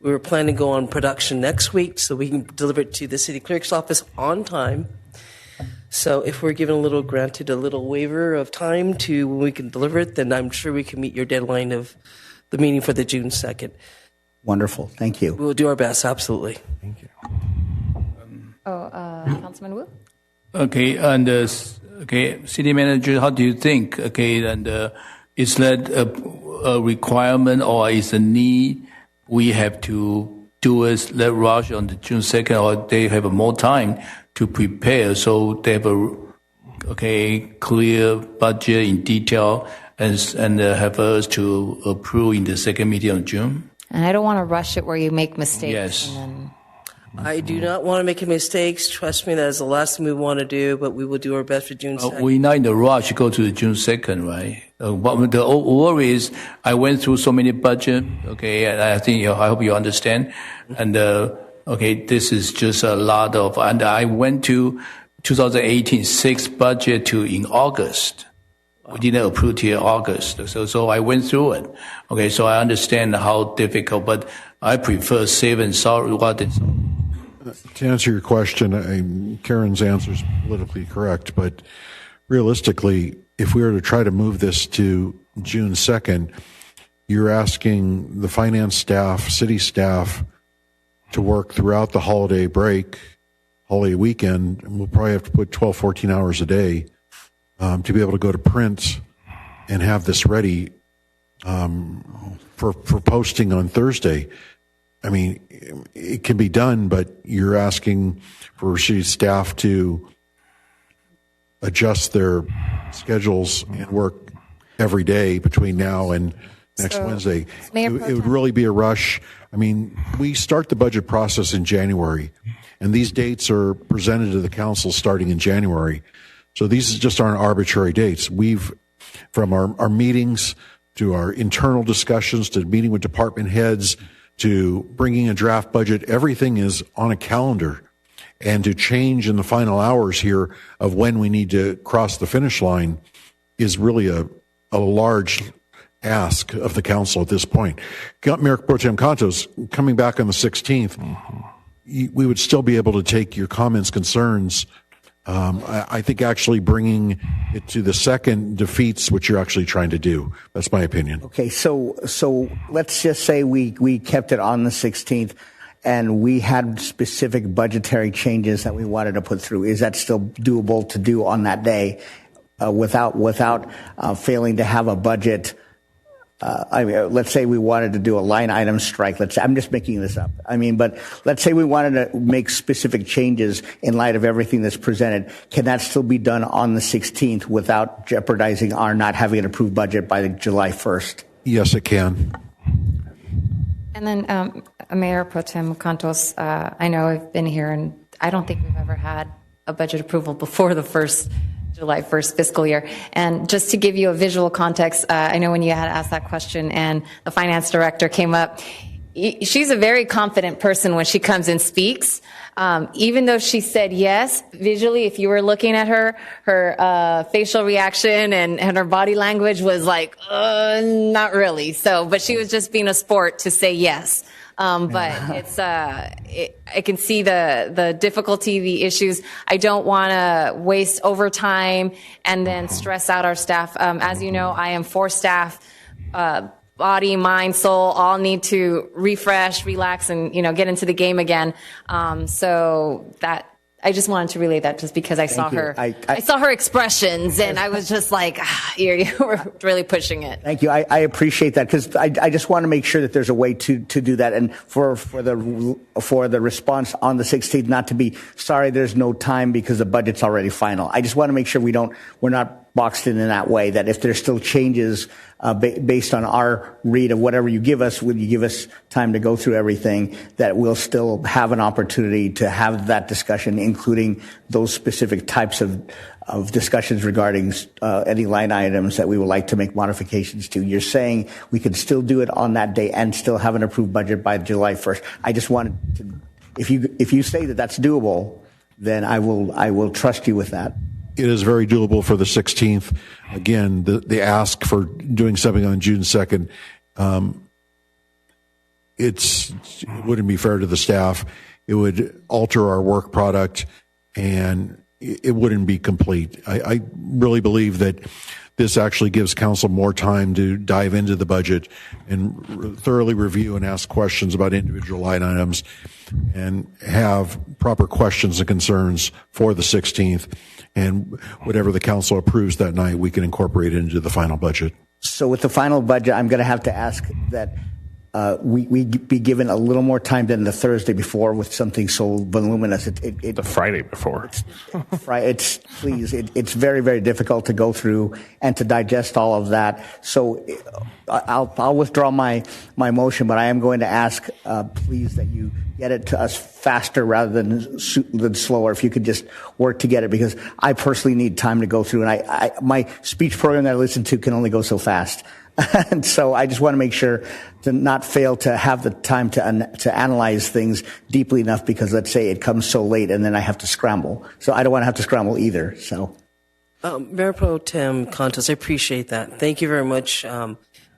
We were planning to go on production next week so we can deliver it to the city clerk's office on time. So if we're granted a little waiver of time to when we can deliver it, then I'm sure we can meet your deadline of the meeting for the June 2nd. Wonderful. Thank you. We'll do our best, absolutely. Thank you. Councilman Wu? Okay, and city manager, how do you think? Okay, and is that a requirement or is a need? We have to do it, let rush on the June 2nd, or they have more time to prepare, so they have a clear budget in detail and have us to approve in the second meeting of June. And I don't want to rush it where you make mistakes. Yes. And then I do not want to make any mistakes. Trust me, that is the last thing we want to do, but we will do our best for June 2nd. We're not in the rush to go to the June 2nd, right? But the worry is I went through so many budget, and I think, I hope you understand. And, this is just a lot of, and I went to 2018 6th budget in August. We didn't approve till August. So I went through it. Okay, so I understand how difficult, but I prefer safe and sorry rather than sorry. To answer your question, Karen's answer is politically correct, but realistically, if we were to try to move this to June 2nd, you're asking the finance staff, city staff, to work throughout the holiday break, holiday weekend, and we'll probably have to put 12, 14 hours a day to be able to go to print and have this ready for posting on Thursday. I mean, it can be done, but you're asking for city staff to adjust their schedules and work every day between now and next So, Wednesday. Mayor It Pro would Tem. really be a rush. I mean, we start the budget process in January, and these dates are presented to the council starting in January. So these just aren't arbitrary dates. We've, from our meetings to our internal discussions to meeting with department heads to bringing a draft budget, everything is on a calendar. And to change in the final hours here of when we need to cross the finish line is really a large ask of the council at this point. Mayor Pro Tem Contos, coming back on the 16th, we would still be able to take your comments, concerns. I think actually bringing it to the second defeats what you're actually trying to do. That's my opinion. Okay, so let's just say we kept it on the 16th and we had specific budgetary changes that we wanted to put through. Is that still doable to do on that day without failing to have a budget? I mean, let's say we wanted to do a line item strike. I'm just making this up. I mean, but let's say we wanted to make specific changes in light of everything that's presented. Can that still be done on the 16th without jeopardizing our not having an approved budget by the July 1st? Yes, it can. And then Mayor Pro Tem Contos, I know I've been here, and I don't think we've ever had a budget approval before the July 1st fiscal year. And just to give you a visual context, I know when you had asked that question and the finance director came up, she's a very confident person when she comes and speaks. Even though she said yes, visually, if you were looking at her facial reaction and her body language was like, not really. So, but she was just being a sport to say yes. But it's, I can see the difficulty, the issues. I don't want to waste overtime and then stress out our staff. As you know, I am 4 staff, body, mind, soul, all need to refresh, relax, and, get into the game again. So that, I just wanted to relay that just because I saw her, I saw her expressions and I was just like, you were really pushing it. Thank you. I appreciate that because I just want to make sure that there's a way to do that. And for the response on the 16th, not to be sorry, there's no time because the budget's already final. I just want to make sure we're not boxed in that way, that if there's still changes based on our read of whatever you give us, when you give us time to go through everything, that we'll still have an opportunity to have that discussion, including those specific types of discussions regarding any line items that we would like to make modifications to. You're saying we could still do it on that day and still have an approved budget by July 1st. I just wanted to, if you say that that's doable, then I will trust you with that. It is very doable for the 16th. Again, the ask for doing something on June 2nd, it wouldn't be fair to the staff. It would alter our work product, and it wouldn't be complete. I really believe that this actually gives council more time to dive into the budget and thoroughly review and ask questions about individual line items and have proper questions and concerns for the 16th. And whatever the council approves that night, we can incorporate it into the final budget. So with the final budget, I'm going to have to ask that we be given a little more time than the Thursday before with something so voluminous. The Friday before. It's very, very difficult to go through and to digest all of that. So I'll withdraw my motion, but I am going to ask, please, that you get it to us faster rather than slower. If you could just work to get it, because I personally need time to go through, and my speech program that I listen to can only go so fast. And so I just want to make sure to not fail to have the time to analyze things deeply enough, because let's say it comes so late and then I have to scramble. So I don't want to have to scramble either. So, Mayor Pro Tem Contos, I appreciate that. Thank you very much.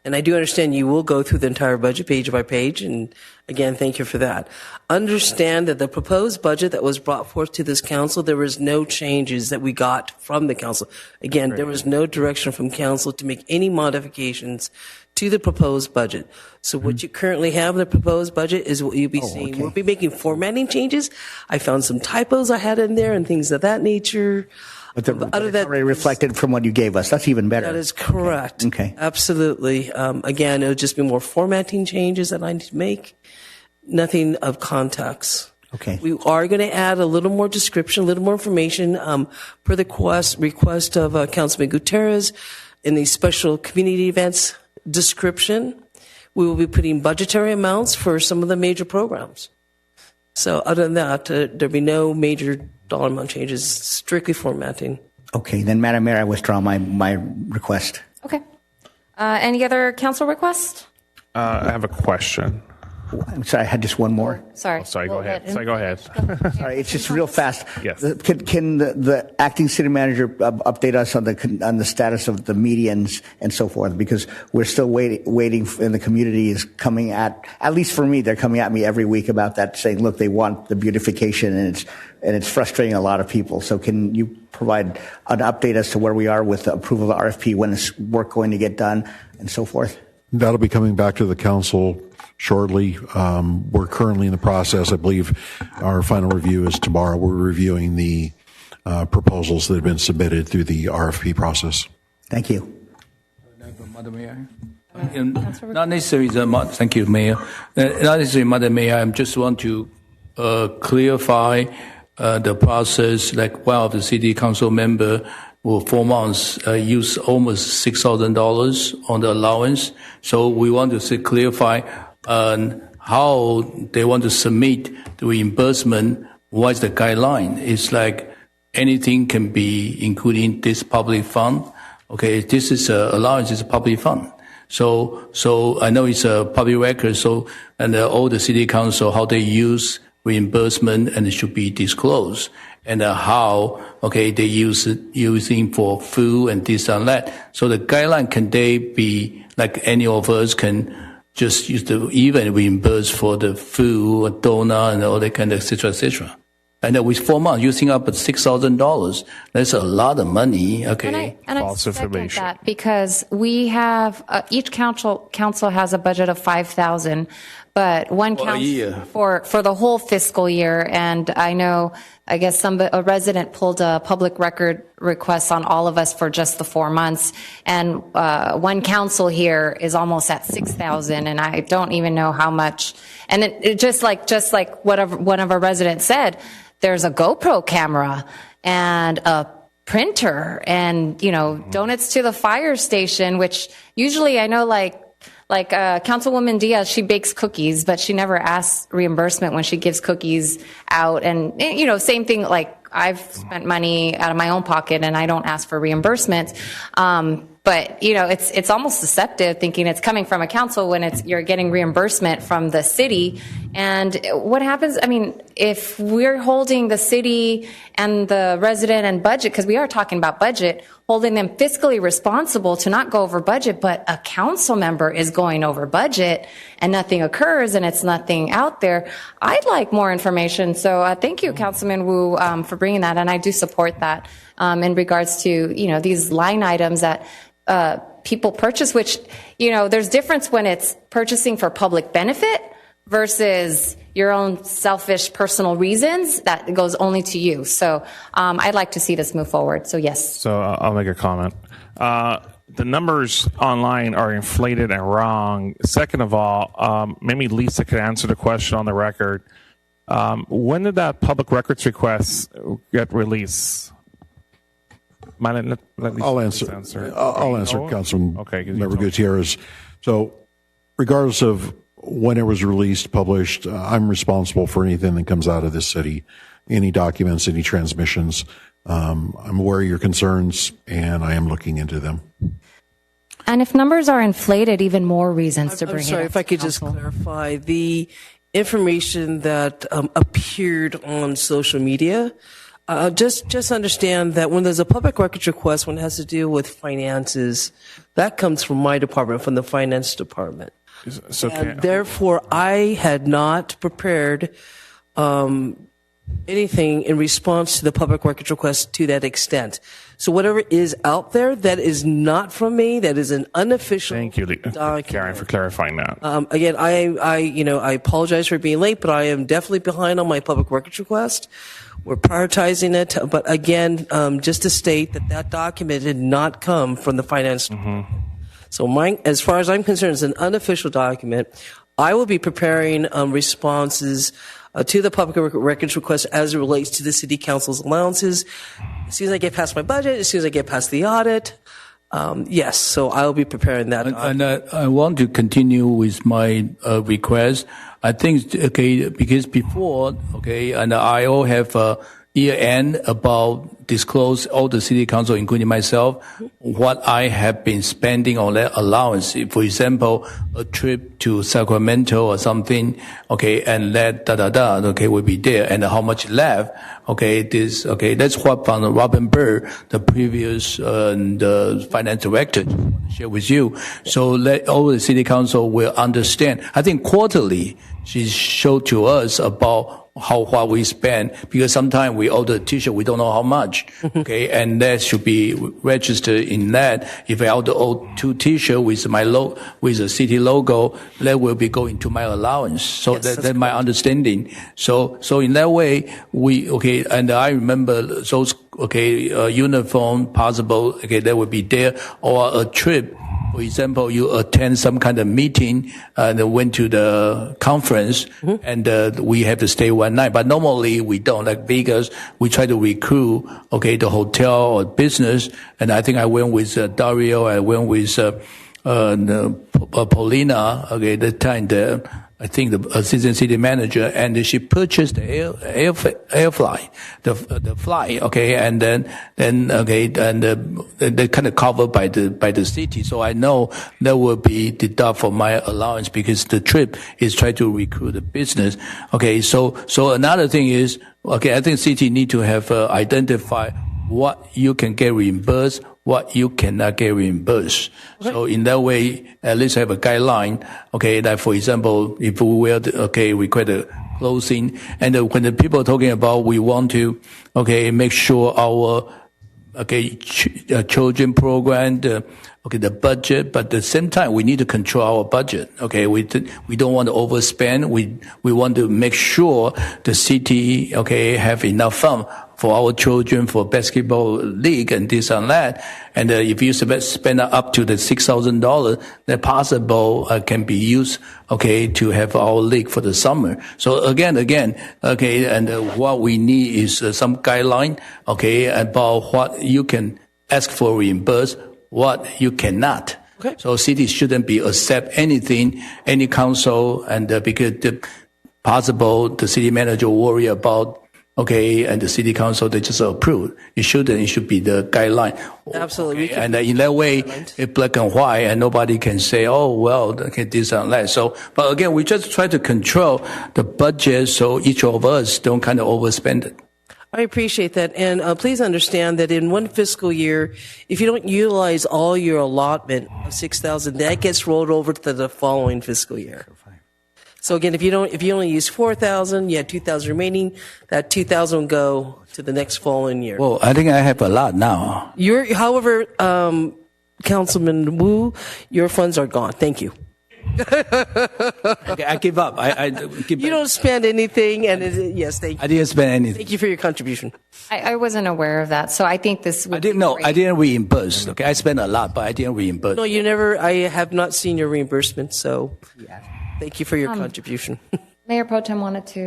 And I do understand you will go through the entire budget page by page. And again, thank you for that. Understand that the proposed budget that was brought forth to this council, there was no changes that we got from the council. Again, there was no direction from council to make any modifications to the proposed budget. So what you currently have in the proposed budget is what you'll be seeing. Okay. We'll be making formatting changes. I found some typos I had in there and things of that nature. But it's already reflected from what you gave us. That's even better. That is correct. Okay. Absolutely. Again, it'll just be more formatting changes that I need to make. Nothing of context. Okay. We are going to add a little more description, a little more information, per the request of Councilman Gutierrez. in the special community events description, we will be putting budgetary amounts for some of the major programs. So other than that, there'll be no major dollar amount changes, strictly formatting. Okay, then Madam Mayor, I withdraw my request. Okay. Any other council requests? I have a question. I'm sorry, I had just one more. Sorry. Oh, sorry, go We'll ahead. let- Sorry, go ahead. Sorry, it's just real fast. Yes. Can the acting city manager update us on the status of the medians and so forth? Because we're still waiting, and the community is coming at least for me, they're coming at me every week about that, saying, look, they want the beautification, and it's frustrating a lot of people. So can you provide an update as to where we are with the approval of the RFP, when is work going to get done, and so forth? That'll be coming back to the council shortly. We're currently in the process. I believe our final review is tomorrow. We're reviewing the proposals that have been submitted through the RFP process. Thank you. Madam Mayor. Not necessarily thank you, Mayor. Not necessarily, Madam Mayor. I just want to clarify the process. Like one of the city council member for 4 months use almost $6,000 on the allowance. So we want to clarify how they want to submit the reimbursement. What's the guideline? It's like anything can be including this public fund. Okay, this is allowance is a public fund. So I know it's a public record. So and all the city council how they use reimbursement and it should be disclosed. And how they using for food and this and that. So the guideline, can they be like any of us can just use the even reimburse for the food, donut, and all that kind of et cetera. And with 4 months using up at $6,000, that's a lot of money. Okay, and I second that, because we have each council has a budget of $5,000, but one council for the whole fiscal year. And I guess a resident pulled a public record request on all of us for just the 4 months, and one council here is almost at $6,000, and I don't even know how much. And it just like what one of our residents said, there's a GoPro camera and a printer and donuts to the fire station, which usually I know like Councilwoman Diaz, she bakes cookies, but she never asks reimbursement when she gives cookies out. And, same thing, like I've spent money out of my own pocket and I don't ask for reimbursement. But, it's almost deceptive thinking it's coming from a council when you're getting reimbursement from the city. And what happens, if we're holding the city and the resident and budget, because we are talking about budget, holding them fiscally responsible to not go over budget, but a council member is going over budget and nothing occurs and it's nothing out there. I'd like more information. So thank you, Councilman Wu, for bringing that. And I do support that in regards to, these line items that people purchase, which, there's difference when it's purchasing for public benefit versus your own selfish personal reasons that goes only to you. So I'd like to see this move forward. So yes. So I'll make a comment. The numbers online are inflated and wrong. Second of all, maybe Lisa could answer the question on the record. When did that public records request get released? I'll answer. I'll answer, Councilman Member Gutierrez. So, regardless of when it was released, published, I'm responsible for anything that comes out of this city, any documents, any transmissions. I'm aware of your concerns, and I am looking into them. And if numbers are inflated, even more reasons to bring it up. I'm sorry, if I could just clarify the information that appeared on social media. Just understand that when there's a public records request, when it has to do with finances, that comes from my department, from the finance department. So therefore, I had not prepared anything in response to the public records request to that extent. So whatever is out there, that is not from me. That is an unofficial. Thank you, Karen, for clarifying that. Again, I apologize for being late, but I am definitely behind on my public records request. We're prioritizing it, but again, just to state that document did not come from the finance department. So as far as I'm concerned, it's an unofficial document. I will be preparing responses to the public records request as it relates to the city council's allowances. As soon as I get past my budget, as soon as I get past the audit, Yes, so I'll be preparing that. And I want to continue with my request. I think, okay, because before, okay, and I all have year end about disclose all the city council, including myself, what I have been spending on that allowance. For example, a trip to Sacramento or something, okay, and that okay, will be there, and how much left. Okay, that's what from Robin Burr, the previous the finance director, share with you. So let all the city council will understand. I think quarterly she showed to us about what we spend, because sometimes we order a t-shirt, we don't know how much. Okay, and that should be registered in that. If I order 2 t-shirts with with a city logo, that will be going to my allowance. So Yes, that's my understanding. So in that way, and I remember those, uniform possible, that would be there, or a trip. For example, you attend some kind of meeting and went to the conference, and we have to stay one night. But normally we don't. Like Vegas, we try to recruit, the hotel or business. And I think I went with Dario. I went with Paulina. Okay, that time I think the assistant city manager, and she purchased the air fly, the fly, and then they kind of covered by the city. So I know that will be deducted from my allowance, because the trip is try to recruit the business. Okay, so another thing is, I think city need to have identify what you can get reimbursed, what you cannot get reimbursed. Okay. So in that way, at least have a guideline. Like for example, if we will, require the closing, and when the people are talking about, we want to, make sure our, children program, the budget, but at the same time, we need to control our budget. We don't want to overspend. We want to make sure the city, have enough funds for our children, for basketball league and this and that. And if you spend up to the $6,000, that possible can be used, to have our league for the summer. So again, and what we need is some guideline, about what you can ask for reimburse, what you cannot. Okay. So cities shouldn't be accept anything, any council, and because the city manager worry about, and the city council, they just approve. It should be the guideline. Absolutely. And in that way, it's black and white, and nobody can say, this and that. So, but again, we just try to control the budget so each of us don't kind of overspend it. I appreciate that. And please understand that in one fiscal year, if you don't utilize all your allotment of $6,000, that gets rolled over to the following fiscal year. So again, if you only use $4,000, you have $2,000 remaining, that $2,000 will go to the next following year. Well, I think I have a lot now. However, Councilman Wu, your funds are gone. Thank you. I give up. You don't spend anything, and yes, thank you. I didn't spend anything. Thank you for your contribution. I wasn't aware of that, so I think this would I didn't reimburse. I spent a lot, but I didn't reimburse. No, you never. I have not seen your reimbursement, so thank you for your contribution. Mayor Pro Tem wanted to.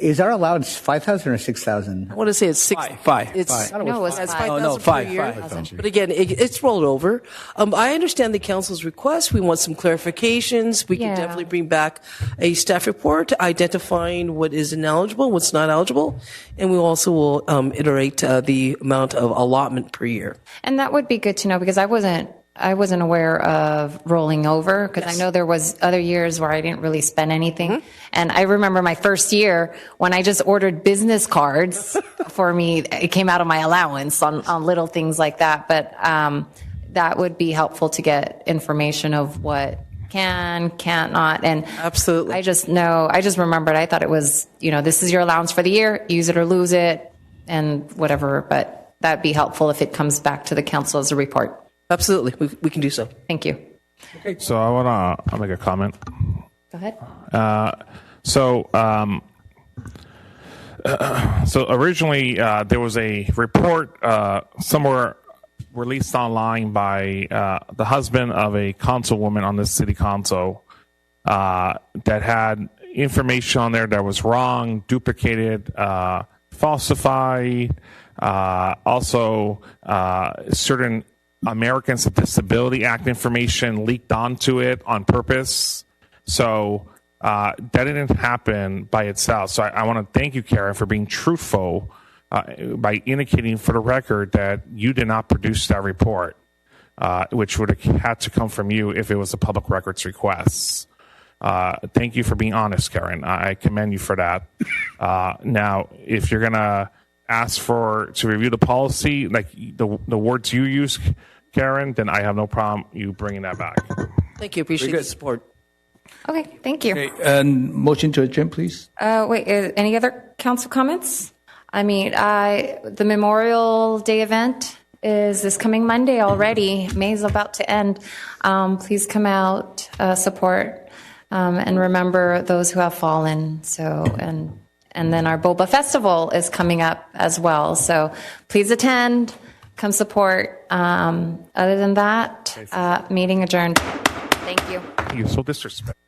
Is our allowance 5,000 or 6,000? I want to say it's six. Five. It's $5,000 per year. But again, it's rolled over. I understand the council's request. We want some clarifications. We can definitely bring back a staff report identifying what is ineligible, what's not eligible, and we also will iterate the amount of allotment per year. And that would be good to know, because I wasn't aware of rolling over, because I know there was other years where I didn't really spend anything. And I remember my first year when I just ordered business cards for me, it came out of my allowance on little things like that. But that would be helpful to get information of what can't not. And absolutely, I just remembered, I thought it was, this is your allowance for the year, use it or lose it and whatever. But that'd be helpful if it comes back to the council as a report. Absolutely, we can do so. Thank you. Okay, so I'll make a comment. Go ahead. So originally there was a report somewhere released online by the husband of a councilwoman on the city council that had information on there that was wrong, duplicated, falsified, also certain Americans with Disability Act information leaked onto it on purpose. So that didn't happen by itself. So I want to thank you, Karen, for being truthful by indicating for the record that you did not produce that report, which would have had to come from you if it was a public records request. Thank you for being honest, Karen. I commend you for that. Now, if you're going to ask to review the policy, like the words you use, Karen, then I have no problem you bringing that back. Thank you. Appreciate the support. Okay, thank you. Okay, and motion to adjourn, please. Wait, any other council comments? I mean, the Memorial Day event is this coming Monday already. May is about to end. Please come out, support, and remember those who have fallen. And then our Boba Festival is coming up as well. So please attend, come support. Other than that, meeting adjourned. Thank you. You're so disrespectful.